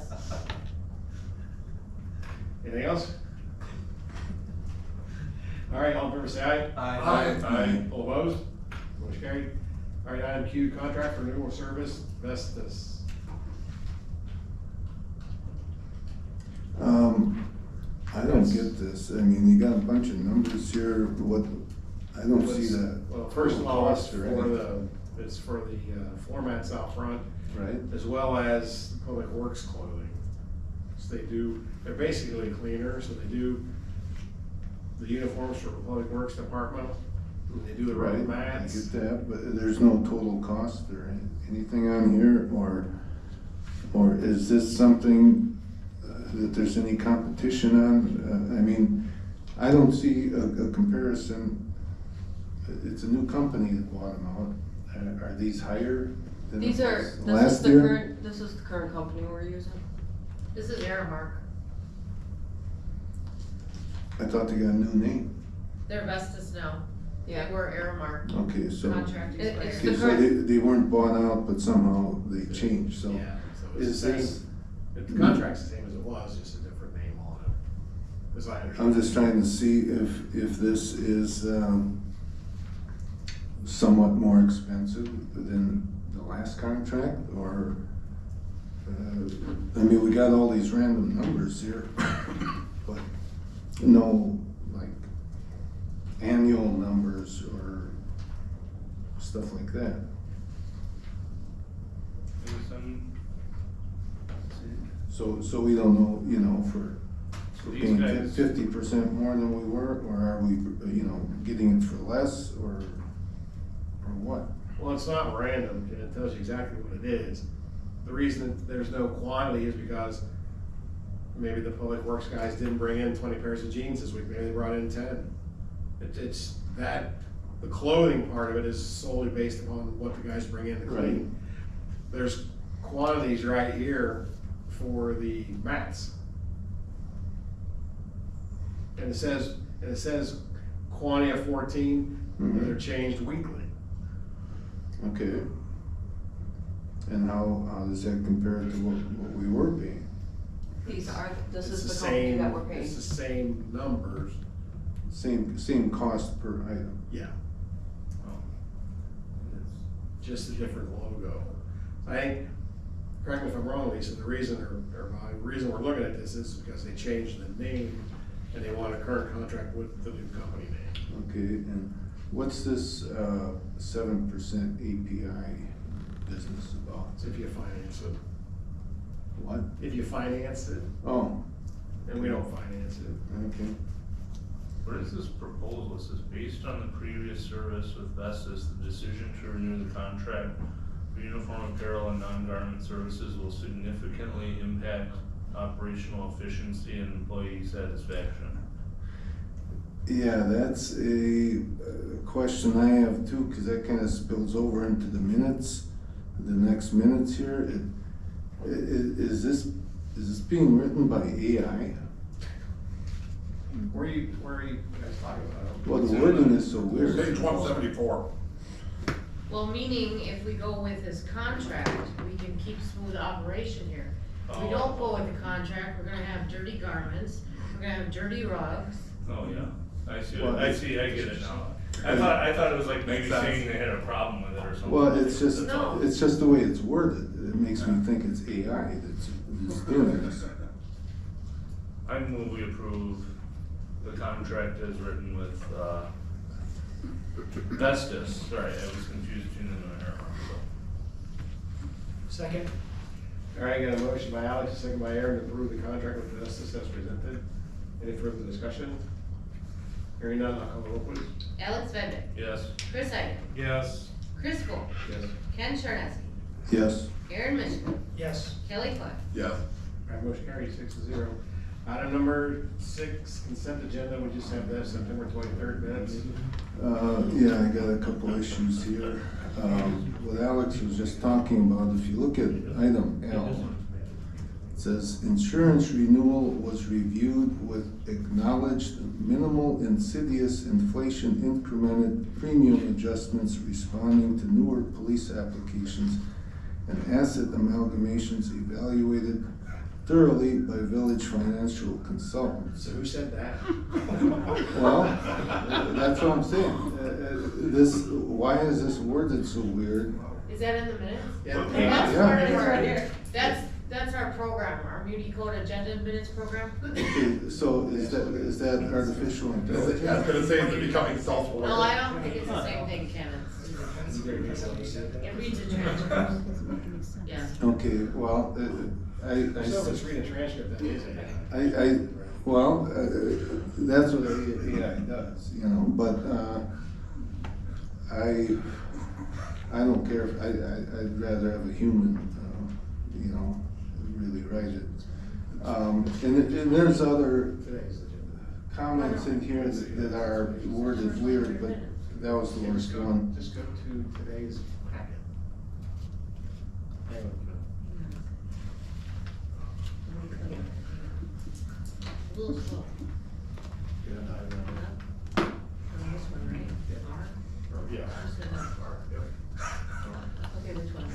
Anything else? All right, all in favor say aye. Aye. All opposed? Motion carried. All right, item Q, contract for renewal service, Vestas. I don't get this, I mean, you got a bunch of numbers here, what, I don't see that. Well, first of all, it's cost for or anything, it's for the floor mats out front, right? as well as public works clothing. So they're basically cleaners, so they do the uniforms for the public works department, and they do the road Right, I mats. get that, but there's no total cost or anything on here, or is this something that there's any competition on? I mean, I don't see a comparison. It's a new company that bought them out. Are these higher than These it are, was this is last the year? current, this is the current company we're using. This is Aramark. I thought they got a new name. They're Vestas now. Yeah. They were Aramark. Okay, so, Contract It's expired. the okay, so current- they weren't bought out, but somehow they changed, so. Yeah, so it's Is the this, same, the contract's the same as it was, just a different name on it. as I understand. I'm just trying to see if this is, somewhat more expensive than the last contract, or, I mean, we got all these random numbers here, but no, like, annual numbers or stuff like that. So we don't know, you know, for These paying guys- 50% more than we were, or are we, you know, getting it for less, or what? Well, it's not random, and it tells you exactly what it is. The reason that there's no quantity is because maybe the public works guys didn't bring in 20 pairs of jeans this week, maybe they brought in 10. It's that, the clothing part of it is solely based upon what the guys bring in to Right. clean. There's quantities right here for the mats. And it says quantity of 14, and they're changed weekly. Okay. And how does that compare to what we were paying? This It's is the the company that same, we're paying. it's the same numbers, Same cost per item. yeah, Oh. just a different logo. I think, correct me if I'm wrong, Lisa, the reason, the reason we're looking at this is because they changed the name and they want a current contract with the new company name. Okay, and what's this 7% API business about? So if you finance it, What? if you finance it, Oh, and we don't finance it. okay. What is this proposal? It says, based on the previous service with Vestas, the decision to renew the contract for uniform apparel and non-garment services will significantly impact operational efficiency and employee satisfaction. Yeah, that's a question I have too, because that kind of spills over into the minutes, the next minutes here. Is this being written by AI? Where are you guys talking about? Well, the wording is so weird. Page 174. Well, meaning if we go with his contract, we can keep smooth operation here. If we don't go with the contract, we're gonna have dirty garments, we're gonna have dirty rugs. Oh, yeah. I see, Well, I get it now. I thought it was like maybe saying they had a problem with it or something. Well, it's just, No. it's just the way it's worded. It makes me think it's AI that's doing this. I move we approve the contract as written with, Vestas. Sorry, I was confused between them and Airmark, Second? All right, got a motion by Alex, a second by Aaron to approve the contract with Vestas as presented. Any further discussion? Hearing none, I'll call the roll, please. Alex Vendick, Yes. Chris Iden, Yes. Chris Gold, Yes. Ken Charneski, Yes. Aaron Mishman, Yes. Kelly Clark. Yes. All right, motion carries 6-0. Item number 6, consent agenda, we just have that September 23rd minutes. Yeah, I got a couple issues here. What Alex was just talking about, if you look at item L, it says insurance renewal was reviewed with acknowledged minimal insidious inflation incremented premium adjustments responding to newer police applications and asset amalgamations evaluated thoroughly by village financial consultants. So who said that? Well, that's what I'm saying. Why is this worded so weird? Is that in the minutes? Yeah. That's Yeah. part of It's right our, here. that's our program, our Muni Code Agenda Minutes program. Okay, so is that artificial I was intelligence? gonna say, is it becoming self-aware? No, I don't think it's the same thing, Ken. It reads a transcript. Yeah. Okay, well, So if it's reading a transcript, that is it. well, that's what AI does, you know, but, I don't care if, I'd rather have a human, you know, really write it. And there's other Today's agenda. comments in here that are worded weird, but that was the worst one. Just go to today's packet. Hang on. A little slow. Good, I don't know. On this one, right? R? Yeah. Just gonna- Okay, which one?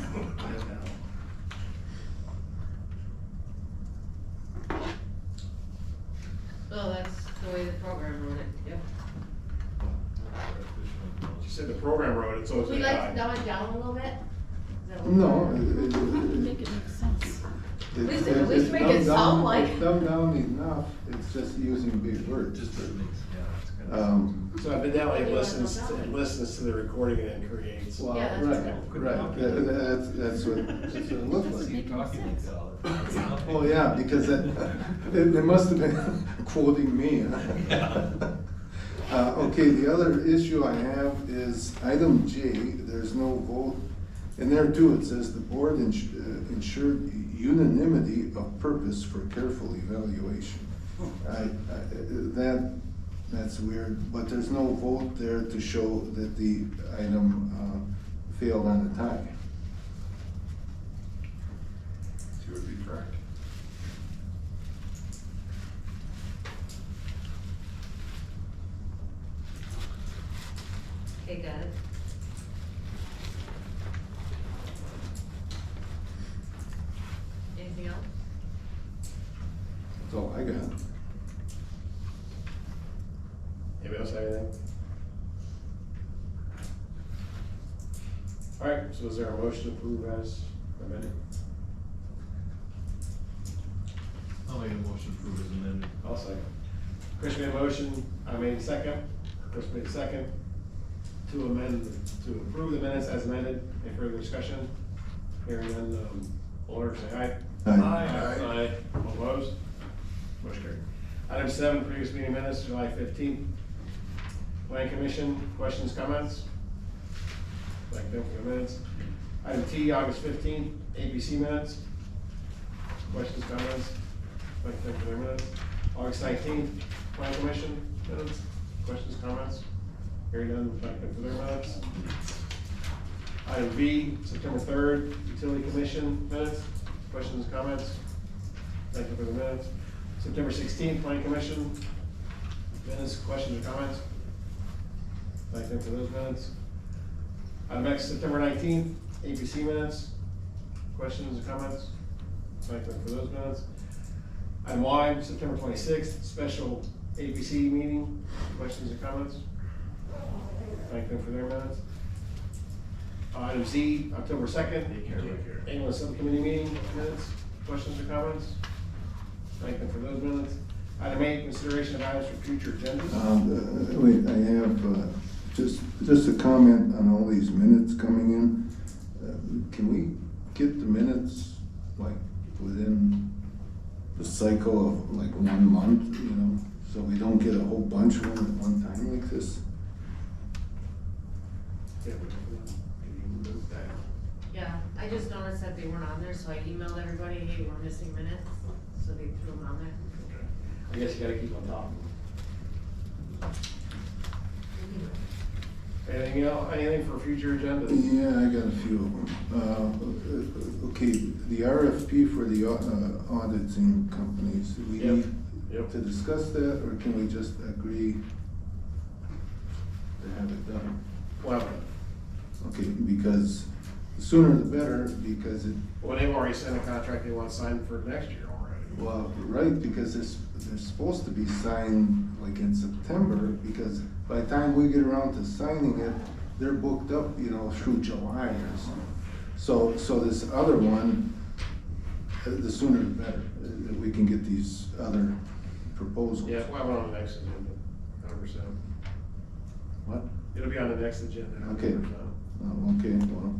Oh, that's program road, it's always Would gonna we like to die. dumb it down a little bit? Is that what- No. Make it make sense. At least make it sound like- It's dumbed down enough, it's just using big words. Just doesn't make, yeah, it's kind of. So evidently What do you want listens, to know? it listens to the recording and then creates. Well, Yeah, that's right, what- right, that's what it looks Doesn't like. make any Talking like sense. that all the time. Oh, yeah, because they must have been quoting me. Huh? Okay, the other issue I have is item J, there's no vote. And there too, it says the board ensured unanimity of purpose for careful evaluation. That's weird, but there's no vote there to show that the item failed on the tie. You would be correct. Okay, got it. Anything else? That's all I got. Anybody else have anything? All right, so is there a motion to approve as amended? I'll make a motion to approve as amended. I'll second. Chris made a motion, I made a second, Chris made a second to amend, to approve the minutes as amended. Any further discussion? Hearing none, all in favor say aye. Aye. All opposed? Motion carried. Item 7, previous meeting minutes, July 15th. Plan Commission, questions, comments? Thank them for the minutes. Item T, August 15th, ABC minutes. Questions, comments? Thank them for their minutes. August 19th, Plan Commission minutes. Questions, comments? Hearing none, thank them for their minutes. Item V, September 3rd, Utility Commission minutes. Questions, comments? Thank you for the minutes. September 16th, Plan Commission minutes. Questions or comments? Thank them for those minutes. Item X, September 19th, ABC minutes. Questions or comments? Thank them for those minutes. Item Y, September 26th, special ABC meeting. Questions or comments? Thank them for their minutes. Item Z, October 2nd, ambulance subcommittee meeting minutes. Questions or comments? Thank them for those minutes. Item 8, consideration of items for future agendas. Wait, I have just a comment on all these minutes coming in. Can we get the minutes like within the cycle of like 1 month, you know, so we don't get a whole bunch of them at one time like this? Yeah, we can move that. Yeah, I just noticed that they weren't on there, so I emailed everybody, hey, we're missing minutes, so they threw them on there. Okay. I guess you gotta keep on top. Anything else, anything for future agendas? Yeah, I got a few of them. Okay, the RFP for the auditing companies, do we Yep, need yep. to discuss that, or can we just agree to have it done? Well, Okay, because the sooner the better, because it, well, they've already sent a contract they want signed for next year already. well, right, because they're supposed to be signed like in September, because by the time we get around to signing it, they're booked up, you know, through July or something. So this other one, the sooner the better, that we can get these other proposals. Yeah, we'll have it on the next agenda, 100%. What? It'll be on the next agenda. 100%. Okay. Okay, well,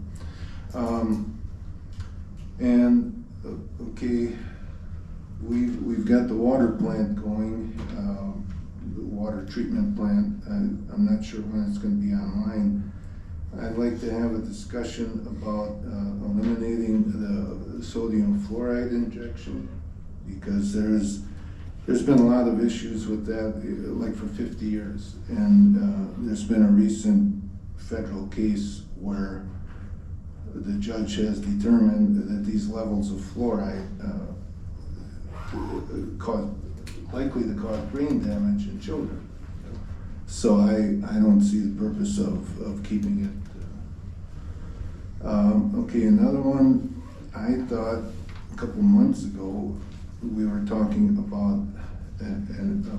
and, okay, we've got the water plant going, the water treatment plant, I'm not sure when it's gonna be online. I'd like to have a discussion about eliminating the sodium fluoride injection, because there's been a lot of issues with that, like for 50 years. And there's been a recent federal case where the judge has determined that these levels of fluoride likely to cause brain damage in children. So I don't see the purpose of keeping it. Okay, another one, I thought a couple months ago, we were talking about a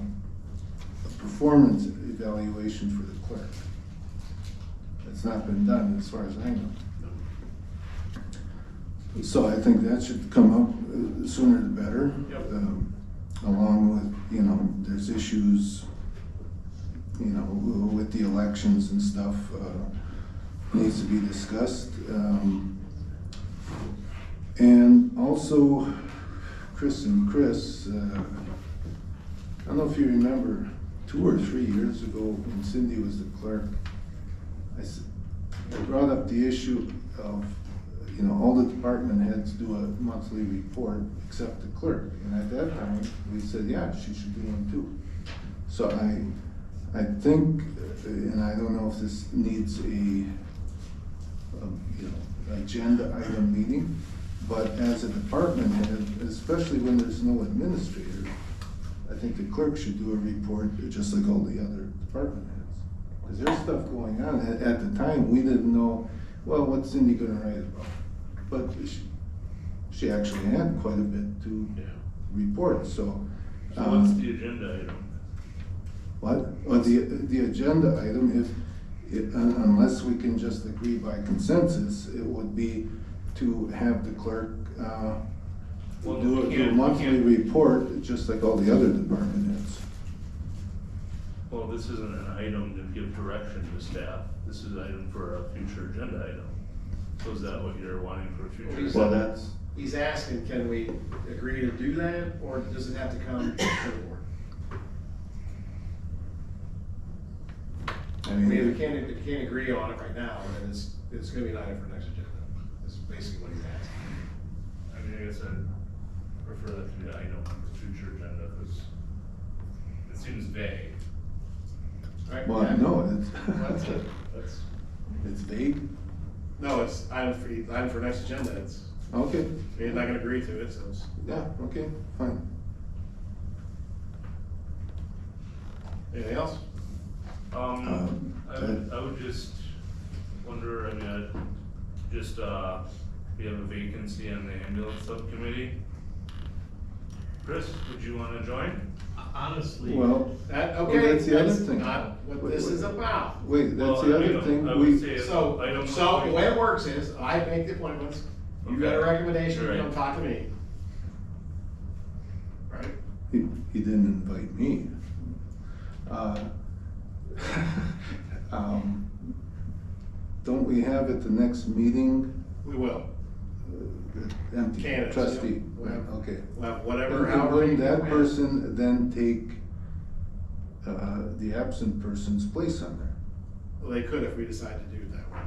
performance evaluation for the clerk. That's not been done as far as I know. So I think that should come up sooner the better. Yep. Along with, you know, there's issues, you know, with the elections and stuff, needs to be discussed. And also, Chris, I don't know if you remember, 2 or 3 years ago when Cindy was the clerk, I brought up the issue of, you know, all the department heads do a monthly report except the clerk. And at that time, we said, yeah, she should do one too. So I think, and I don't know if this needs a you know, agenda item meeting, but as a department head, especially when there's no administrator, I think the clerk should do a report just like all the other department heads. Because there's stuff going on. At the time, we didn't know, well, what's Cindy gonna write about? But she actually had quite a bit to report, so. So what's the agenda item? What? Well, the agenda item, unless we can just agree by consensus, it would be to have the clerk, Well, do we a can't- monthly report, just like all the other department heads. Well, this isn't an item to give direction to staff. This is an item for a future agenda item. So is that what you're wanting for a future? Well, that's, He's asking, can we agree to do that, or does it have to come to the board? I I mean, if mean, we can't agree on it right now, then it's gonna be an item for next agenda. That's basically what he's asking. I mean, I guess I'd prefer that to be an item for future agenda, because it seems vague. Right? well, Yeah. no, That's it. it's vague. No, it's item for next agenda, it's, Okay, he's not gonna agree to it, so it's. yeah, okay, fine. Anything else? I would just wonder, I mean, we have a vacancy on the ambulance subcommittee. Chris, would you wanna join? Honestly. Well, Okay, that's the other that's thing. not what this is about. Wait, that's Well, the I other mean, thing, I would we, say it's So, item so the number way it works is, I make the appointments, you got a Okay. recommendation, you Right. come talk to me. Right? he didn't invite me. Don't we have at the next meeting, We will. empty Candidates, trustee? yeah. We'll have- Okay. We'll have whatever, And however. wouldn't many that people we have. person then take, the absent person's place on there? Well, they could if we decide to do it that way.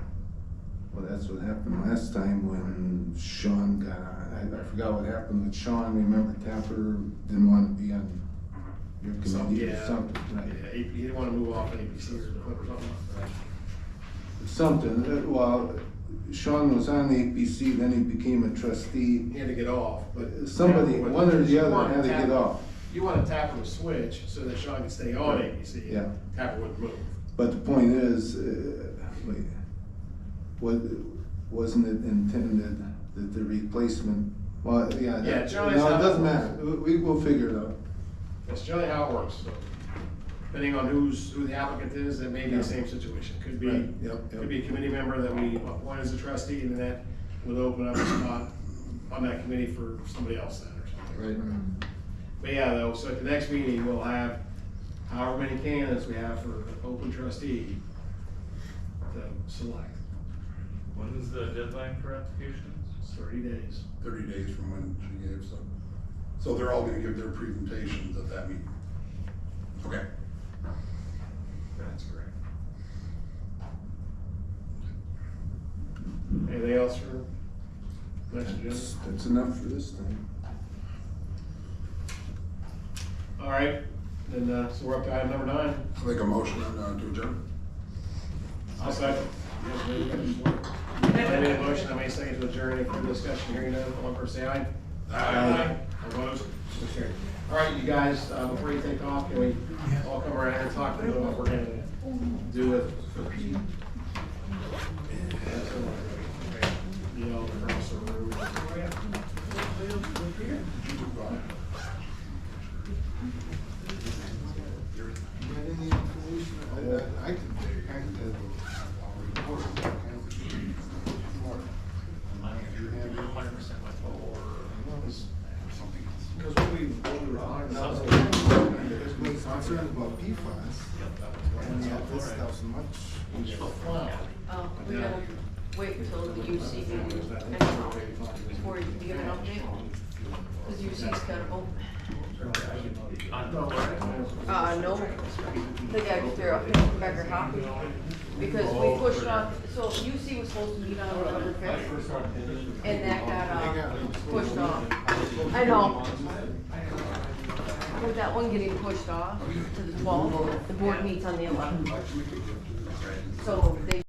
Well, that's what happened last time when Sean got on. I forgot what happened with Sean. Remember Tapper didn't want to be on your committee or something, right? Yeah, he didn't wanna move off ABC or something. Something, well, Sean was on the APC, then he became a trustee. He had to get off, but. Somebody, Tapper would- one or the you other want had to get Tapper- off. You want to Tapper to switch so that Sean can stay on Right. ABC. Yeah. Tapper wouldn't move. But the point is, wait, wasn't it intended that the replacement, well, yeah. Yeah, generally No, it's it how doesn't it matter, we will figure it out. That's generally how it works, so. Depending on who the applicant is, it may be Yeah. the same situation. Could be, Right, yep. could be a committee member that we appoint as a trustee, and then that would open up a spot on that committee for somebody else then, or something. Right. But yeah, though, so at the next meeting, we'll have however many candidates we have for open trustee to select. When is the deadline for applications? It's 30 days. 30 days from when she gave, so they're all gonna give their presentations at that meeting. Okay. That's correct. Anything else for next agenda? That's enough for this time. All right, then, so we're up to item number 9. I'll make a motion to adjourn. I'll second. I made a motion, I made a second to adjourn. Any further discussion, hearing none, all in favor say aye. Aye. Opposed? So carried. All right, you guys, before you take off, can we all come around here and talk about what we're gonna do with Pete? You know, across the road. I can Everybody's concerned about PFAS, and yet this stuff's much. Oh, we gotta wait until the UC meeting anyhow, before you give an update, cause UC's got a vote. No, the guy up there, Becker Hoppy, because we pushed off, so UC was supposed to meet on November 5th, and that got, pushed off. I know. With that one getting pushed off to the 12th, the board meets on the 11th. So they